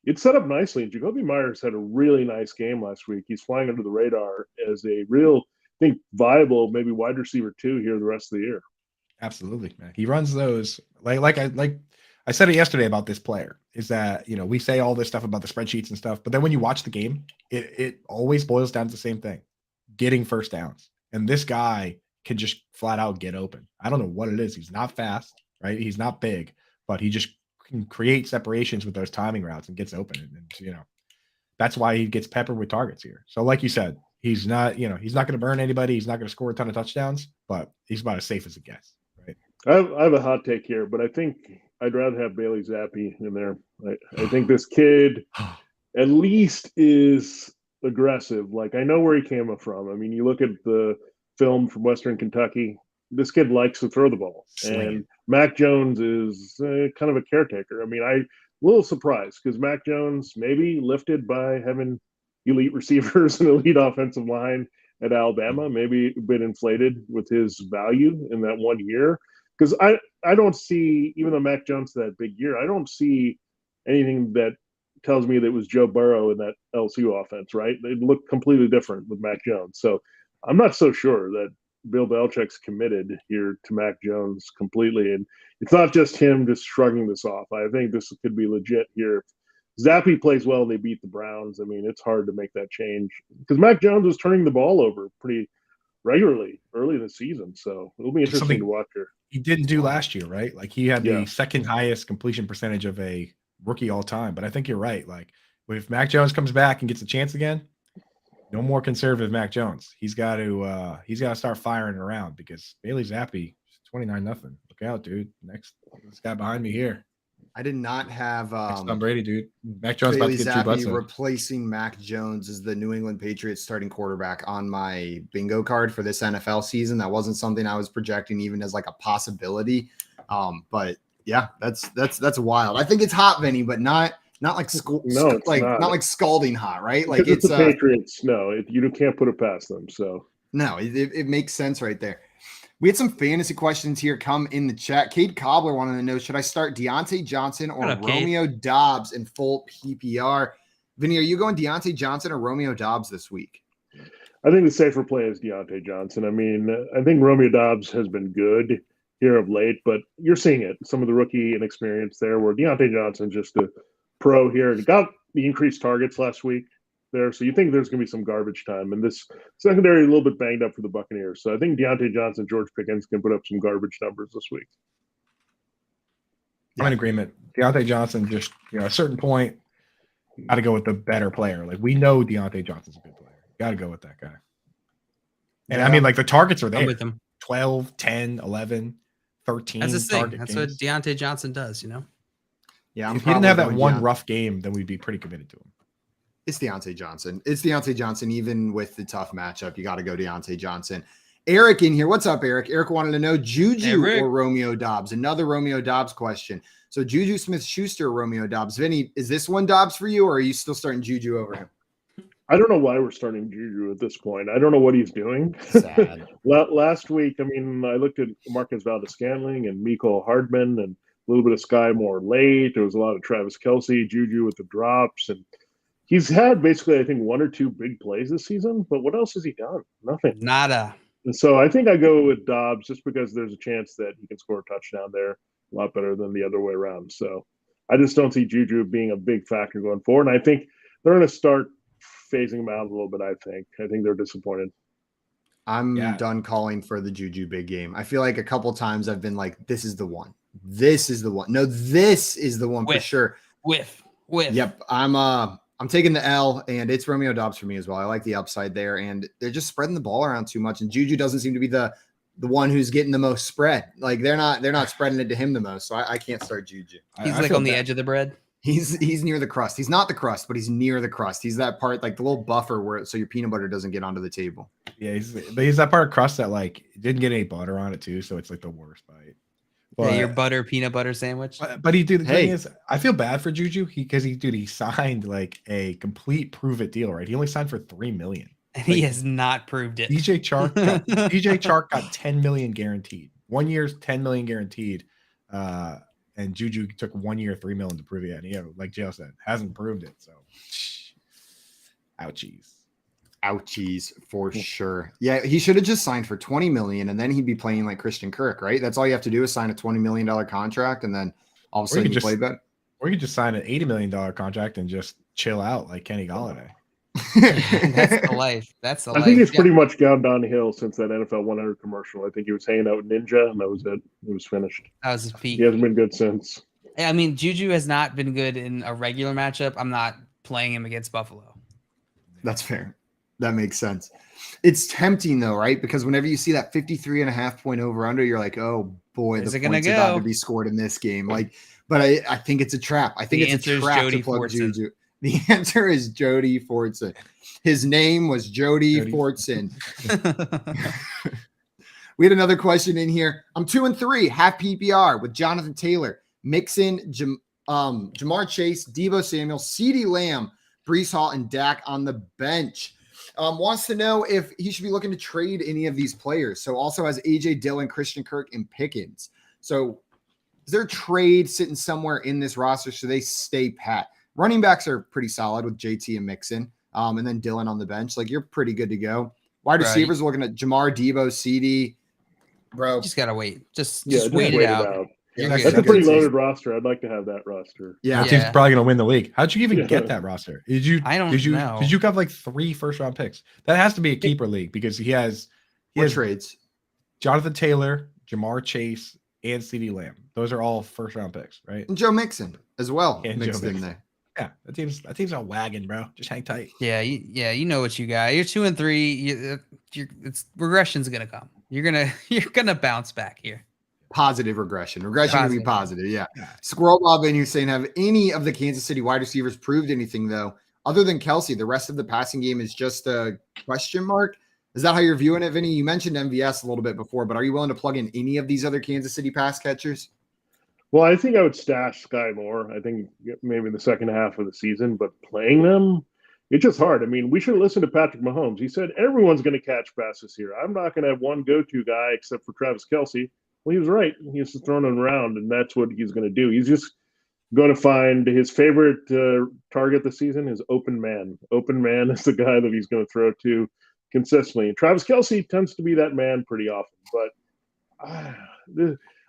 it's set up nicely. And Jacoby Myers had a really nice game last week. He's flying under the radar as a real, I think, viable, maybe wide receiver 2 here the rest of the year. Absolutely, man. He runs those like I said it yesterday about this player is that, we say all this stuff about the spreadsheets and stuff, but then when you watch the game, it always boils down to the same thing, getting first downs. And this guy can just flat out get open. I don't know what it is. He's not fast, right? He's not big, but he just can create separations with those timing routes and gets open. And that's why he gets peppered with targets here. So like you said, he's not going to burn anybody. He's not going to score a ton of touchdowns, but he's about as safe as it gets, right? I have a hot take here, but I think I'd rather have Bailey Zappi in there. I think this kid at least is aggressive. Like, I know where he came from. I mean, you look at the film from Western Kentucky, this kid likes to throw the ball. And Mac Jones is kind of a caretaker. I mean, I'm a little surprised because Mac Jones maybe lifted by having elite receivers and elite offensive line at Alabama, maybe a bit inflated with his value in that 1 year. Because I don't see, even though Mac Jones had that big year, I don't see anything that tells me that it was Joe Burrow in that LSU offense, right? They look completely different with Mac Jones. So I'm not so sure that Bill Belichick's committed here to Mac Jones completely. And it's not just him just shrugging this off. I think this could be legit here. If Zappi plays well and they beat the Browns, I mean, it's hard to make that change because Mac Jones was turning the ball over pretty regularly early in the season. So it'll be interesting to watch here. He didn't do last year, right? Like he had the second highest completion percentage of a rookie all time. But I think you're right. Like if Mac Jones comes back and gets a chance again, no more conservative Mac Jones. He's got to start firing around because Bailey Zappi, 29-0. Look out, dude. Next, this guy behind me here. I did not have Tom Brady, dude. Mac Jones Bailey about to get Zappi 2 butts replacing Mac Jones as the New England Patriots starting quarterback on my bingo card for this NFL season. That wasn't something I was projecting even as like a possibility. But yeah, that's wild. I think it's hot, Vinny, but not like not like scalding hot, right? Like it's the Patriots. No, you can't put it past them. So no, it makes sense right there. We had some fantasy questions here come in the chat. Cade Cobbler wanted to know, should I start Deontay Johnson or Romeo Dobbs in full PPR? Vinny, are you going Deontay Johnson or Romeo Dobbs this week? I think the safer play is Deontay Johnson. I mean, I think Romeo Dobbs has been good here of late, but you're seeing it. Some of the rookie inexperience there where Deontay Johnson's just a pro here and got the increased targets last week there. So you think there's going to be some garbage time. And this secondary a little bit banged up for the Buccaneers. So I think Deontay Johnson, George Pickens can put up some garbage numbers this week. I'm in agreement. Deontay Johnson, just, at a certain point, got to go with the better player. Like, we know Deontay Johnson's a good player. Got to go with that guy. And I mean, like, the targets are there. I'm with him. 12, 10, 11, 13. That's his thing. games. That's what Deontay Johnson does, Yeah. If he didn't have that one rough game, then we'd be pretty committed to him. It's Deontay Johnson. It's Deontay Johnson, even with the tough matchup. You got to go Deontay Johnson. Eric in here. What's up, Eric? Eric wanted to know Juju or Romeo Dobbs. Another Romeo Dobbs question. So Juju Smith-Schuster or Romeo Dobbs. Vinny, is this one Dobbs for you, or are you still starting Juju over him? I don't know why we're starting Juju at this point. I don't know what he's doing. Sad. Last week, I mean, I looked at Marcus Valdes-Scantling and Mecole Hardman and a little bit of Sky Moore late. There was a lot of Travis Kelce, Juju with the drops, and he's had basically, I think, 1 or 2 big plays this season, but what else has he done? Nothing. Nada. And so I think I go with Dobbs just because there's a chance that he can score a touchdown there a lot better than the other way around. So I just don't see Juju being a big factor going forward. And I think they're going to start phasing him out a little bit, I think they're disappointed. I'm done calling for the Juju big game. I feel like a couple times I've been like, this is the one. This is the one. No, this is the one for sure. With. Yep. I'm taking the L, and it's Romeo Dobbs for me as well. I like the upside there, and they're just spreading the ball around too much. And Juju doesn't seem to be the one who's getting the most spread. Like they're not spreading it to him the most. So I can't start Juju. He's like on the edge of the bread. He's near the crust. He's not the crust, but he's near the crust. He's that part, like the little buffer where so your peanut butter doesn't get onto the table. Yeah, he's that part of crust that like didn't get any butter on it too, so it's like the worst bite. But, your peanut butter sandwich. But he did. The thing is, I feel bad for Juju because he signed like a complete prove it deal, right? He only signed for $3 million. And he has not proved it. DJ Chark got $10 million guaranteed. 1 year's $10 million guaranteed. And Juju took 1 year, $3 million to prove it. And he, like Jail said, hasn't proved it. So, ouchies for sure. Yeah, he should have just signed for $20 million, and then he'd be playing like Christian Kirk, right? That's all you have to do is sign a $20 million contract, and then all of a sudden you play better. Or you could just sign an $80 million contract and just chill out like Kenny Galladay. That's the life. That's the I think life. it's pretty much gone downhill since that NFL 100 commercial. I think he was hanging out with Ninja, and that was it. He was finished. That was his peak. He hasn't been good since. I mean, Juju has not been good in a regular matchup. I'm not playing him against Buffalo. That's fair. That makes sense. It's tempting though, right? Because whenever you see that 53.5 point over under, you're like, oh boy, Where's the it gonna points are about go? to be scored in this game. Like, but I think it's a trap. I think The it's a answer is trap Jody to plug Fortson. Juju. The answer is Jody Fortson. His name was Jody Jody. Fortson. We had another question in here. I'm 2-3, half PPR with Jonathan Taylor, Mixon, Jamar Chase, Deebo Samuel, CeeDee Lamb, Brees Hall, and Dak on the bench. Wants to know if he should be looking to trade any of these players. So also has AJ Dillon, Christian Kirk, and Pickens. So is there a trade sitting somewhere in this roster so they stay pat? Running backs are pretty solid with JT and Mixon, and then Dillon on the bench. Like, you're pretty good to go. Wide receivers looking at Jamar, Deebo, CD. Bro, Just gotta wait. Just Just wait it out. Yeah, That's a pretty loaded roster. I'd like to have that roster. Yeah. That team's Yeah. probably going to win the league. How'd you even Yeah. get that roster? Did you? I don't did you, know. Did you have like 3 first-round picks? That has to be a keeper league because he has What trades? Jonathan Taylor, Jamar Chase, and CeeDee Lamb. Those are all first-round picks, right? And Joe Mixon as well. And Mixed Joe in Mixon. there. Yeah, that team's a wagon, bro. Just hang tight. Yeah, you know what you got. You're 2-3. It's regression's gonna come. You're gonna bounce back here. Positive regression. Regression would be Positive. positive. Yeah. Squirrel Bob and Hussein, have any of the Kansas City wide receivers proved anything though? Other than Kelsey, the rest of the passing game is just a question mark. Is that how you're viewing it, Vinny? You mentioned MVS a little bit before, but are you willing to plug in any of these other Kansas City pass catchers? Well, I think I would stash Sky Moore. I think maybe in the second half of the season, but playing them, it's just hard. I mean, we should listen to Patrick Mahomes. He said everyone's going to catch passes here. I'm not going to have one go-to guy except for Travis Kelce. Well, he was right. He's just throwing them around, and that's what he's going to do. He's just going to find his favorite target this season is open man. Open man is the guy that he's going to throw to consistently. And Travis Kelce tends to be that man pretty often, but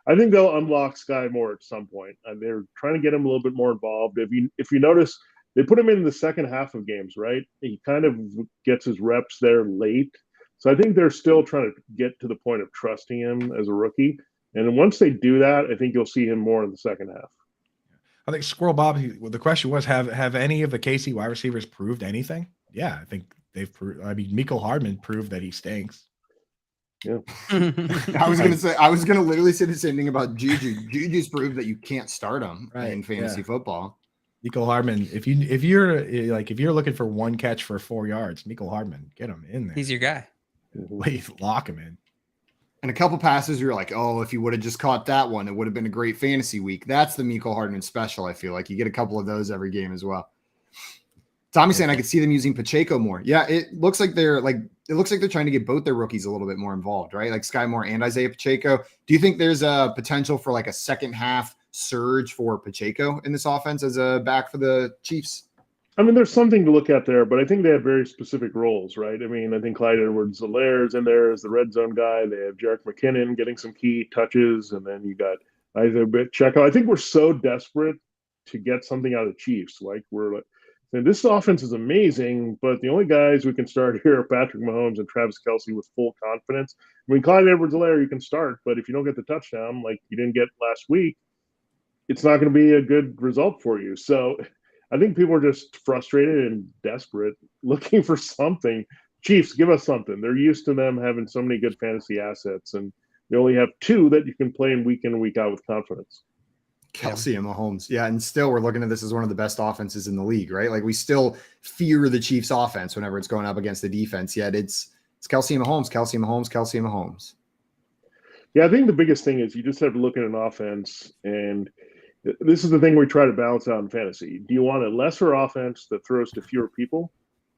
I think they'll unlock Sky Moore at some point. And they're trying to get him a little bit more involved. If you notice, they put him in the second half of games, right? He kind of gets his reps there late. So I think they're still trying to get to the point of trusting him as a rookie. And once they do that, I think you'll see him more in the second half. I think Squirrel Bob, the question was, have any of the KC wide receivers proved anything? Yeah, I think they've proved. I mean, Mecole Hardman proved that he stinks. Yeah. I was gonna literally say the same thing about Juju. Juju's proved that you can't start him in fantasy football. Mecole Hardman, if you're looking for one catch for 4 yards, Mecole Hardman, get him in there. He's your guy. Lock him in. And a couple passes, you're like, oh, if you would have just caught that one, it would have been a great fantasy week. That's the Mecole Hardman special. I feel like you get a couple of those every game as well. Tommy's saying I could see them using Pacheco more. Yeah, it looks like they're trying to get both their rookies a little bit more involved, right? Like Sky Moore and Isaiah Pacheco. Do you think there's a potential for like a second half surge for Pacheco in this offense as a back for the Chiefs? I mean, there's something to look at there, but I think they have very specific roles, right? I mean, I think Clyde Edwards-Helaire's in there as the red zone guy. They have Jerick McKinnon getting some key touches, and then you got Isaiah Pacheco. I think we're so desperate to get something out of the Chiefs. Like saying this offense is amazing, but the only guys we can start here are Patrick Mahomes and Travis Kelce with full confidence. I mean, Clyde Edwards-Helaire you can start, but if you don't get the touchdown like you didn't get last week, it's not going to be a good result for you. So I think people are just frustrated and desperate, looking for something. Chiefs, give us something. They're used to them having so many good fantasy assets, and they only have 2 that you can play in week in and week out with confidence. Kelce and Mahomes. Yeah, and still we're looking at this as one of the best offenses in the league, right? Like we still fear the Chiefs offense whenever it's going up against the defense, yet it's Kelce and Mahomes, Kelce and Mahomes, Kelce and Mahomes. Yeah, I think the biggest thing is you just have to look at an offense, and this is the thing we try to balance out in fantasy. Do you want a lesser offense that throws to fewer people,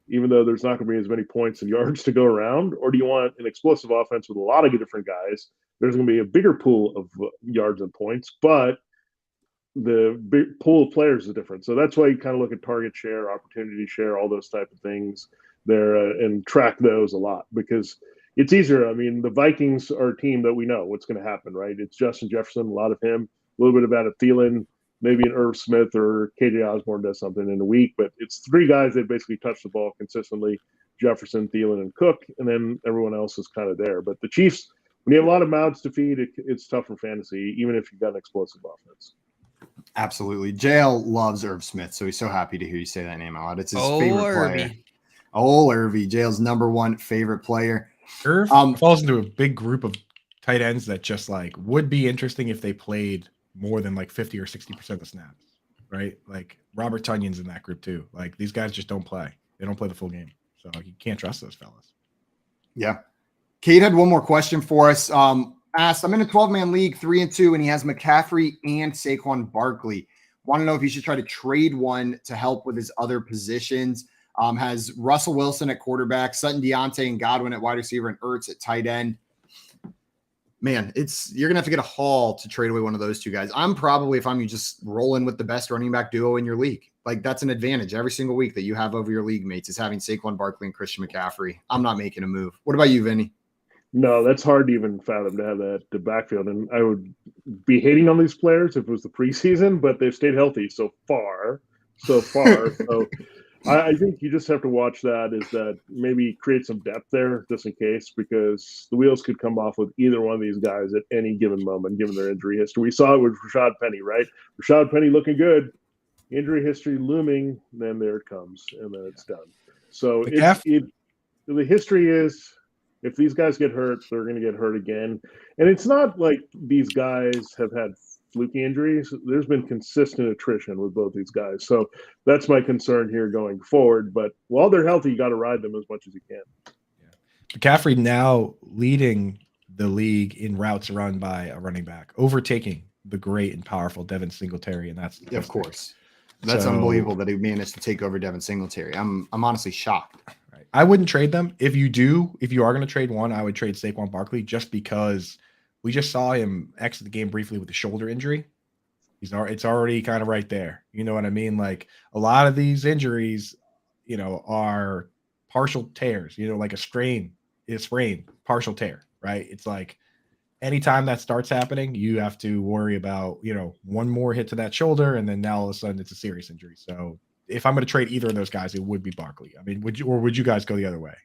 even though there's not going to be as many points and yards to go around? Or do you want an explosive offense with a lot of different guys? There's going to be a bigger pool of yards and points, but the big pool of players is different. So that's why you kind of look at target share, opportunity share, all those type of things there, and track those a lot because it's easier. I mean, the Vikings are a team that we know what's going to happen, right? It's Justin Jefferson, a lot of him, a little bit of Adam Thielen. maybe an Irv Smith or KJ Osborne does something in a week, but it's three guys that basically touch the ball consistently: Jefferson, Thielen, and Cook, and then everyone else is kind of there. But the Chiefs, when you have a lot of mouths to feed, it's tough for fantasy, even if you've got an explosive offense. Absolutely. JL loves Irv Smith, so he's so happy to hear you say that name out loud. It's his favorite player. Irvy. Oh, Irvy, JL's number one favorite player. Irv falls into a big group of tight ends that just like would be interesting if they played more than like 50 or 60% of the snaps, right? Like Robert Tunyon's in that group too. Like these guys just don't play. They don't play the full game. So you can't trust those fellas. Yeah. Kate had one more question for us. Asked, I'm in a 12-man league, 3-2, and he has McCaffrey and Saquon Barkley. Want to know if he should try to trade one to help with his other positions. Has Russell Wilson at quarterback, Sutton Deontay and Godwin at wide receiver, and Ertz at tight end. Man, you're gonna have to get a haul to trade away one of those two guys. I'm probably, if I'm you, just rolling with the best running back duo in your league. Like that's an advantage every single week that you have over your league mates is having Saquon Barkley and Christian McCaffrey. I'm not making a move. What about you, Vinny? No, that's hard to even fathom to have that the backfield. And I would be hating on these players if it was the preseason, but they've stayed healthy so far. So I think you just have to watch that, is that maybe create some depth there just in case, because the wheels could come off with either one of these guys at any given moment, given their injury history. We saw it with Rashad Penny, right? Rashad Penny looking good, injury history looming, then there it comes, and then it's done. So the history is, if these guys get hurt, they're going to get hurt again. And it's not like these guys have had fluky injuries. There's been consistent attrition with both these guys. So that's my concern here going forward. But while they're healthy, you got to ride them as much as you can. Yeah. McCaffrey now leading the league in routes run by a running back, overtaking the great and powerful Devin Singletary. And that's of course. That's unbelievable that he managed to take over Devin Singletary. I'm honestly shocked. Right. I wouldn't trade them. If you are going to trade one, I would trade Saquon Barkley just because we just saw him exit the game briefly with a shoulder injury. It's already kind of right there. You know what I mean? Like a lot of these injuries, are partial tears, like a sprain, partial tear, right? It's like anytime that starts happening, you have to worry about, one more hit to that shoulder. And then now all of a sudden it's a serious injury. So if I'm going to trade either of those guys, it would be Barkley. I mean, would you guys go the other way?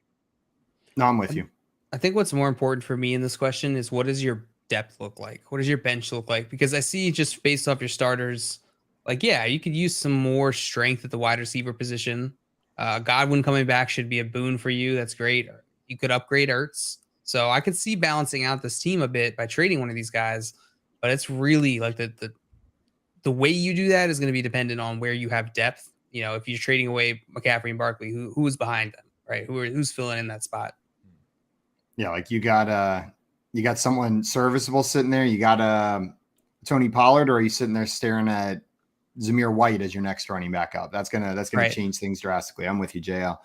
No, I'm with you. I think what's more important for me in this question is, what does your depth look like? What does your bench look like? Because I see, just based off your starters, like, yeah, you could use some more strength at the wide receiver position. Godwin coming back should be a boon for you. That's great. You could upgrade Ertz. So I could see balancing out this team a bit by trading one of these guys. But it's really like the way you do that is going to be dependent on where you have depth. If you're trading away McCaffrey and Barkley, who is behind them, right? Who's filling in that spot? Yeah, like you got someone serviceable sitting there. You got Tony Pollard, or are you sitting there staring at Zamir White as your next running back up? That's gonna right. change things drastically. I'm with you, JL.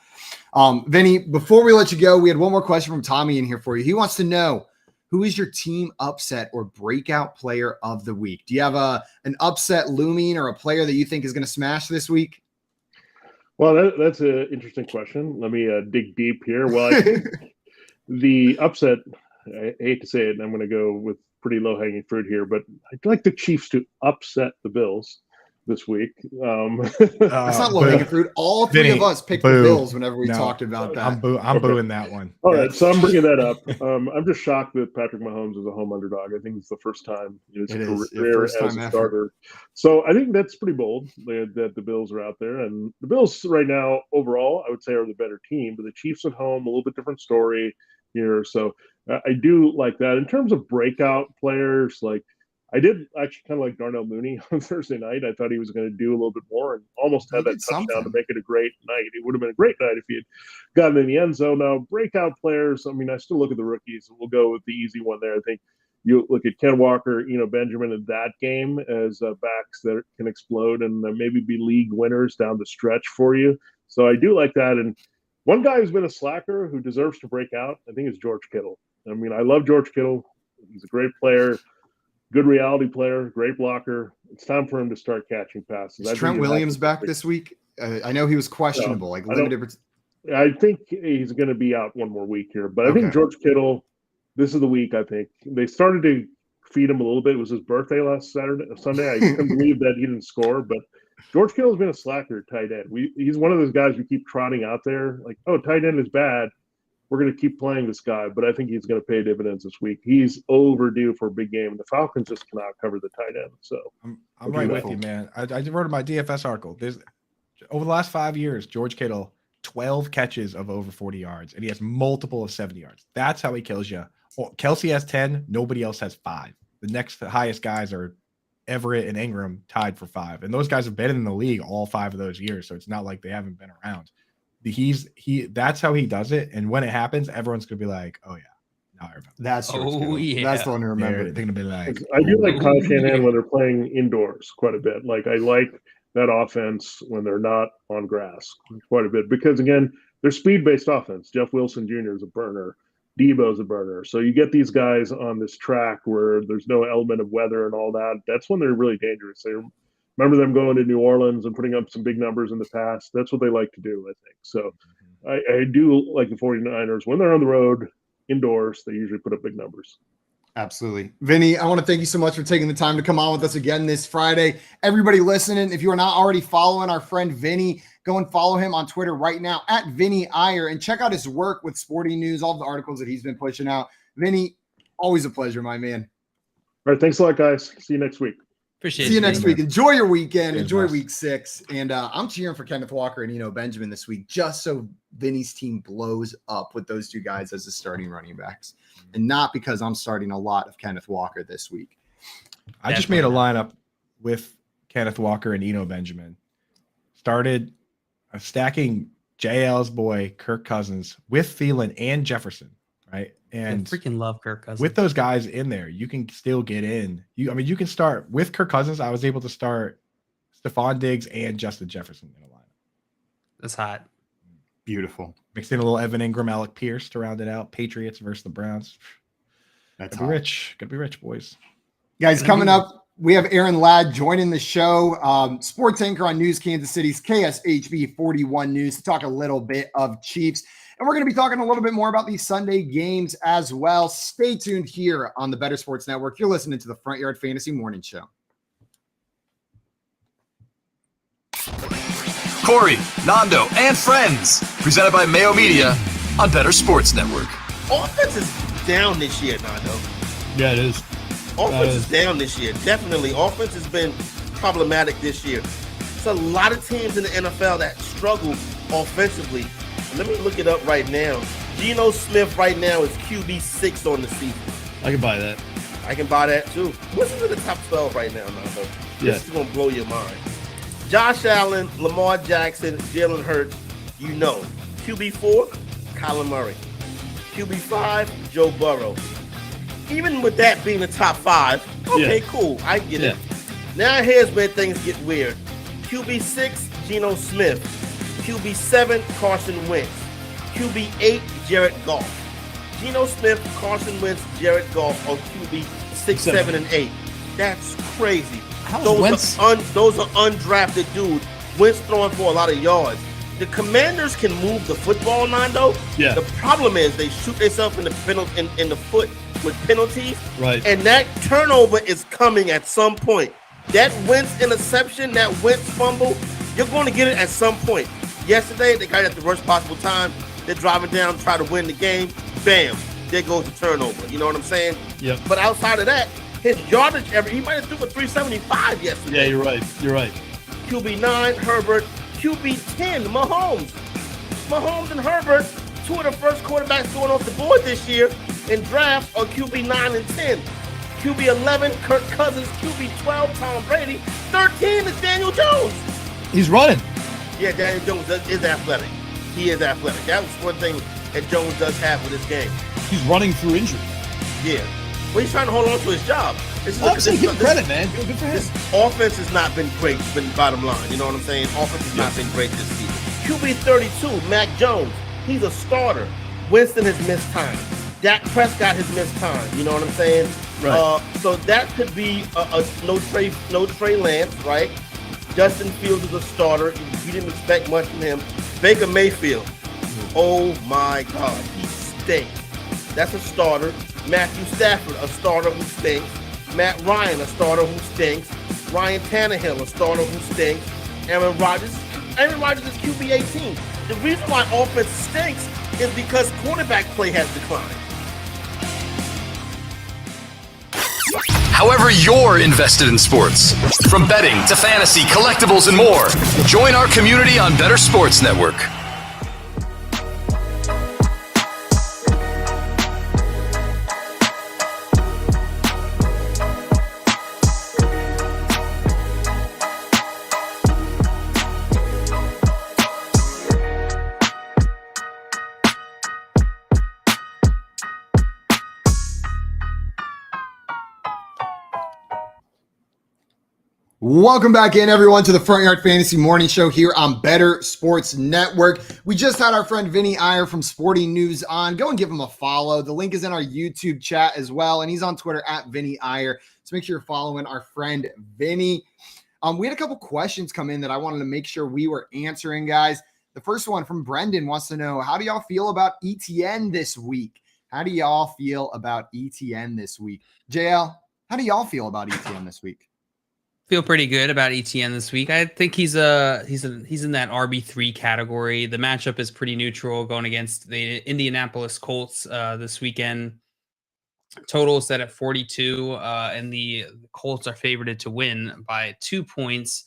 Vinny, before we let you go, we had one more question from Tommy in here for you. He wants to know, who is your team upset or breakout player of the week? Do you have an upset looming, or a player that you think is going to smash this week? Well, that's an interesting question. Let me dig deep here. Well, I think the upset, I hate to say it, and I'm going to go with pretty low-hanging fruit here, but I'd like the Chiefs to upset the Bills this week. That's not low-hanging fruit. All three of us picked the Bills whenever we talked about that. I'm booing that one. All right, so I'm bringing that up. I'm just shocked that Patrick Mahomes is a home underdog. I think it's the first time in his career as a starter. So I think that's pretty bold that the Bills are out there. And the Bills right now, overall, I would say are the better team. But the Chiefs at home, a little bit different story here. So I do like that. In terms of breakout players, like I did actually kind of like Darnell Mooney on Thursday night. I thought he was going to do a little bit more and almost had that touchdown to make it a great night. It would have been a great night if he had gotten in the end zone. Now, breakout players, I mean, I still look at the rookies. We'll go with the easy one there. I think you look at Ken Walker, Benjamin in that game as backs that can explode and maybe be league winners down the stretch for you. So I do like that. And one guy who's been a slacker who deserves to break out, I think, is George Kittle. I mean, I love George Kittle. He's a great player. Good reality player, great blocker. It's time for him to start catching passes. Is Trent Williams back this week? I know he was questionable, limited. I think he's going to be out one more week here, but I think George Kittle, this is the week. I think they started to feed him a little bit. It was his birthday last Sunday. I couldn't believe that he didn't score, but George Kittle's been a slacker at tight end. He's one of those guys we keep trotting out there, like, oh, tight end is bad. We're going to keep playing this guy, but I think he's going to pay dividends this week. He's overdue for a big game. The Falcons just cannot cover the tight end. So I'm right with you, man. I wrote in my DFS article. There's over the last 5 years, George Kittle, 12 catches of over 40 yards, and he has multiple of 70 yards. That's how he kills you. Kelsey has 10. Nobody else has 5. The next highest guys are Everett and Ingram tied for 5. And those guys have been in the league all 5 of those years. So it's not like they haven't been around. That's how he does it. And when it happens, everyone's going to be like, oh, yeah. Now I remember. That's That's the one to remember. They're going to be like, I do like Kyle Shanahan when they're playing indoors quite a bit. Like, I like that offense when they're not on grass quite a bit. Because, again, they're speed-based offense. Jeff Wilson Jr. is a burner. Debo's a burner. So you get these guys on this track where there's no element of weather and all that. That's when they're really dangerous. They remember them going to New Orleans and putting up some big numbers in the past. That's what they like to do, I think. So I do like the 49ers. When they're on the road, indoors, they usually put up big numbers. Absolutely. Vinny, I want to thank you so much for taking the time to come on with us again this Friday. Everybody listening, if you are not already following our friend Vinny, go and follow him on Twitter right now at Vinny Iyer and check out his work with Sporting News, all the articles that he's been pushing out. Vinny, always a pleasure, my man. All right. Thanks a lot, guys. See you next week. Appreciate it. See you next week. Enjoy your weekend. Cheers, Enjoy boss. week 6. And I'm cheering for Kenneth Walker and Benjamin this week, just so Vinny's team blows up with those 2 guys as the starting running backs. And not because I'm starting a lot of Kenneth Walker this week. I just made a lineup with Kenneth Walker and Eno Benjamin. Started stacking JL's boy, Kirk Cousins, with Thielen and Jefferson, right? And I freaking love Kirk Cousins. with those guys in there, you can still get in. You can start with Kirk Cousins. I was able to start Stephon Diggs and Justin Jefferson in a lineup. That's hot. Beautiful. Mixed in a little Evan Ingram, Alec Pierce to round it out. Patriots versus the Browns. That's Gotta be rich. Gotta be rich, boys. Guys, coming up, we have Aaron Ladd joining the show, sports anchor on News Kansas City's KSHB 41 News, to talk a little bit of Chiefs. And we're going to be talking a little bit more about these Sunday games as well. Stay tuned here on the Bettor Sports Network. You're listening to the Front Yard Fantasy Morning Show. Corey, Nando, and friends. Presented by Mayo Media on Bettor Sports Network. Offense is down this year, Nando. Yeah, it is. Offense is down this year. Definitely. Offense has been problematic this year. There's a lot of teams in the NFL that struggle offensively. Let me look it up right now. Geno Smith right now is QB6 on the season. I can buy that. I can buy that too. What's in the top 12 right now, Nando? Yeah. This is going to blow your mind. Josh Allen, Lamar Jackson, Jalen Hurts, QB4, Kyler Murray. QB5, Joe Burrow. Even with that being the top 5, okay, cool. I get it. Now here's where things get weird. QB6, Geno Smith. QB7, Carson Wentz. QB8, Jared Goff. Geno Smith, Carson Wentz, Jared Goff on QB6, 7, and 8. That's crazy. Those are undrafted dudes. Wentz throwing for a lot of yards. The Commanders can move the football, Nando. Yeah. The problem is they shoot themselves in the foot with penalties. Right. And that turnover is coming at some point. That Wentz interception, that Wentz fumble, you're going to get it at some point. Yesterday, they got it at the worst possible time. They're driving down, try to win the game. Bam, there goes the turnover. You know what I'm saying? Yep. But outside of that, his yardage he might have threw for 375 yesterday. Yeah, you're right. You're right. QB9, Herbert. QB10, Mahomes. Mahomes and Herbert, 2 of the first quarterbacks going off the board this year in drafts are QB9 and 10. QB11, Kirk Cousins. QB12, Tom Brady. 13 is Daniel Jones. He's running. Yeah, Daniel Jones is athletic. He is athletic. That was one thing that Jones does have with his game. He's running through injury. Yeah. But he's trying to hold on to his job. Give him credit, man. Good for him. This offense has not been great, bottom line. You know what I'm saying? Offense has not been great this season. QB32, Mac Jones. He's a starter. Winston has missed time. Dak Prescott has missed time. You know what I'm saying? Right. So that could be no Trey Lance, right? Justin Fields is a starter. You didn't expect much from him. Baker Mayfield. Oh my God, he stinks. That's a starter. Matthew Stafford, a starter who stinks. Matt Ryan, a starter who stinks. Ryan Tannehill, a starter who stinks. Aaron Rodgers is QB 18. The reason why offense stinks is because quarterback play has declined. However you're invested in sports, from betting to fantasy, collectibles, and more, join our community on Bettor Sports Network. Welcome back in, everyone, to the Front Yard Fantasy Morning Show here on Bettor Sports Network. We just had our friend Vinny Iyer from Sporting News on. Go and give him a follow. The link is in our YouTube chat as well, and he's on Twitter at Vinny Iyer. So make sure you're following our friend Vinny. We had a couple questions come in that I wanted to make sure we were answering, guys. The first one from Brendan wants to know, how do y'all feel about ETN this week? How do y'all feel about ETN this week? JL, how do y'all feel about ETN this week? Feel pretty good about ETN this week. I think he's in that RB3 category. The matchup is pretty neutral going against the Indianapolis Colts this weekend. Total is set at 42, and the Colts are favored to win by 2 points,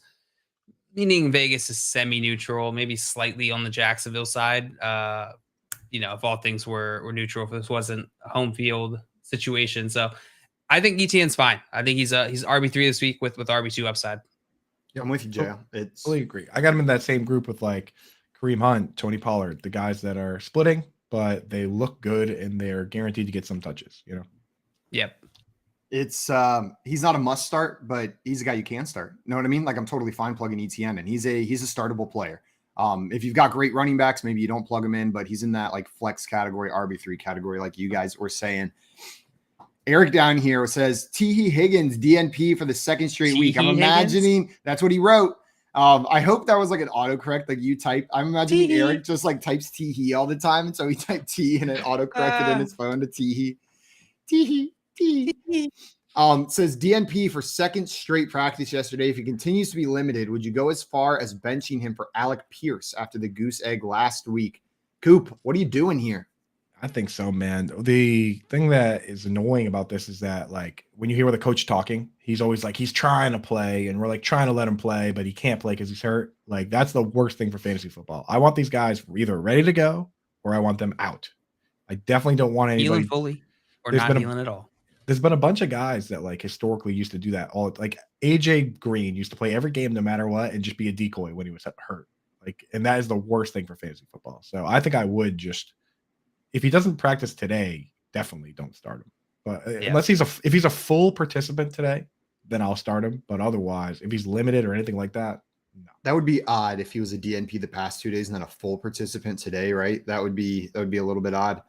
meaning Vegas is semi-neutral, maybe slightly on the Jacksonville side. If all things were neutral, if this wasn't a home field situation. So I think ETN's fine. I think he's RB3 this week with RB2 upside. Yeah, I'm with you, Jay. It's Totally agree. I got him in that same group with like Kareem Hunt, Tony Pollard, the guys that are splitting, but they look good and they're guaranteed to get some touches, Yep. It's he's not a must start, but he's a guy you can start. You know what I mean? Like, I'm totally fine plugging ETN, and he's a startable player. If you've got great running backs, maybe you don't plug him in, but he's in that like flex category, RB3 category, like you guys were saying. Eric down here says T. Higgins DNP for the second straight week. I'm imagining that's what he wrote. I hope that was like an autocorrect, like you type. I'm imagining Eric just like types T all the time, and so he typed T and it autocorrected in his phone to T. Says DNP for second straight practice yesterday. If he continues to be limited, would you go as far as benching him for Alec Pierce after the goose egg last week? Coop, what are you doing here? I think so, man. The thing that is annoying about this is that, like, when you hear the coach talking, he's always like, he's trying to play, and we're like trying to let him play, but he can't play because he's hurt. Like, that's the worst thing for fantasy football. I want these guys either ready to go or I want them out. I definitely don't want anybody healing fully or not healing at all. There's been a bunch of guys that like historically used to do that. Like AJ Green used to play every game no matter what and just be a decoy when he was hurt. Like, and that is the worst thing for fantasy football. So I think I would just, if he doesn't practice today, definitely don't start him. But unless if he's a full participant today, then I'll start him. But otherwise, if he's limited or anything like that, no. That would be odd if he was a DNP the past 2 days and then a full participant today, right? That would be a little bit odd.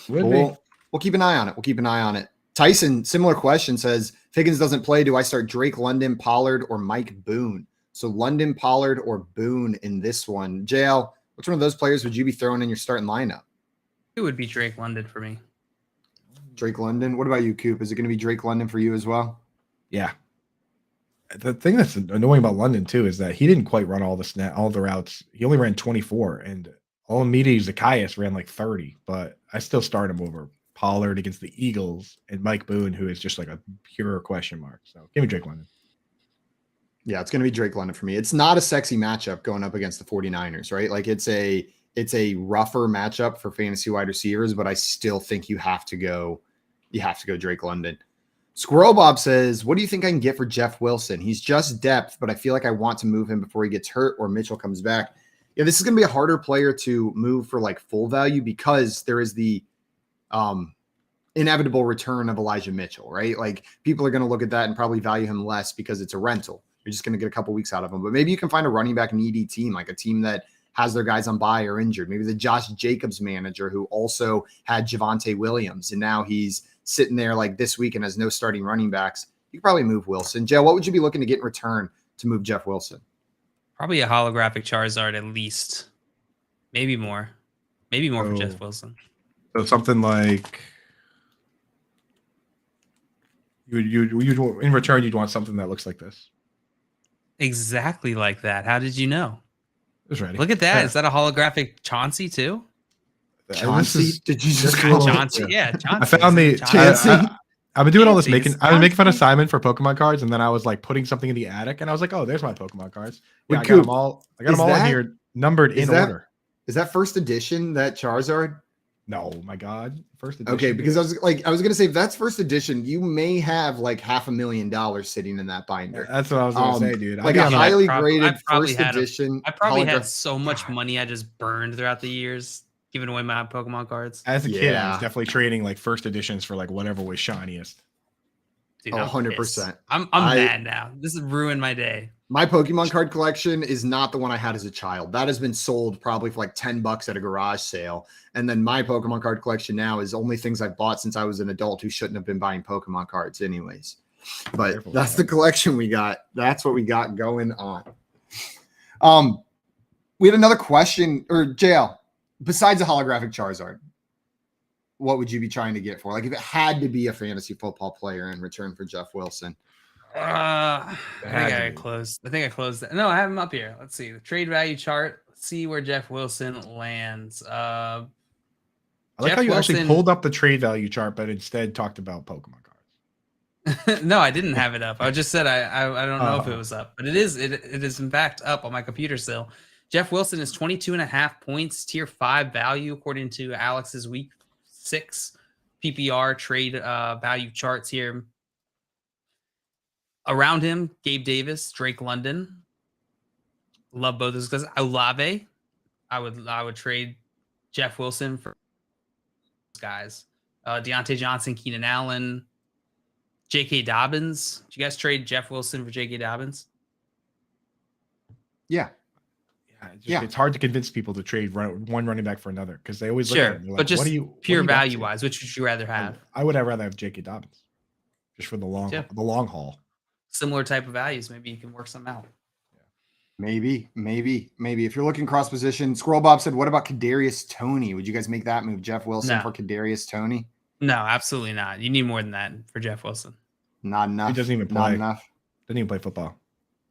We'll keep an eye on it. Tyson, similar question, says, if Higgins doesn't play, do I start Drake London, Pollard, or Mike Boone? So London, Pollard, or Boone in this one. JL, which one of those players would you be throwing in your starting lineup? It would be Drake London for me. Drake London. What about you, Coop? Is it going to be Drake London for you as well? Yeah. The thing that's annoying about London too is that he didn't quite run all the routes. He only ran 24, and Olamide Zacchaeus ran like 30. But I still start him over Pollard against the Eagles and Mike Boone, who is just like a pure question mark. So give me Drake London. Yeah, it's going to be Drake London for me. It's not a sexy matchup going up against the 49ers, right? Like it's a rougher matchup for fantasy wide receivers, but I still think you have to go Drake London. Squirrel Bob says, what do you think I can get for Jeff Wilson? He's just depth, but I feel like I want to move him before he gets hurt or Mitchell comes back. Yeah, this is going to be a harder player to move for like full value because there is the inevitable return of Elijah Mitchell, right? Like people are going to look at that and probably value him less because it's a rental. You're just going to get a couple weeks out of him, but maybe you can find a running back needy team, like a team that has their guys on bye or injured. Maybe the Josh Jacobs manager who also had Javonte Williams, and now he's sitting there like this week and has no starting running backs. You could probably move Wilson. Joe, what would you be looking to get in return to move Jeff Wilson? Probably a holographic Charizard at least. Maybe more. Maybe more for Jeff Wilson. So something like You in return, you'd want something that looks like this. Exactly like that. How did you know? It was ready. Look at that. Is that a holographic Chauncey too? Chauncey? Did you just call call Chauncey? Yeah, Chauncey. I found the Chauncey. I've been doing all this Chauncey's making. I've been making fun of Simon for Pokemon cards, and then I was like putting something in the attic, and I was like, "Oh, there's my Pokemon cards." Yeah, Wait, I got them Coop, all. I got them all in here, numbered in order. Is that first edition? That Charizard? No, my God, first edition. Okay, because I was gonna say if that's first edition, you may have like $500,000 sitting in that binder. That's what I was gonna say, dude. Like a highly graded probably first edition. I probably had so much money I just burned throughout the years giving away my Pokemon cards. As a kid, I was definitely trading like first editions for like whatever was shiniest. Dude, 100%. I'm mad now. This has ruined my day. My Pokemon card collection is not the one I had as a child. That has been sold probably for like $10 at a garage sale. And then my Pokemon card collection now is only things I've bought since I was an adult who shouldn't have been buying Pokemon cards anyways. But that's the collection we got. That's what we got going on. We had another question, or JL, besides a holographic Charizard, what would you be trying to get for? Like if it had to be a fantasy football player in return for Jeff Wilson. I think I closed. I think I closed that. No, I have him up here. Let's see the trade value chart. Let's see where Jeff Wilson lands. I like how you actually pulled up the trade value chart, but instead talked about Pokemon cards. No, I didn't have it up. I just said I don't know if it was up, but it is in fact up on my computer still. Jeff Wilson is 22.5 points, tier 5 value according to Alex's week 6 PPR trade value charts here. Around him, Gabe Davis, Drake London. Love both those guys. Olave. I would trade Jeff Wilson for those guys. Deontay Johnson, Keenan Allen, J.K. Dobbins. Did you guys trade Jeff Wilson for J.K. Dobbins? Yeah. It's hard to convince people to trade one running back for another because they always look at it. But just pure value wise, which would you rather have? I would rather have J.K. Dobbins just for the long haul. Similar type of values. Maybe you can work some out. Maybe. If you're looking cross position, Squirrel Bob said, what about Kadarius Toney? Would you guys make that move? Jeff Wilson for Kadarius Toney? No, absolutely not. You need more than that for Jeff Wilson. Not enough. He doesn't even play. Not enough. Doesn't even play football.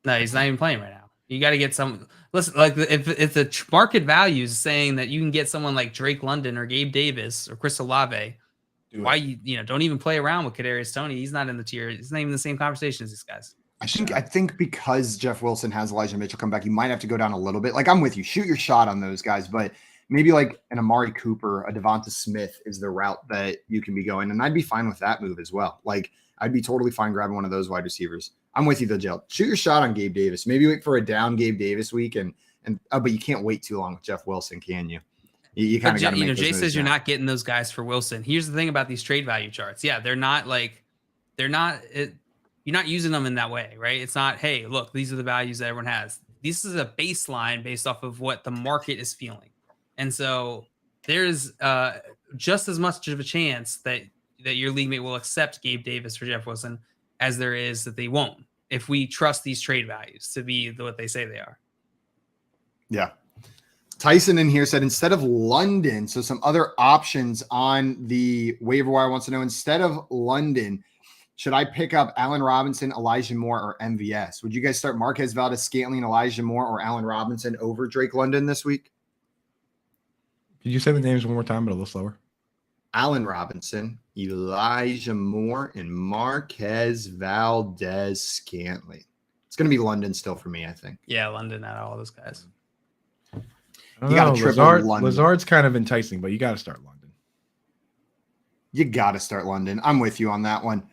No, he's not even playing right now. You got to get some. Listen, like if the market value is saying that you can get someone like Drake London or Gabe Davis or Chris Olave, why you don't even play around with Kadarius Toney? He's not in the tier. He's not even in the same conversation as these guys. I think because Jeff Wilson has Elijah Mitchell come back, you might have to go down a little bit. Like I'm with you, shoot your shot on those guys, but maybe like an Amari Cooper, a Devonta Smith is the route that you can be going, and I'd be fine with that move as well. Like I'd be totally fine grabbing one of those wide receivers. I'm with you though, Jill. Shoot your shot on Gabe Davis. Maybe wait for a down Gabe Davis week, and but you can't wait too long with Jeff Wilson, can you? You kind of got to make those Jay moves says now. you're not getting those guys for Wilson. Here's the thing about these trade value charts. Yeah, you're not using them in that way, right? It's not, hey, look, these are the values that everyone has. This is a baseline based off of what the market is feeling. And so there's just as much of a chance that your league mate will accept Gabe Davis for Jeff Wilson as there is that they won't, if we trust these trade values to be what they say they are. Yeah. Tyson in here said instead of London, so some other options on the waiver wire wants to know, instead of London, should I pick up Allen Robinson, Elijah Moore, or MVS? Would you guys start Marquez Valdez-Scantling, Elijah Moore, or Allen Robinson over Drake London this week? Could you say the names one more time, but a little slower? Allen Robinson, Elijah Moore, and Marquez Valdez-Scantling. It's going to be London still for me, I think. Yeah, London out of all those guys. You got to triple London. Lazard's kind of enticing, but you got to start London. You got to start London. I'm with you on that one.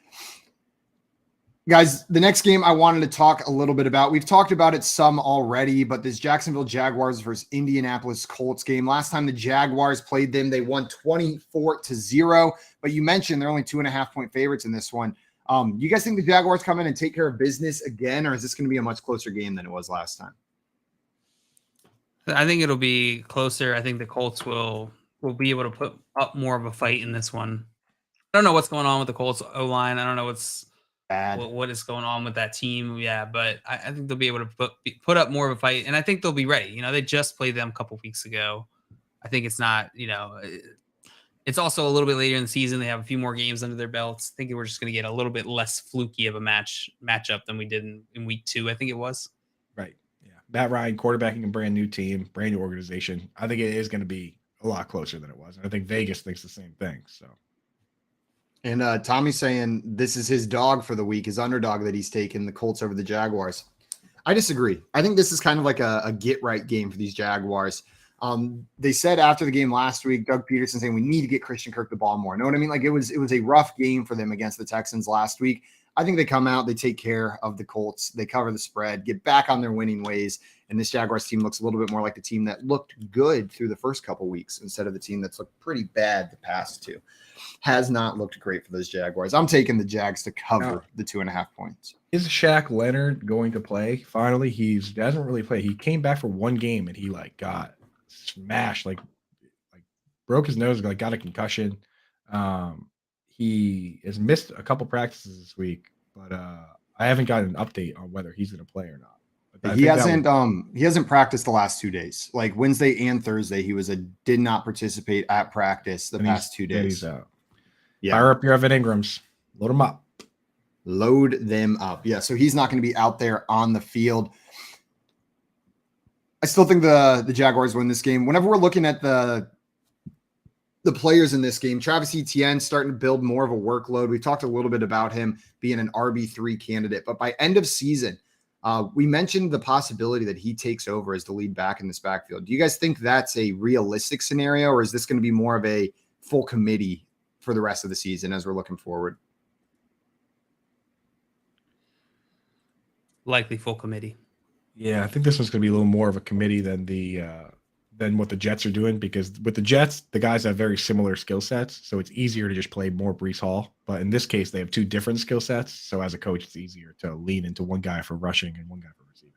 Guys, the next game I wanted to talk a little bit about, we've talked about it some already, but this Jacksonville Jaguars versus Indianapolis Colts game. Last time the Jaguars played them, they won 24-0, but you mentioned they're only 2.5-point favorites in this one. You guys think the Jaguars come in and take care of business again, or is this going to be a much closer game than it was last time? I think it'll be closer. I think the Colts will be able to put up more of a fight in this one. I don't know what's going on with the Colts O-line. I don't know what is going on with that team. Yeah, but I think they'll be able to put up more of a fight, and I think they'll be ready. They just played them a couple weeks ago. I think it's not, It's also a little bit later in the season. They have a few more games under their belts. I think we're just going to get a little bit less fluky of a matchup than we did in week 2. I think it was. Right. Yeah. Matt Ryan quarterbacking a brand new team, brand new organization. I think it is going to be a lot closer than it was. And I think Vegas thinks the same thing. So. And Tommy's saying this is his dog for the week, his underdog that he's taken, the Colts over the Jaguars. I disagree. I think this is kind of like a get-right game for these Jaguars. They said after the game last week, Doug Peterson saying we need to get Christian Kirk the ball more. Know what I mean? Like it was a rough game for them against the Texans last week. I think they come out, they take care of the Colts, they cover the spread, get back on their winning ways, and this Jaguars team looks a little bit more like the team that looked good through the first couple weeks instead of the team that's looked pretty bad the past 2. Has not looked great for those Jaguars. I'm taking the Jags to cover the 2.5 points. Is Shaq Leonard going to play? Finally, he hasn't really played. He came back for one game and he got smashed, like broke his nose, got a concussion. He has missed a couple practices this week, but I haven't gotten an update on whether he's going to play or not. He hasn't practiced the last 2 days. Like Wednesday and Thursday, he did not participate at practice the past 2 days. He's out. Yeah. Fire up your Evan Ingrams. Load them up. Load them up. Yeah, so he's not going to be out there on the field. I still think the Jaguars win this game. Whenever we're looking at the players in this game, Travis Etienne starting to build more of a workload. We talked a little bit about him being an RB3 candidate, but by end of season, we mentioned the possibility that he takes over as the lead back in this backfield. Do you guys think that's a realistic scenario, or is this going to be more of a full committee for the rest of the season as we're looking forward? Likely full committee. Yeah, I think this one's going to be a little more of a committee than what the Jets are doing, because with the Jets, the guys have very similar skill sets, so it's easier to just play more Breece Hall. But in this case, they have 2 different skill sets, so as a coach, it's easier to lean into one guy for rushing and one guy for receiving.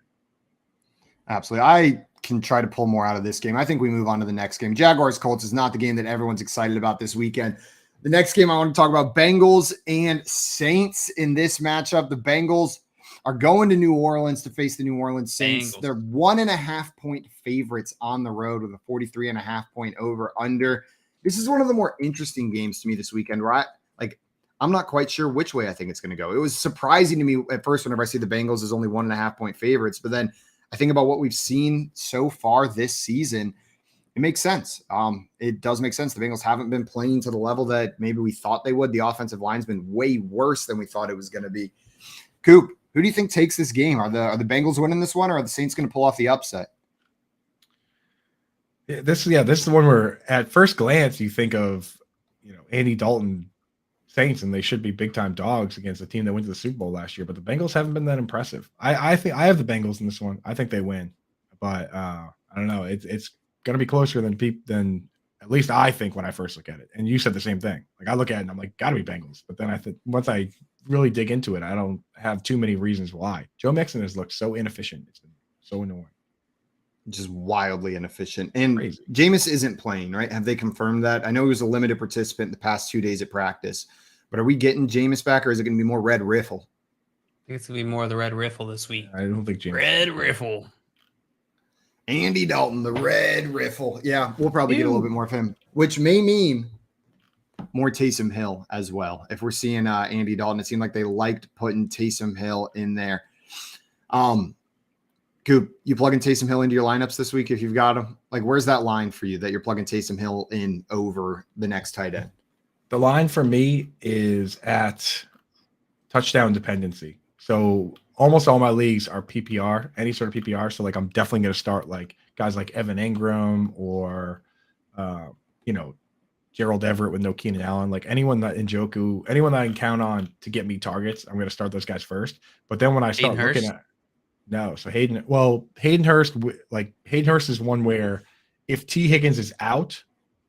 Absolutely. I can try to pull more out of this game. I think we move on to the next game. Jaguars-Colts is not the game that everyone's excited about this weekend. The next game I want to talk about, Bengals and Saints in this matchup. The Bengals are going to New Orleans to face the New Orleans Saints. They're 1.5 point favorites on the road with a 43.5 point over under. This is one of the more interesting games to me this weekend, right? Like, I'm not quite sure which way I think it's going to go. It was surprising to me at first whenever I see the Bengals as only 1.5 point favorites, but then I think about what we've seen so far this season. It makes sense. It does make sense. The Bengals haven't been playing to the level that maybe we thought they would. The offensive line's been way worse than we thought it was going to be. Coop, who do you think takes this game? Are the Bengals winning this one, or are the Saints going to pull off the upset? This is the one where at first glance you think of, Andy Dalton Saints, and they should be big time dogs against a team that went to the Super Bowl last year. But the Bengals haven't been that impressive. I think I have the Bengals in this one. I think they win, but I don't know. It's going to be closer than at least I think when I first look at it. And you said the same thing. Like I look at it and I'm like, got to be Bengals. But then I think once I really dig into it, I don't have too many reasons why. Joe Mixon has looked so inefficient. It's been so annoying. Just wildly inefficient. And crazy. Jameis isn't playing, right? Have they confirmed that? I know he was a limited participant the past 2 days at practice, but are we getting Jameis back, or is it going to be more Red Riffle? I think it's going to be more of the Red Riffle this week. I don't think Jameis. Red Riffle. Andy Dalton, the Red Riffle. Yeah, we'll probably get a little bit more of him, which may mean more Taysom Hill as well. If we're seeing Andy Dalton, it seemed like they liked putting Taysom Hill in there. Coop, you plugging Taysom Hill into your lineups this week if you've got him? Like, where's that line for you that you're plugging Taysom Hill in over the next tight end? The line for me is at touchdown dependency. So almost all my leagues are PPR, any sort of PPR. So like I'm definitely going to start like guys like Evan Ingram or Gerald Everett with no Keenan Allen, like anyone that Njoku, anyone that I can count on to get me targets, I'm going to start those guys first. But then when I start looking at Hayden Hurst is one where if T Higgins is out,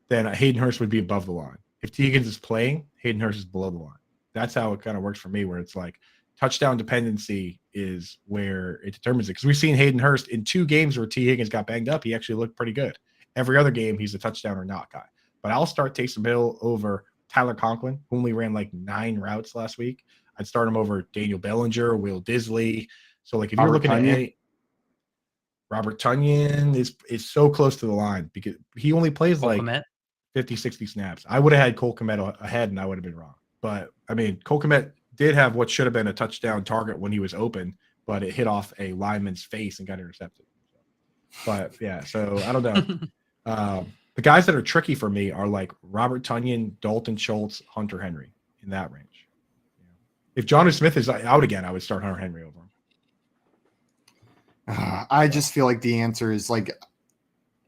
then Hayden Hurst would be above the line. If T Higgins is playing, Hayden Hurst is below the line. That's how it kind of works for me, where it's like touchdown dependency is where it determines it. Because we've seen Hayden Hurst in 2 games where T Higgins got banged up. He actually looked pretty good. Every other game, he's a touchdown or not guy. But I'll start Taysom Hill over Tyler Conklin, who only ran like 9 routes last week. I'd start him over Daniel Bellinger, Will Disley. So like if you're looking at Robert Tonyan is so close to the line because he only plays like 50, 60 snaps. I would have had Cole Kmet ahead, and I would have been wrong. But, I mean, Cole Kmet did have what should have been a touchdown target when he was open, but it hit off a lineman's face and got intercepted. But, yeah, so I don't know. The guys that are tricky for me are like Robert Tonyan, Dalton Schultz, Hunter Henry in that range. If Jonnu Smith is out again, I would start Hunter Henry over him. I just feel like the answer is like,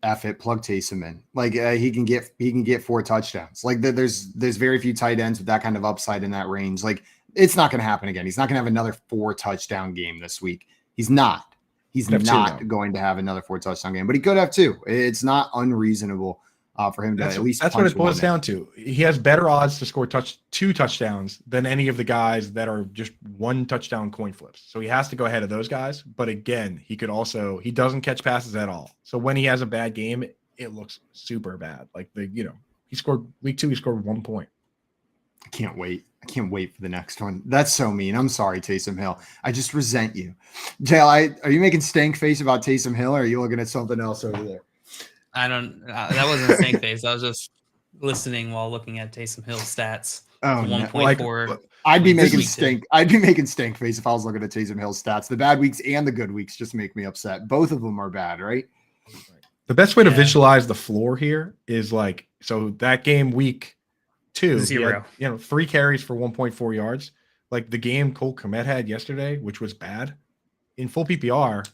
F it, plug Taysom in. Like he can get 4 touchdowns. Like there's very few tight ends with that kind of upside in that range. Like it's not going to happen again. He's not going to have another 4 touchdown game this week. He's not. He's not going to have another 4 touchdown game, but he could have 2. It's not unreasonable for him to at least. That's what it boils down to. He has better odds to score 2 touchdowns than any of the guys that are just 1 touchdown coin flips. So he has to go ahead of those guys. But again, he doesn't catch passes at all. So when he has a bad game, it looks super bad. Like he scored week 2, he scored 1 point. I can't wait for the next one. That's so mean. I'm sorry, Taysom Hill. I just resent you. JL, are you making stank face about Taysom Hill, or are you looking at something else over there? I don't. That wasn't a stank face. I was just listening while looking at Taysom Hill's stats. Oh, 1.4. I'd be making stank face if I was looking at Taysom Hill's stats. The bad weeks and the good weeks just make me upset. Both of them are bad, right? The best way to visualize the floor here is so that game week 2, 0. He had, 3 carries for 1.4 yards. Like the game Cole Kmet had yesterday, which was bad. In full PPR,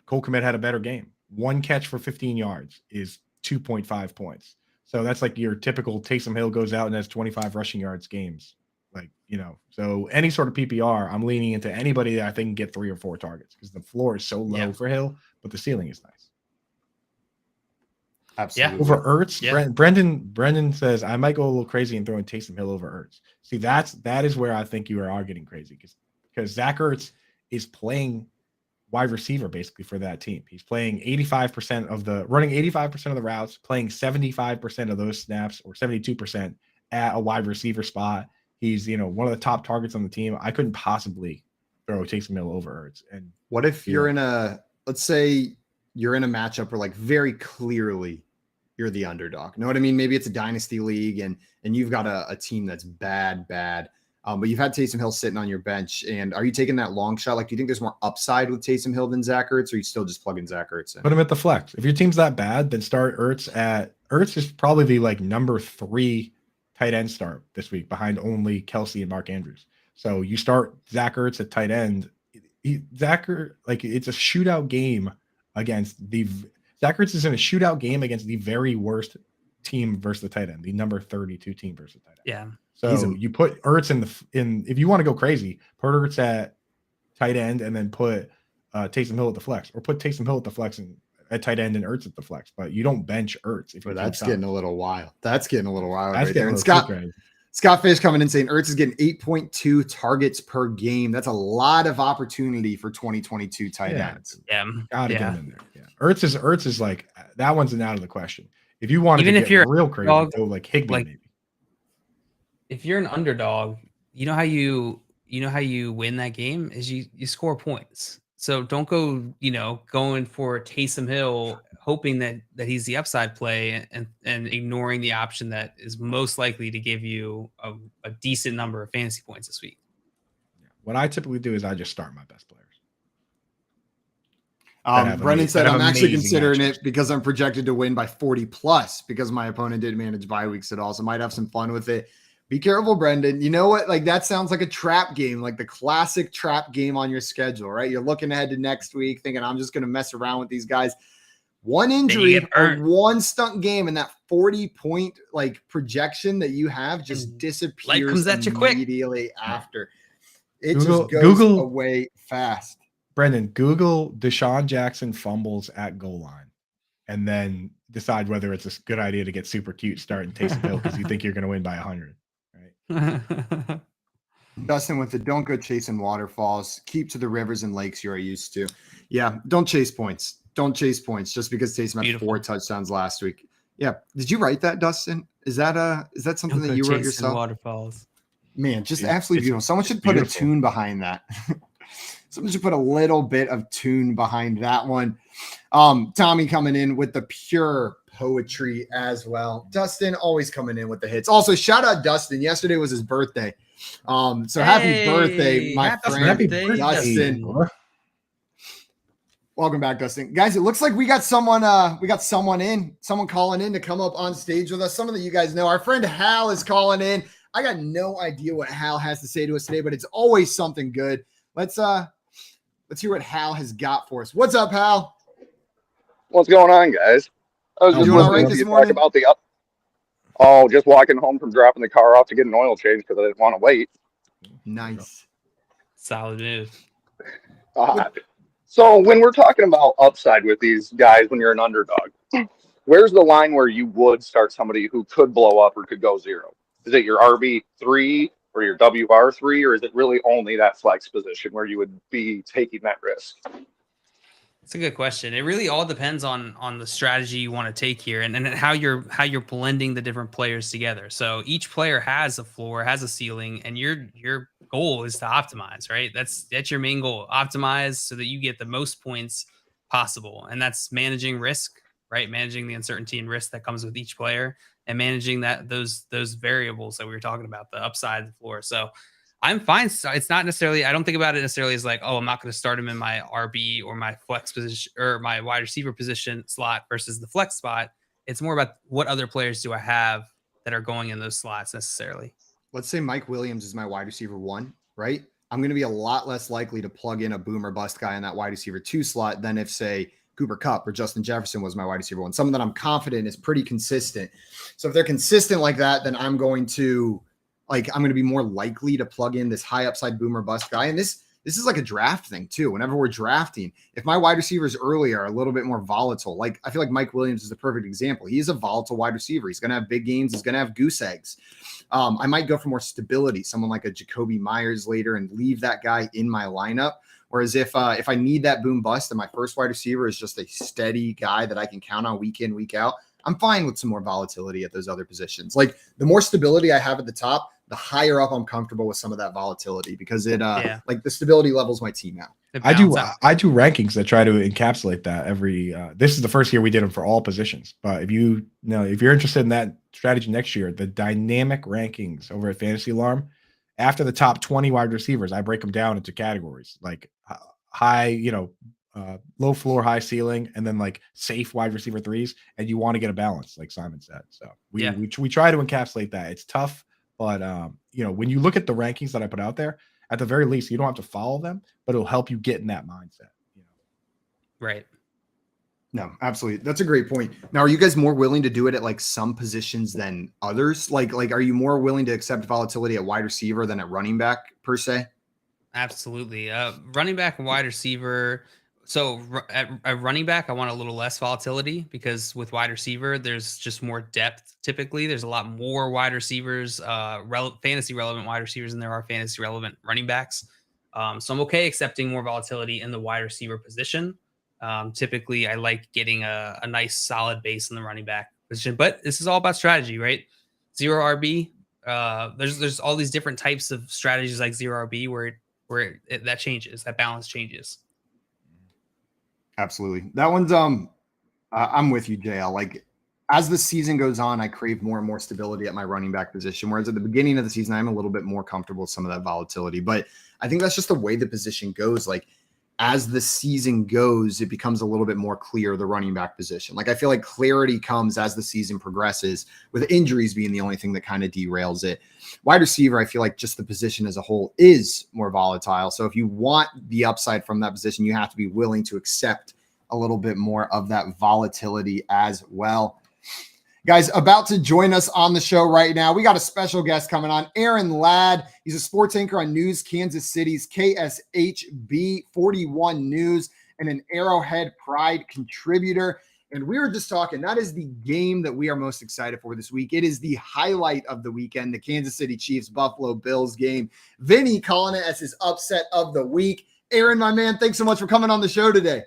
Cole Kmet had a better game. 1 catch for 15 yards is 2.5 points. So that's like your typical Taysom Hill goes out and has 25 rushing yards games. So any sort of PPR, I'm leaning into anybody that I think can get 3 or 4 targets because the floor is so low for Hill, but the ceiling is nice. Absolutely. Yeah. Over Ertz, Brendan says I might go a little crazy and throwing Taysom Hill over Ertz. See, that is where I think you are getting crazy because Zach Ertz is playing wide receiver basically for that team. He's playing 85% of the routes, playing 75% of those snaps or 72% at a wide receiver spot. He's one of the top targets on the team. I couldn't possibly throw Taysom Hill over Ertz. And what if you're let's say you're in a matchup where very clearly you're the underdog. Know what I mean? Maybe it's a dynasty league and you've got a team that's bad. But you've had Taysom Hill sitting on your bench. And are you taking that long shot? Do you think there's more upside with Taysom Hill than Zach Ertz, or are you still just plugging Zach Ertz in? Put him at the flex. If your team's that bad, then start Ertz Ertz is probably the number 3 tight end start this week behind only Kelsey and Mark Andrews. So you start Zach Ertz at tight end. It's a shootout game against Zach Ertz is in a shootout game against the very worst team versus the tight end, the number 32 team versus the tight end. Yeah. So you put Ertz in if you want to go crazy, put Ertz at tight end and then put Taysom Hill at the flex, or put Taysom Hill at the flex and at tight end and Ertz at the flex. But you don't bench Ertz. That's getting a little wild. That's getting a little wild right there. And Scott Fish coming in saying Ertz is getting 8.2 targets per game. That's a lot of opportunity for 2022 tight ends. Yeah. Gotta get him in there. Yeah. Ertz is that one's out of the question. If you want to get you're real crazy, go Higbee maybe. If you're an underdog, you know how you win that game is you score points. So don't go, going for Taysom Hill, hoping that he's the upside play and ignoring the option that is most likely to give you a decent number of fantasy points this week. What I typically do is I just start my best players. Brendan said, I'm actually considering it because I'm projected to win by 40 plus because my opponent didn't manage bye weeks at all. So might have some fun with it. Be careful, Brendan. You know what? That sounds like a trap game, like the classic trap game on your schedule, right? You're looking ahead to next week thinking, I'm just going to mess around with these guys. One injury or one stunt game and that 40-point projection that you have just disappears life comes at you quick immediately after. It just goes away fast. Brendan, Google Deshaun Jackson fumbles at goal line and then decide whether it's a good idea to get super cute starting Taysom Hill because you think you're going to win by 100. Dustin with the don't go chasing waterfalls. Keep to the rivers and lakes you are used to. Yeah, don't chase points. Don't chase points just because Taysom had 4 touchdowns last week. Yeah. Did you write that, Dustin? Is that something that you wrote yourself? Waterfalls. Man, just absolutely beautiful. Someone should put a tune behind that. Someone should put a little bit of tune behind that one. Tommy coming in with the pure poetry as well. Dustin always coming in with the hits. Also, shout out Dustin. Yesterday was his birthday. So happy birthday, my friend. Happy birthday, Dustin. bro. Welcome back, Dustin. Guys, it looks like we got someone calling in to come up on stage with us. Some of you guys know our friend Hal is calling in. I got no idea what Hal has to say to us today, but it's always something good. Let's hear what Hal has got for us. What's up, Hal? What's going on, guys? I was just doing all right listening to this you talk morning? about just walking home from dropping the car off to get an oil change because I didn't want to wait. Nice. Solid move. So when we're talking about upside with these guys, when you're an underdog, where's the line where you would start somebody who could blow up or could go zero? Is it your RB3 or your WR3, or is it really only that flex position where you would be taking that risk? It's a good question. It really all depends on the strategy you want to take here and how you're blending the different players together. So each player has a floor, has a ceiling, and your goal is to optimize, right? That's your main goal. Optimize so that you get the most points possible. And that's managing risk, right? Managing the uncertainty and risk that comes with each player and managing those variables that we were talking about, the upside, the floor. So I'm fine. So it's not necessarily, I don't think about it necessarily as like, oh, I'm not going to start him in my RB or my flex position or my wide receiver position slot versus the flex spot. It's more about what other players do I have that are going in those slots necessarily. Let's say Mike Williams is my wide receiver 1, right? I'm going to be a lot less likely to plug in a boom or bust guy in that wide receiver 2 slot than if, say, Cooper Kupp or Justin Jefferson was my wide receiver 1. Someone that I'm confident is pretty consistent. So if they're consistent like that, then I'm going to be more likely to plug in this high upside boomer bust guy. And this is like a draft thing too. Whenever we're drafting, if my wide receivers early are a little bit more volatile, like I feel like Mike Williams is a perfect example. He is a volatile wide receiver. He's going to have big games. He's going to have goose eggs. I might go for more stability, someone like a Jacoby Myers later, and leave that guy in my lineup. Whereas if I need that boom bust and my first wide receiver is just a steady guy that I can count on week in, week out, I'm fine with some more volatility at those other positions. Like the more stability I have at the top, the higher up I'm comfortable with some of that volatility because like the stability levels my team out. I do rankings that try to encapsulate that every this is the first year we did them for all positions. But if you're interested in that strategy next year, the dynamic rankings over at Fantasy Alarm, after the top 20 wide receivers, I break them down into categories like high, low floor, high ceiling, and then like safe wide receiver 3s. And you want to get a balance, like Simon said. So we try to encapsulate that. It's tough, but when you look at the rankings that I put out there, at the very least, you don't have to follow them, but it'll help you get in that mindset. Right. No, absolutely. That's a great point. Now, are you guys more willing to do it at like some positions than others? Like, are you more willing to accept volatility at wide receiver than at running back per se? Absolutely. Running back and wide receiver. So at running back, I want a little less volatility because with wide receiver, there's just more depth. Typically, there's a lot more wide receivers, fantasy relevant wide receivers than there are fantasy relevant running backs. So I'm okay accepting more volatility in the wide receiver position. Typically, I like getting a nice solid base in the running back position, but this is all about strategy, right? Zero RB. There's all these different types of strategies like zero RB where that changes, that balance changes. Absolutely. That one's I'm with you, JL. Like as the season goes on, I crave more and more stability at my running back position. Whereas at the beginning of the season, I'm a little bit more comfortable with some of that volatility. But I think that's just the way the position goes. Like as the season goes, it becomes a little bit more clear, the running back position. Like I feel like clarity comes as the season progresses, with injuries being the only thing that kind of derails it. Wide receiver, I feel like just the position as a whole is more volatile. So if you want the upside from that position, you have to be willing to accept a little bit more of that volatility as well. Guys, about to join us on the show right now, we got a special guest coming on, Aaron Ladd. He's a sports anchor on News Kansas City's KSHB 41 News and an Arrowhead Pride contributor. And we were just talking, that is the game that we are most excited for this week. It is the highlight of the weekend, the Kansas City Chiefs Buffalo Bills game. Vinny calling it as his upset of the week. Aaron, my man, thanks so much for coming on the show today.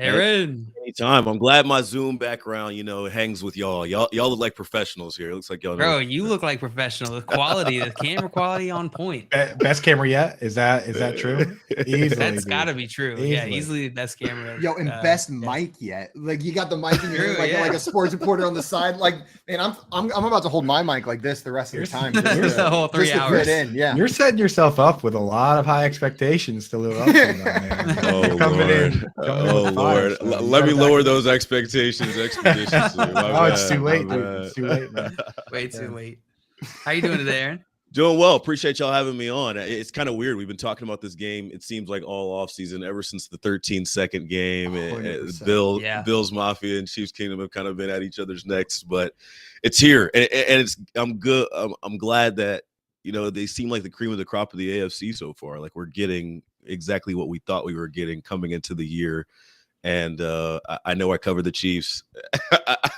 Aaron. Anytime. I'm glad my Zoom background, hangs with y'all. Y'all look like professionals here. It looks like y'all know. Bro, you look like professional. The quality, the camera quality on point. Best camera yet? Is that true? Easily, That's dude. got to be true. Easily. Yeah, easily the best camera. Yo, and best mic yet. Like you got the mic in your hand, True, like a sports reporter on the side. Like, man, I'm about to hold my mic like this the rest of the time. The whole 3 hours. Fit in. Yeah. You're setting yourself up with a lot of high expectations to live up to, man. Oh, Coming Lord. in, Oh, Lord. Let me lower those expectations expeditiously. It's too late, dude. It's too late, man. Way too late. How you doing today, Aaron? Doing well. Appreciate y'all having me on. It's kind of weird. We've been talking about this game, it seems like all offseason, ever since the 13-second game. Bills Mafia and Chiefs Kingdom have kind of been at each other's necks, but it's here. And I'm good. I'm glad that, they seem like the cream of the crop of the AFC so far. Like we're getting exactly what we thought we were getting coming into the year. And I know I cover the Chiefs.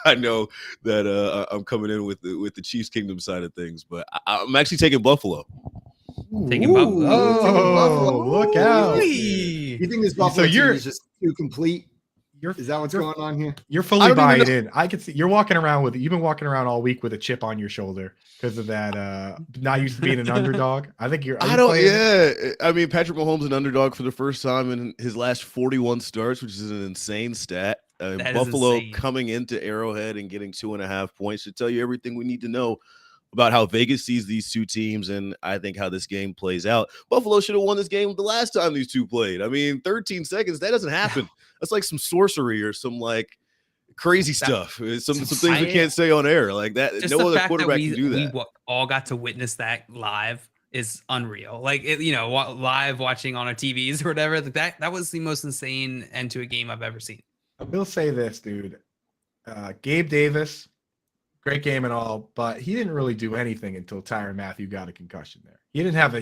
I know that I'm coming in with the Chiefs Kingdom side of things, but I'm actually taking Buffalo. Taking Buffalo. Oh, look out. You think this Buffalo team is just too complete? Is that what's going on here? You're fully buying in. I can see you're walking around you've been walking around all week with a chip on your shoulder because of that not used to being an underdog. I think I mean, Patrick Mahomes an underdog for the first time in his last 41 starts, which is an insane stat. Buffalo coming into Arrowhead and getting 2.5 points should tell you everything we need to know about how Vegas sees these two teams and I think how this game plays out. Buffalo should have won this game the last time these two played. I mean, 13 seconds, that doesn't happen. That's like some sorcery or some like crazy stuff. Some things we can't say on air like that. No other quarterback can do that. We all got to witness that live is unreal. Like live watching on our TVs or whatever. Like that was the most insane end to a game I've ever seen. I will say this, dude. Gabe Davis, great game and all, but he didn't really do anything until Tyrann Mathieu got a concussion there. He didn't have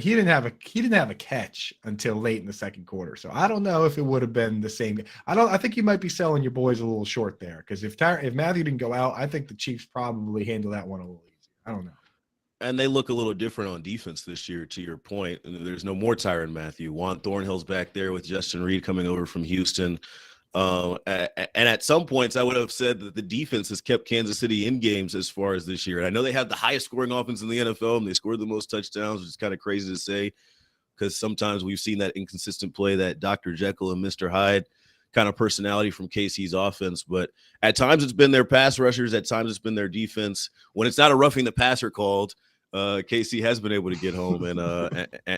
a catch until late in the second quarter. So I don't know if it would have been the same. I think you might be selling your boys a little short there because if Mathieu didn't go out, I think the Chiefs probably handle that one a little easier. I don't know. And they look a little different on defense this year, to your point. There's no more Tyrann Mathieu. Juan Thornhill's back there with Justin Reed coming over from Houston. And at some points, I would have said that the defense has kept Kansas City in games as far as this year. And I know they have the highest scoring offense in the NFL, and they scored the most touchdowns, which is kind of crazy to say because sometimes we've seen that inconsistent play, that Dr. Jekyll and Mr. Hyde kind of personality from KC's offense. But at times it's been their pass rushers. At times it's been their defense. When it's not a roughing the passer called, KC has been able to get home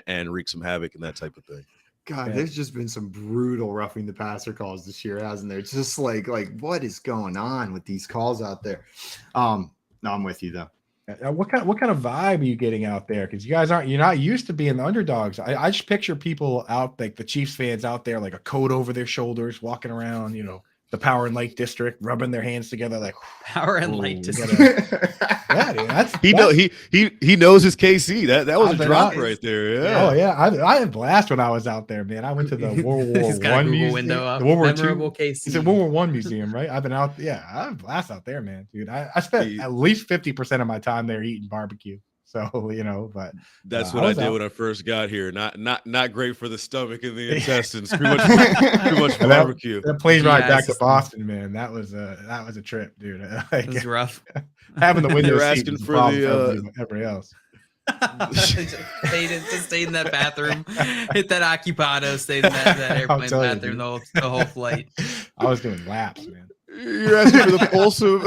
and wreak some havoc and that type of thing. God, there's just been some brutal roughing the passer calls this year, hasn't there? It's just like what is going on with these calls out there? No, I'm with you though. What kind of vibe are you getting out there? Because you're not used to being the underdogs. I just picture people out like the Chiefs fans out there, like a coat over their shoulders, walking around, the Power and Light District, rubbing their hands together like Power and Light District. Yeah, dude, he knows his KC. That was a drop right there. Yeah. Oh yeah, I had a blast when I was out there, man. I went to the World War I museum, the World War II. It's a World War I museum, right? I've been out. Yeah, I had a blast out there, man, dude. I spent at least 50% of my time there eating barbecue. So but that's what I did when I first got here. Not great for the stomach and the intestines. Too much barbecue. That plays right back to Boston, man. That was a trip, dude. It was rough. Having the window seat asking was for everybody else. Just stayed in that bathroom, hit that occupado, stayed in that airplane bathroom the whole flight. I was doing laps, man. You're asking for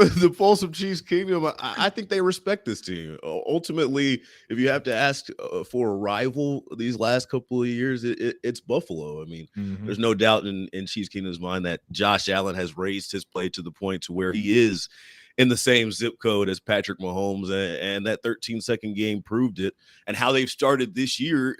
the pulse of Chiefs Kingdom. I think they respect this team. Ultimately, if you have to ask for a rival these last couple of years, it's Buffalo. I mean, there's no doubt in Chiefs Kingdom's mind that Josh Allen has raised his play to the point to where he is in the same zip code as Patrick Mahomes, and that 13-second game proved it. And how they've started this year,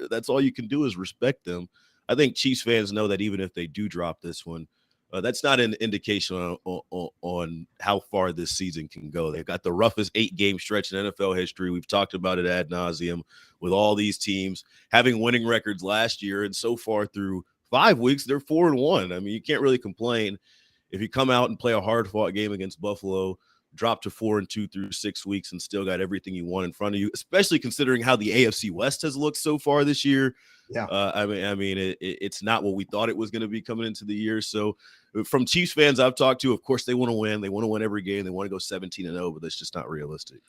that's all you can do is respect them. I think Chiefs fans know that even if they do drop this one, that's not an indication on how far this season can go. They've got the roughest 8-game stretch in NFL history. We've talked about it ad nauseum with all these teams having winning records last year. And so far through 5 weeks, they're 4-1. I mean, you can't really complain if you come out and play a hard-fought game against Buffalo. drop to 4-2 through 6 weeks and still got everything you want in front of you, especially considering how the AFC West has looked so far this year. Yeah. It's not what we thought it was going to be coming into the year. So from Chiefs fans I've talked to, of course they want to win. They want to win every game. They want to go 17-0, but that's just not realistic.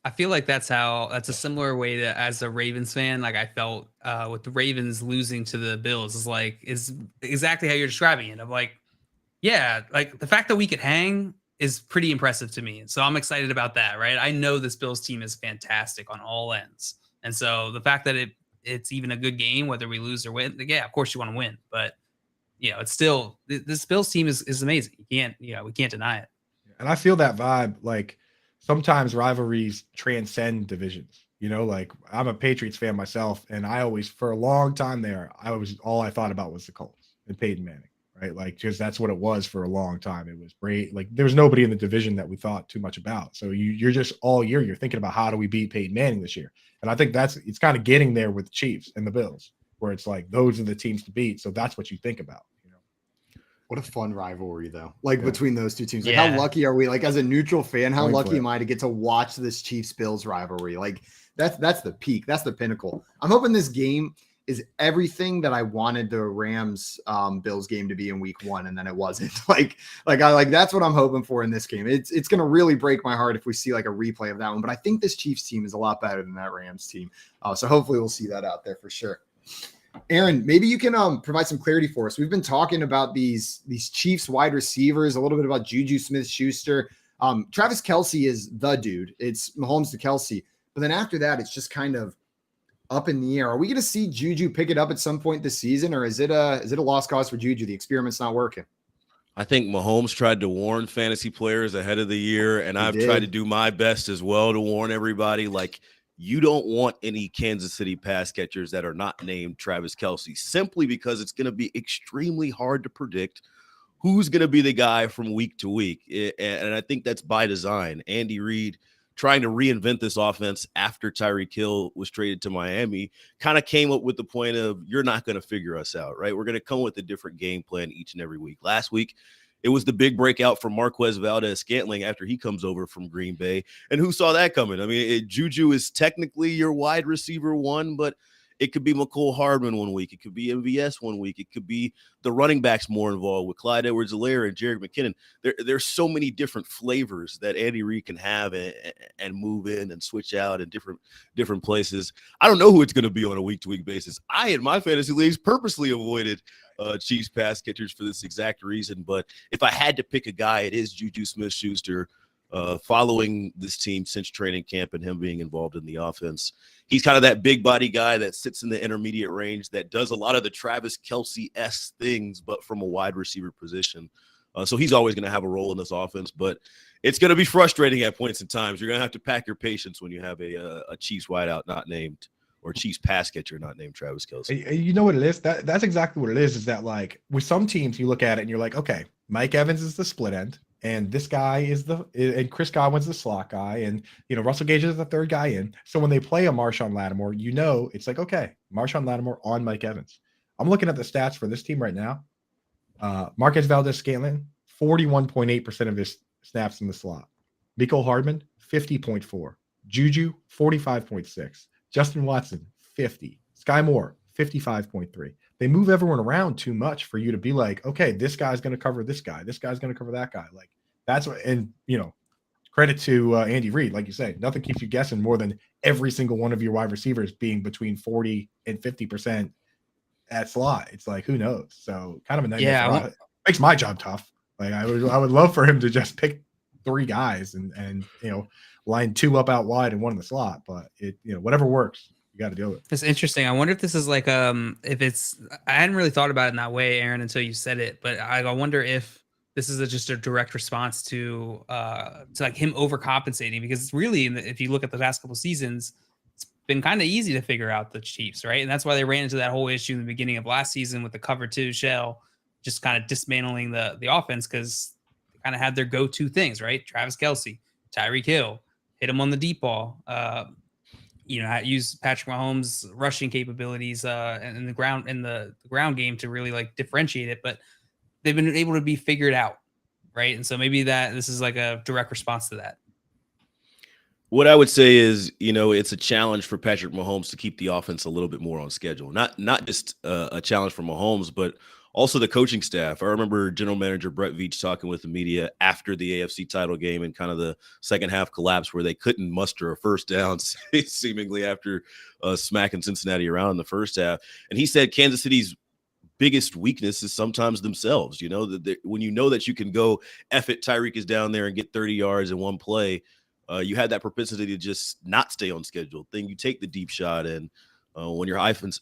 I feel like that's a similar way that as a Ravens fan, like I felt with the Ravens losing to the Bills is exactly how you're describing it. I'm like, yeah, like the fact that we could hang is pretty impressive to me. So I'm excited about that, right? I know this Bills team is fantastic on all ends. And so the fact that it's even a good game, whether we lose or win, yeah, of course you want to win, but it's still, this Bills team is amazing. We can't deny it. And I feel that vibe. Like sometimes rivalries transcend divisions. Like I'm a Patriots fan myself, and I always, for a long time there, all I thought about was the Colts and Peyton Manning, right? Like, because that's what it was for a long time. It was great. Like there was nobody in the division that we thought too much about. So you're just all year, you're thinking about how do we beat Peyton Manning this year? And I think it's kind of getting there with the Chiefs and the Bills, where it's like, those are the teams to beat. So that's what you think about. What a fun rivalry, though. Like between those two teams. Like, Yeah. how lucky are we? Like as a neutral fan, how Coin lucky flip. am I to get to watch this Chiefs Bills rivalry? Like that's the peak. That's the pinnacle. I'm hoping this game is everything that I wanted the Rams Bills game to be in week 1, and then it wasn't. That's what I'm hoping for in this game. It's gonna really break my heart if we see like a replay of that one. But I think this Chiefs team is a lot better than that Rams team. So hopefully we'll see that out there for sure. Aaron, maybe you can provide some clarity for us. We've been talking about these Chiefs wide receivers, a little bit about Juju Smith-Schuster. Travis Kelce is the dude. It's Mahomes to Kelce. But then after that, it's just kind of up in the air. Are we going to see Juju pick it up at some point this season, or is it a lost cause for Juju? The experiment's not working. I think Mahomes tried to warn fantasy players ahead of the year, and I've tried to do my best as well to warn everybody. Like, you don't want any Kansas City pass catchers that are not named Travis Kelce, simply because it's going to be extremely hard to predict who's going to be the guy from week to week. And I think that's by design. Andy Reid trying to reinvent this offense after Tyreek Hill was traded to Miami kind of came up with the point of, you're not going to figure us out, right? We're going to come with a different game plan each and every week. Last week, it was the big breakout for Marquez Valdez-Scantling after he comes over from Green Bay. And who saw that coming? I mean, Juju is technically your wide receiver 1, but it could be McCole Hardman one week. It could be MVS one week. It could be the running backs more involved with Clyde Edwards-Helaire and Jerick McKinnon. There's so many different flavors that Andy Reid can have and move in and switch out in different places. I don't know who it's going to be on a week-to-week basis. I, in my fantasy leagues, purposely avoided Chiefs pass catchers for this exact reason. But if I had to pick a guy, it is Juju Smith-Schuster. Following this team since training camp and him being involved in the offense. He's kind of that big body guy that sits in the intermediate range that does a lot of the Travis Kelce-esque things, but from a wide receiver position. So he's always going to have a role in this offense, but it's going to be frustrating at points in times. You're going to have to pack your patience when you have a Chiefs wideout not named, or Chiefs pass catcher not named Travis Kelce. You know what it is? That's exactly what it is that, like, with some teams you look at it and you're like, okay, Mike Evans is the split end, and this guy and Chris Godwin's the slot guy, and Russell Gage is the third guy in. So when they play a Marshawn Lattimore, it's like, okay, Marshawn Lattimore on Mike Evans. I'm looking at the stats for this team right now. Marquez Valdez-Scantling, 41.8% of his snaps in the slot. Mecole Hardman, 50.4. Juju, 45.6. Justin Watson, 50. Sky Moore, 55.3. They move everyone around too much for you to be like, okay, this guy's going to cover this guy. This guy's going to cover that guy. Like, that's what, and credit to Andy Reid, like you say, nothing keeps you guessing more than every single one of your wide receivers being between 40 and 50% at slot. It's like, who knows? So kind of a nightmare. Yeah, It makes my job tough. Like I would love for him to just pick 3 guys and line 2 up out wide and 1 in the slot, but whatever works. You got to deal with it. It's interesting. I wonder if this is like if it's, I hadn't really thought about it in that way, Aaron, until you said it, but I wonder if this is just a direct response to like him overcompensating, because it's really, if you look at the past couple seasons, it's been kind of easy to figure out the Chiefs, right? And that's why they ran into that whole issue in the beginning of last season with the cover 2 shell, just kind of dismantling the offense, because they kind of had their go-to things, right? Travis Kelce, Tyreek Hill, hit him on the deep ball. Use Patrick Mahomes' rushing capabilities in the ground game to really like differentiate it. But they've been able to be figured out right? And so maybe this is like a direct response to that. What I would say is, it's a challenge for Patrick Mahomes to keep the offense a little bit more on schedule. Not just a challenge for Mahomes, but also the coaching staff. I remember General Manager Brett Veach talking with the media after the AFC title game and kind of the second half collapse where they couldn't muster a first down seemingly after smacking Cincinnati around in the first half. And he said Kansas City's biggest weakness is sometimes themselves. When you know that you can go F it, Tyreek is down there and get 30 yards in one play, you had that propensity to just not stay on schedule. Then you take the deep shot, and when your offense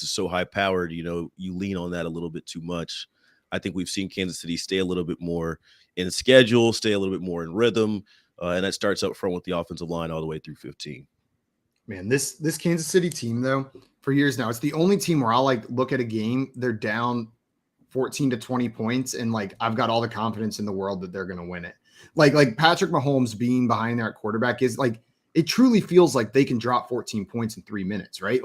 is so high powered, you lean on that a little bit too much. I think we've seen Kansas City stay a little bit more in schedule, stay a little bit more in rhythm, and that starts up front with the offensive line all the way through 15. Man, this Kansas City team, though, for years now, it's the only team where I'll look at a game, they're down 14 to 20 points, and I've got all the confidence in the world that they're going to win it. Like Patrick Mahomes being behind there at quarterback is it truly feels like they can drop 14 points in 3 minutes, right?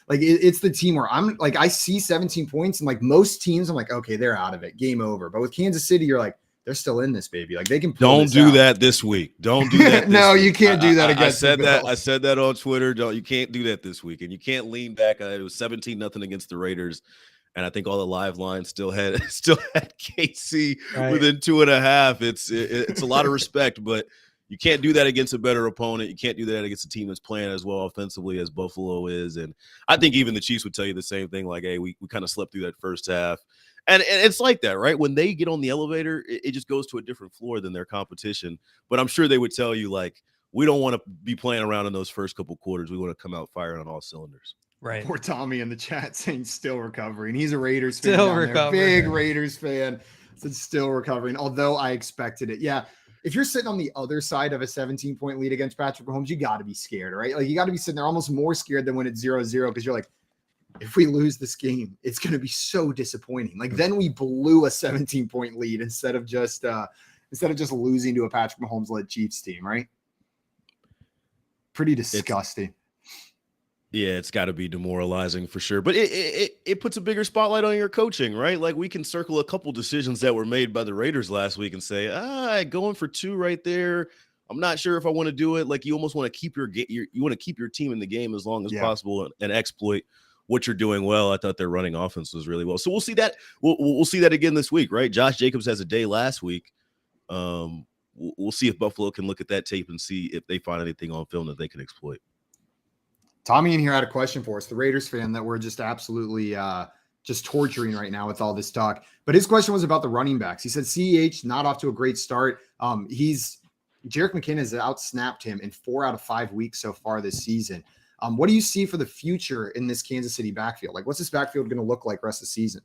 It's the team where I'm I see 17 points, and most teams I'm okay, they're out of it, game over. But with Kansas City, you're they're still in this, baby. They can pull Don't this do out. that this week. Don't do that. No, week. You can't do that against I said the that. Bills. I said that on Twitter. You can't do that this week, and you can't lean back. It was 17-0 against the Raiders, and I think all the live lines still had KC within 2.5. It's a lot of respect, but you can't do that against a better opponent. You can't do that against a team that's playing as well offensively as Buffalo is, and I think even the Chiefs would tell you the same thing. Hey, we kind of slept through that first half. And it's like that, right? When they get on the elevator, it just goes to a different floor than their competition. But I'm sure they would tell you, we don't want to be playing around in those first couple quarters. We want to come out firing on all cylinders. Right. Poor Tommy in the chat saying still recovering. He's a Raiders fan. Still down there. recovering. Big Raiders fan. Said still recovering, although I expected it. Yeah. If you're sitting on the other side of a 17-point lead against Patrick Mahomes, you got to be scared, right? You got to be sitting there almost more scared than when it's 0-0 because you're if we lose this game, it's going to be so disappointing. Then we blew a 17-point lead instead of just losing to a Patrick Mahomes-led Chiefs team, right? Pretty disgusting. It's got to be demoralizing for sure. But it puts a bigger spotlight on your coaching, right? We can circle a couple decisions that were made by the Raiders last week and say, going for 2 right there. I'm not sure if I want to do it. You almost want to keep your team in the game as long as possible and exploit what you're doing well. I thought their running offense was really well. So we'll see that. We'll see that again this week, right? Josh Jacobs has a day last week. We'll see if Buffalo can look at that tape and see if they find anything on film that they can exploit. Tommy in here had a question for us, the Raiders fan that we're just absolutely just torturing right now with all this talk. But his question was about the running backs. He said CEH not off to a great start. Jerick McKinnon has outsnapped him in 4 out of 5 weeks so far this season. What do you see for the future in this Kansas City backfield? What's this backfield going to look like rest of the season?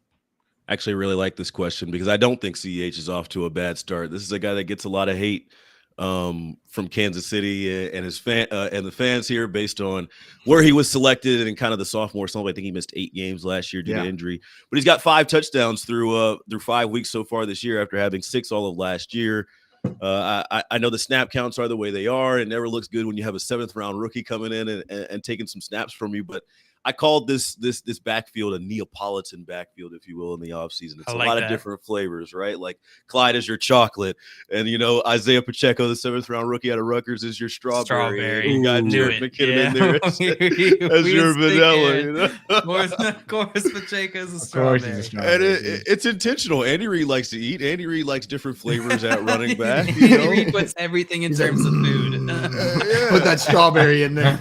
I actually really like this question because I don't think CEH is off to a bad start. This is a guy that gets a lot of hate from Kansas City and his and the fans here based on where he was selected and kind of the sophomore slump. I think he missed 8 games last year due to injury, but he's got 5 touchdowns through 5 weeks so far this year after having 6 all of last year. I know the snap counts are the way they are. It never looks good when you have a 7th round rookie coming in and taking some snaps from you. But I called this backfield a Neapolitan backfield, if you will, in the offseason. It's a lot of different flavors, right? Like Clyde is your chocolate, and Isaiah Pacheco, the 7th round rookie out of Rutgers, is your strawberry. You got Jerick McKinnon in there as your vanilla. Of course, Pacheco is a strawberry. And it's intentional. Andy Reid likes to eat. Andy Reid likes different flavors at running back. Andy Reid puts everything in terms of food. Put that strawberry in there.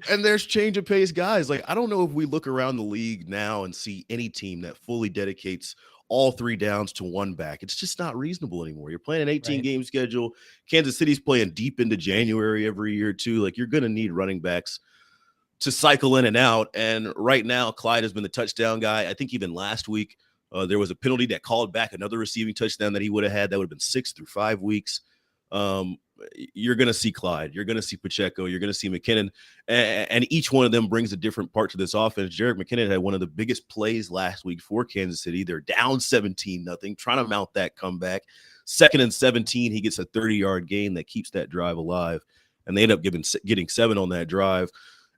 And there's change of pace guys. I don't know if we look around the league now and see any team that fully dedicates all 3 downs to one back. It's just not reasonable anymore. You're playing an 18-game schedule. Kansas City's playing deep into January every year too. You're going to need running backs to cycle in and out. And right now, Clyde has been the touchdown guy. I think even last week, there was a penalty that called back another receiving touchdown that he would have had. That would have been 6 through 5 weeks. You're going to see Clyde. You're going to see Pacheco. You're going to see McKinnon. And each one of them brings a different part to this offense. Jerick McKinnon had one of the biggest plays last week for Kansas City. They're down 17-0, trying to mount that comeback. 2nd and 17, he gets a 30-yard gain that keeps that drive alive. And they end up getting 7 on that drive.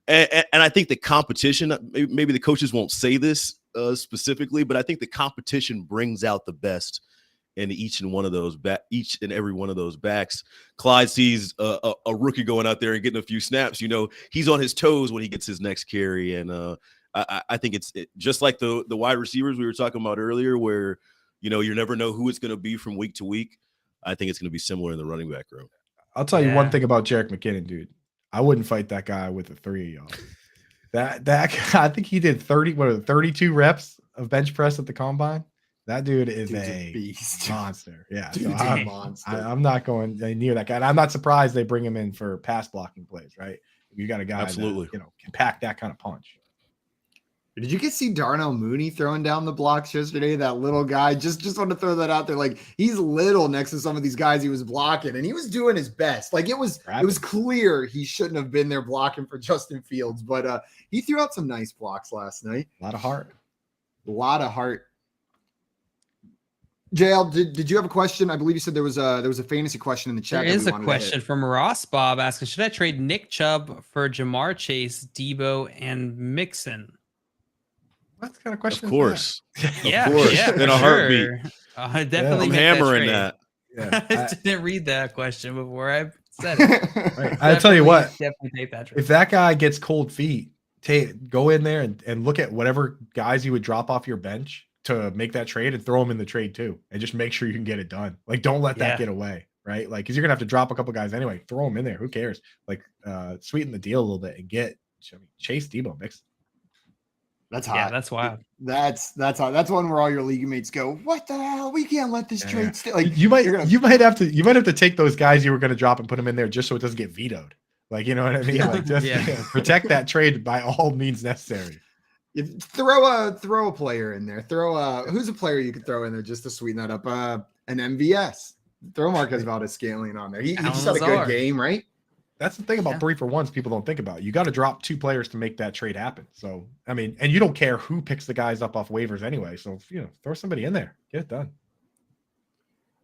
And I think the competition, maybe the coaches won't say this specifically, but I think the competition brings out the best in each and every one of those backs. Clyde sees a rookie going out there and getting a few snaps. He's on his toes when he gets his next carry, and I think it's just like the wide receivers we were talking about earlier, where you never know who it's going to be from week to week. I think it's going to be similar in the running back room. I'll tell you one thing about Jerick McKinnon, dude. I wouldn't fight that guy with the three of y'all. That guy, I think he did 32 reps of bench press at the combine. That dude is a beast. Monster. Yeah, Dude's so a monster. I'm not going near that guy. And I'm not surprised they bring him in for pass blocking plays, right? You got a guy Absolutely that, can pack that kind of punch. Did you see Darnell Mooney throwing down the blocks yesterday? That little guy. Just want to throw that out there. Like, he's little next to some of these guys he was blocking, and he was doing his best. Like, it was clear he shouldn't have been there blocking for Justin Fields, but he threw out some nice blocks last night. A lot of heart. JL, did you have a question? I believe you said there was a fantasy question in the chat. There is a question from Ross Bob asking, should I trade Nick Chubb for Jamar Chase, Debo, and Mixon? What kind of question? Of course. Yeah, of course. Yeah, in a heartbeat. I definitely I'm make hammering that. that. I didn't read that question before I said it. Right. I'll tell you what. Definitely take that trade. If that guy gets cold feet, go in there and look at whatever guys you would drop off your bench to make that trade and throw them in the trade too, and just make sure you can get it done. Like, don't let that get away, right? Like, because you're gonna have to drop a couple guys anyway. Throw them in there. Who cares? Like, sweeten the deal a little bit and get Chase, Debo, Mixon. That's hot. Yeah, that's wild. That's hot. That's one where all your league mates go, "What the hell? We can't let this trade stay." Like, you might have to take those guys you were going to drop and put them in there just so it doesn't get vetoed. Like, you know what I mean? Like, just protect that trade by all means necessary. You throw a player in there. Who's a player you could throw in there just to sweeten that up? An MVS. Throw Marquez Valdez-Scantling on there. He just had a good game, right? That's the thing about 3-for-1s people don't think about. You got to drop 2 players to make that trade happen. So, I mean, and you don't care who picks the guys up off waivers anyway. So, throw somebody in there. Get it done.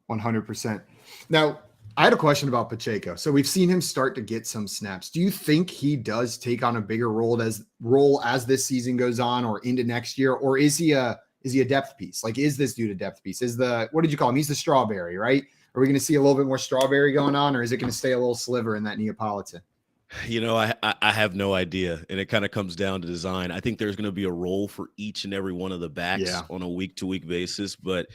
100%. Now, I had a question about Pacheco. So we've seen him start to get some snaps. Do you think he does take on a bigger role as this season goes on or into next year? Or is he a depth piece? Like, is this dude a depth piece? What did you call him? He's the strawberry, right? Are we going to see a little bit more strawberry going on, or is it going to stay a little sliver in that Neapolitan? I have no idea, and it kind of comes down to design. I think there's going to be a role for each and every one of the backs on a week-to-week basis, but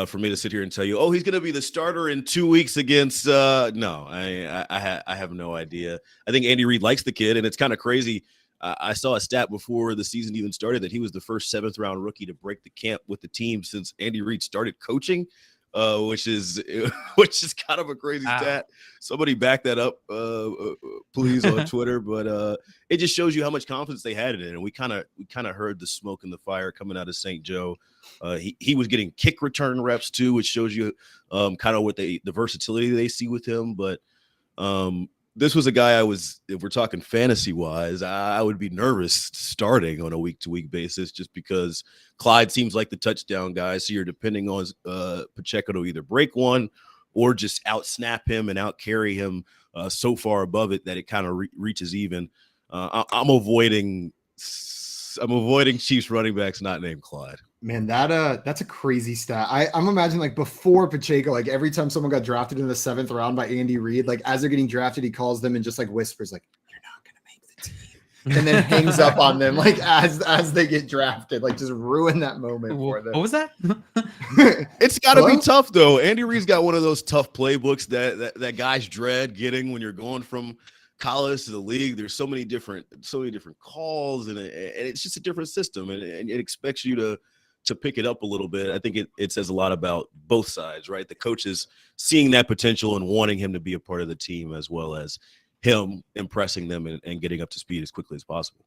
for me to sit here and tell you, he's going to be the starter in 2 weeks against no, I have no idea. I think Andy Reid likes the kid, and it's kind of crazy. I saw a stat before the season even started that he was the first 7th-round rookie to break the camp with the team since Andy Reid started coaching. Which is kind of a crazy stat. Somebody back that up, please, on Twitter. But it just shows you how much confidence they had in it. And we kind of heard the smoke and the fire coming out of St. Joe. He was getting kick return reps too, which shows you kind of what the versatility they see with him. But this was a guy if we're talking fantasy wise, I would be nervous starting on a week-to-week basis just because Clyde seems like the touchdown guy. So you're depending on Pacheco to either break one or just out snap him and out carry him so far above it that it kind of reaches even. I'm avoiding Chiefs running backs not named Clyde. Man, that's a crazy stat. I'm imagining, like, before Pacheco, like, every time someone got drafted in the 7th round by Andy Reid, like, as they're getting drafted, he calls them and just like whispers, like, "You're not gonna make the team," and then hangs up on them, like, as they get drafted, like, just ruin that moment for them. What was that? It's got to be tough though. Andy Reid's got one of those tough playbooks that guys dread getting when you're going from college to the league. There's so many different calls, and it's just a different system, and it expects you to pick it up a little bit. I think it says a lot about both sides, right? The coaches seeing that potential and wanting him to be a part of the team, as well as him impressing them and getting up to speed as quickly as possible.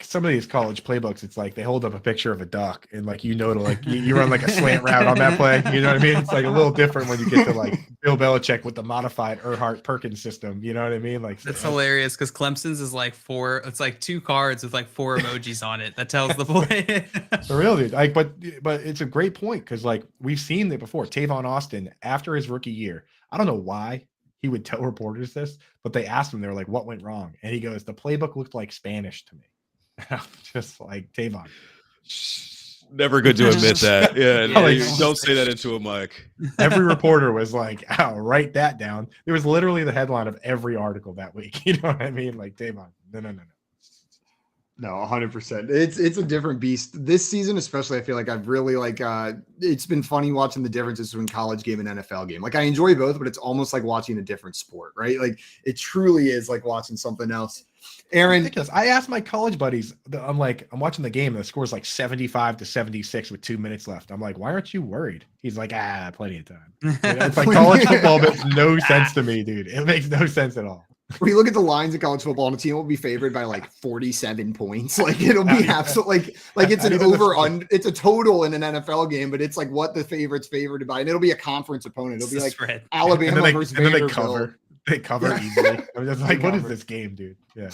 Some of these college playbooks, it's like they hold up a picture of a duck and like, to like you run like a slant route on that play. You know what I mean? It's like a little different when you get to like Bill Belichick with the modified Earhart Perkins system. You know what I mean? Like, that's hilarious because Clemson's is like 4. It's like 2 cards with like 4 emojis on it that tells the play. For real, dude. Like, but it's a great point because like we've seen it before. Tavon Austin, after his rookie year, I don't know why he would tell reporters this, but they asked him, they were like, "What went wrong?" And he goes, "The playbook looked like Spanish to me." I'm just like, Tavon. Never good to admit that. Yeah, Yeah, like, like- don't say that into a mic. Every reporter was like, "Oh, write that down." It was literally the headline of every article that week. You know what I mean? Like, Davon, no. No, 100%. It's a different beast this season, especially. I feel like I've really it's been funny watching the differences between college game and NFL game. Like I enjoy both, but it's almost like watching a different sport, right? Like it truly is like watching something else. Aaron, Ridiculous. I asked my college buddies, I'm watching the game, and the score's like 75-76 with 2 minutes left. I'm like, why aren't you worried? He's like, plenty of time. You know, it's like college football makes no sense to me, dude. It makes no sense at all. when you look at the lines in college football, and a team will be favored by like 47 points. Like it'll be absolutely like it's an it's a total in an NFL game, but it's like what the favorite's favored by, and it'll be a conference opponent. It'll be like spread. Alabama versus Vanderbilt. They cover easily. I mean, it's like, what is this game, dude? Yeah.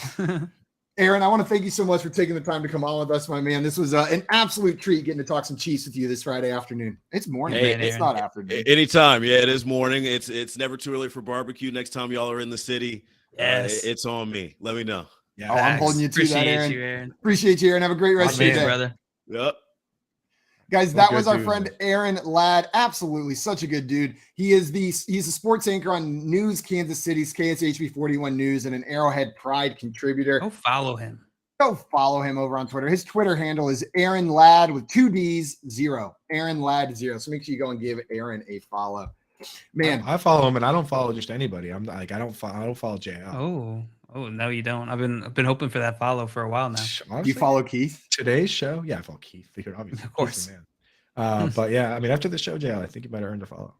Aaron, I want to thank you so much for taking the time to come on with us, my man. This was an absolute treat getting to talk some Chiefs with you this Friday afternoon. It's morning, man. It's not afternoon. Anytime. Yeah, it is morning. It's never too early for barbecue. Next time y'all are in the city, it's on me. Let me know. Yeah, I'm holding you to that, Aaron. Appreciate you, Aaron. Have a great rest of your day. Brother. Yep. Guys, that was our friend Aaron Ladd. Absolutely, such a good dude. He's a sports anchor on News Kansas City's KSHB 41 News and an Arrowhead Pride contributor. Go follow him. Go follow him over on Twitter. His Twitter handle is Aaron Ladd with 2 D's 0. Aaron Ladd 0. So make sure you go and give Aaron a follow. Man, I follow him, and I don't follow just anybody. I'm like, I don't follow JL. Oh no, you don't. I've been hoping for that follow for a while now. You follow Keith? Today's show? Yeah, I follow Keith. Obviously, of course. Man. But yeah, I mean, after the show, JL, I think you might have earned a follow.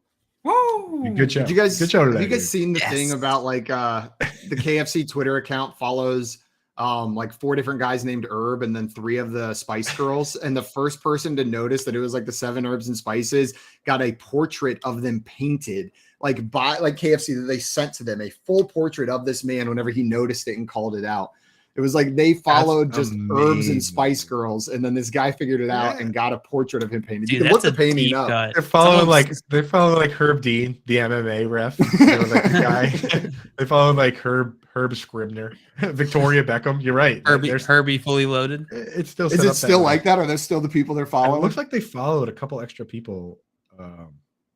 Woo! Good show. Did you guys, good show today, have you guys seen the thing about like the KFC Twitter account follows like 4 different guys named Herb and then 3 of the Spice Girls, and the first person to notice that it was like the 7 herbs and spices got a portrait of them painted by KFC that they sent to them, a full portrait of this man whenever he noticed it and called it out. It was like they followed just herbs and Spice Girls, and then this guy figured it out and got a portrait of him painted. Dude, you can look the painting up. They're following like Herb Dean, the MMA ref. They were like the guy. They followed like Herb Scribner, Victoria Beckham. You're right. Herbie fully loaded. It's still is it still like that? Are those still the people they're following? It looks like they followed a couple extra people.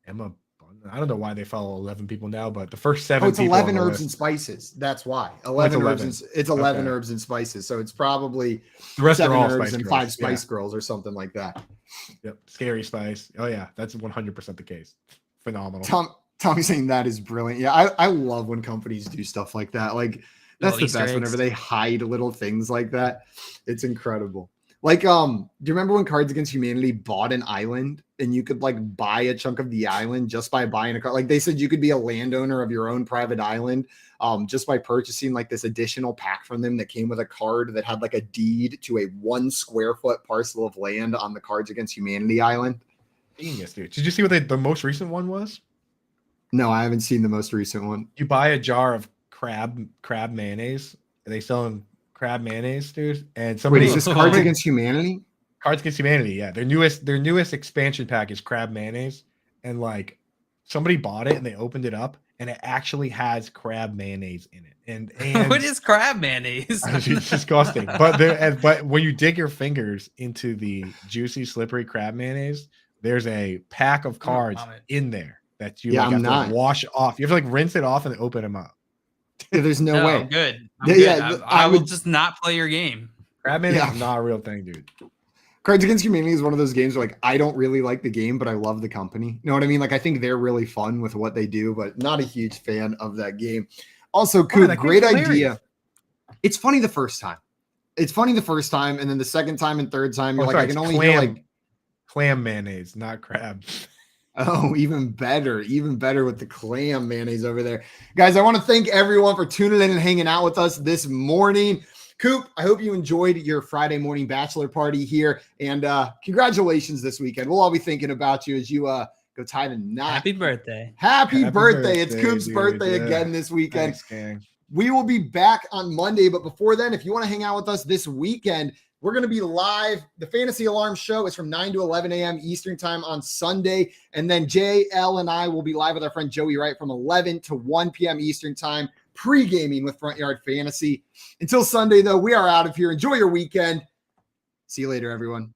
Emma. I don't know why they follow 11 people now, but the first 7 it's people 11 herbs and spices. That's why. 11 herbs and it's 11 Okay. herbs and spices. So it's probably The rest 7 are all herbs Spice and Girls. 5 Spice Yeah. Girls or something like that. Yep. Scary Spice. Oh yeah, that's 100% the case. Phenomenal. Tommy's saying that is brilliant. Yeah, I love when companies do stuff like that. Like that's the Easter best eggs. whenever they hide little things like that. It's incredible. Like, do you remember when Cards Against Humanity bought an island and you could like buy a chunk of the island just by buying a card? Like they said you could be a landowner of your own private island just by purchasing like this additional pack from them that came with a card that had like a deed to a 1 square foot parcel of land on the Cards Against Humanity island. Genius, dude. Did you see what the most recent one was? No, I haven't seen the most recent one. You buy a jar of crab mayonnaise. Are they selling crab mayonnaise, dude? And Wait, somebody is this Cards Against Humanity? Cards Against Humanity, yeah. Their newest expansion pack is crab mayonnaise, and like somebody bought it and they opened it up, and it actually has crab mayonnaise in it. And What is crab mayonnaise? it's disgusting. But when you dig your fingers into the juicy, slippery crab mayonnaise, there's a pack of cards in there that you have to wash off. You have to like rinse it off and open them up. Yeah, there's no way. Good. Yeah, I will just not play your game. Crab mayonnaise is not a real thing, dude. Cards Against Humanity is one of those games where like I don't really like the game, but I love the company. You know what I mean? Like I think they're really fun with what they do, but not a huge fan of that game. Also, Coop, great idea. It's funny the first time. And then the second time and third time, you're like, I can only hear like clam mayonnaise, not crab. Oh, even better with the clam mayonnaise over there. Guys, I want to thank everyone for tuning in and hanging out with us this morning. Coop, I hope you enjoyed your Friday morning bachelor party here, and congratulations this weekend. We'll all be thinking about you as you go tie the knot. Happy birthday. Happy birthday. It's Coop's birthday again this weekend. Thanks, gang. We will be back on Monday, but before then, if you want to hang out with us this weekend, we're going to be live. The Fantasy Alarm Show is from 9 to 11 a.m. Eastern Time on Sunday. And then JL and I will be live with our friend Joey Wright from 11 to 1 p.m. Eastern Time, pre-gaming with Front Yard Fantasy. Until Sunday, though, we are out of here. Enjoy your weekend. See you later, everyone.